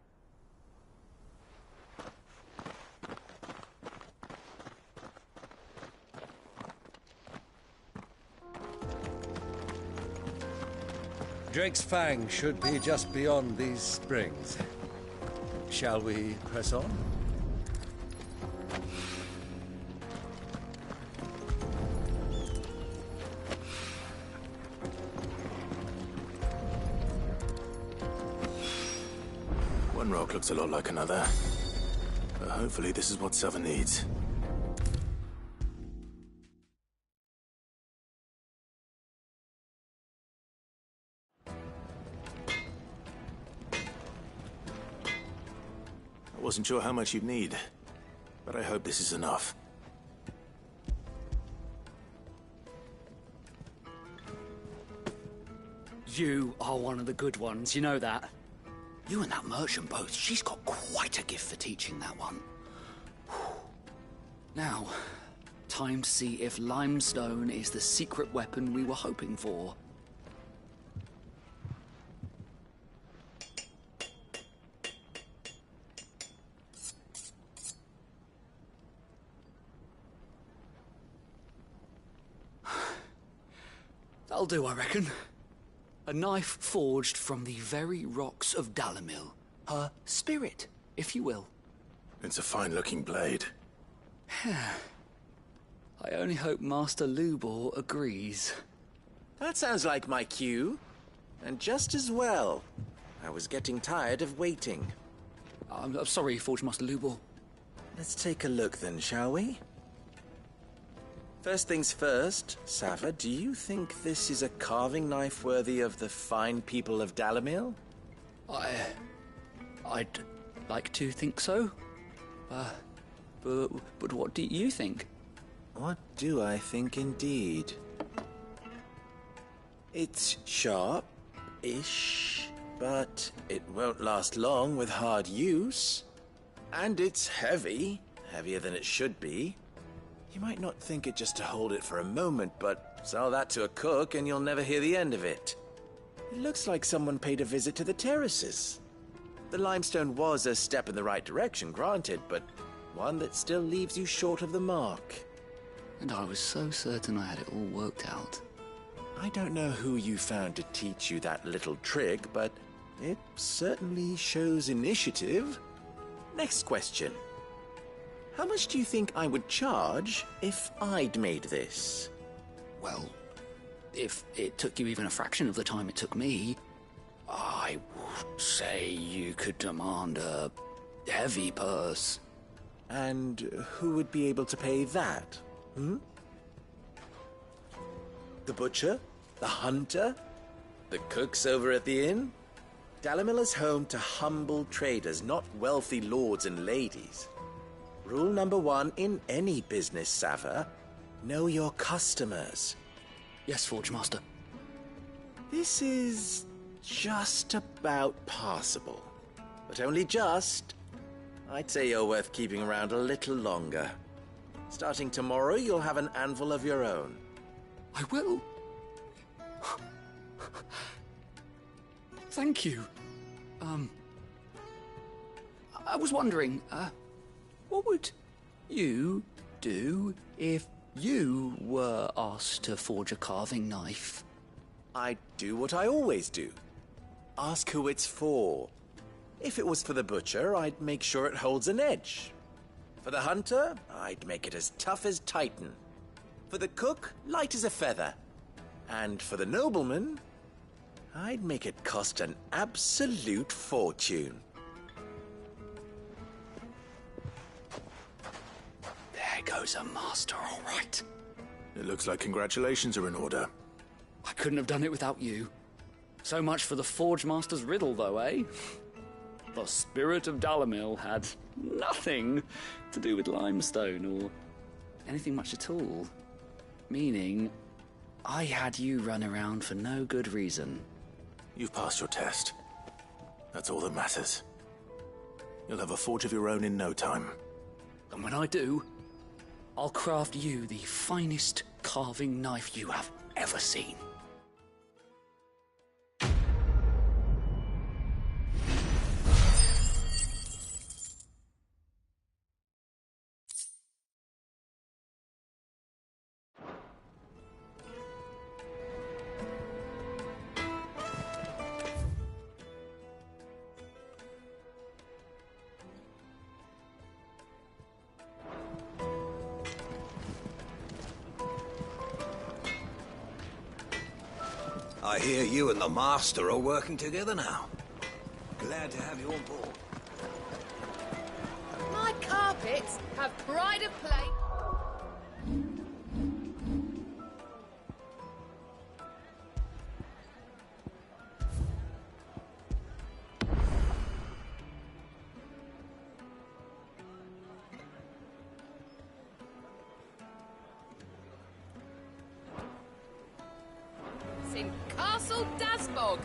Drake's Fang should be just beyond these springs. Shall we press on? One rock looks a lot like another. But hopefully this is what Sava needs. I wasn't sure how much you'd need, but I hope this is enough. You are one of the good ones, you know that. You and that merchant both, she's got quite a gift for teaching that one. Now, time to see if limestone is the secret weapon we were hoping for. That'll do, I reckon. A knife forged from the very rocks of Dalamil. Her spirit, if you will. It's a fine-looking blade. I only hope Master Lubor agrees. That sounds like my cue. And just as well. I was getting tired of waiting. I'm sorry, Forge Master Lubor. Let's take a look then, shall we? First things first, Sava, do you think this is a carving knife worthy of the fine people of Dalamil? I'd like to think so. But what do you think? What do I think indeed? It's sharp-ish, but it won't last long with hard use. And it's heavy, heavier than it should be. You might not think it just to hold it for a moment, but sell that to a cook and you'll never hear the end of it. It looks like someone paid a visit to the terraces. The limestone was a step in the right direction, granted, but one that still leaves you short of the mark. And I was so certain I had it all worked out. I don't know who you found to teach you that little trick, but it certainly shows initiative. Next question. How much do you think I would charge if I'd made this? Well, if it took you even a fraction of the time it took me, I would say you could demand a heavy purse. And who would be able to pay that? The butcher? The hunter? The cooks over at the inn? Dalamil is home to humble traders, not wealthy lords and ladies. Rule number 1 in any business, Sava. Know your customers. Yes, Forge Master. This is just about passable. But only just. I'd say you're worth keeping around a little longer. Starting tomorrow, you'll have an anvil of your own. I will. Thank you. I was wondering, what would you do if you were asked to forge a carving knife? I'd do what I always do. Ask who it's for. If it was for the butcher, I'd make sure it holds an edge. For the hunter, I'd make it as tough as Titan. For the cook, light as a feather. And for the nobleman, I'd make it cost an absolute fortune. There goes a master, all right. It looks like congratulations are in order. I couldn't have done it without you. So much for the Forge Master's riddle, though, eh? The spirit of Dalamil had nothing to do with limestone or anything much at all. Meaning, I had you run around for no good reason. You've passed your test. That's all that matters. You'll have a forge of your own in no time. And when I do, I'll craft you the finest carving knife you have ever seen. I hear you and the Master are working together now. Glad to have you on board. My carpets have pride of place. In Castle Dasbog.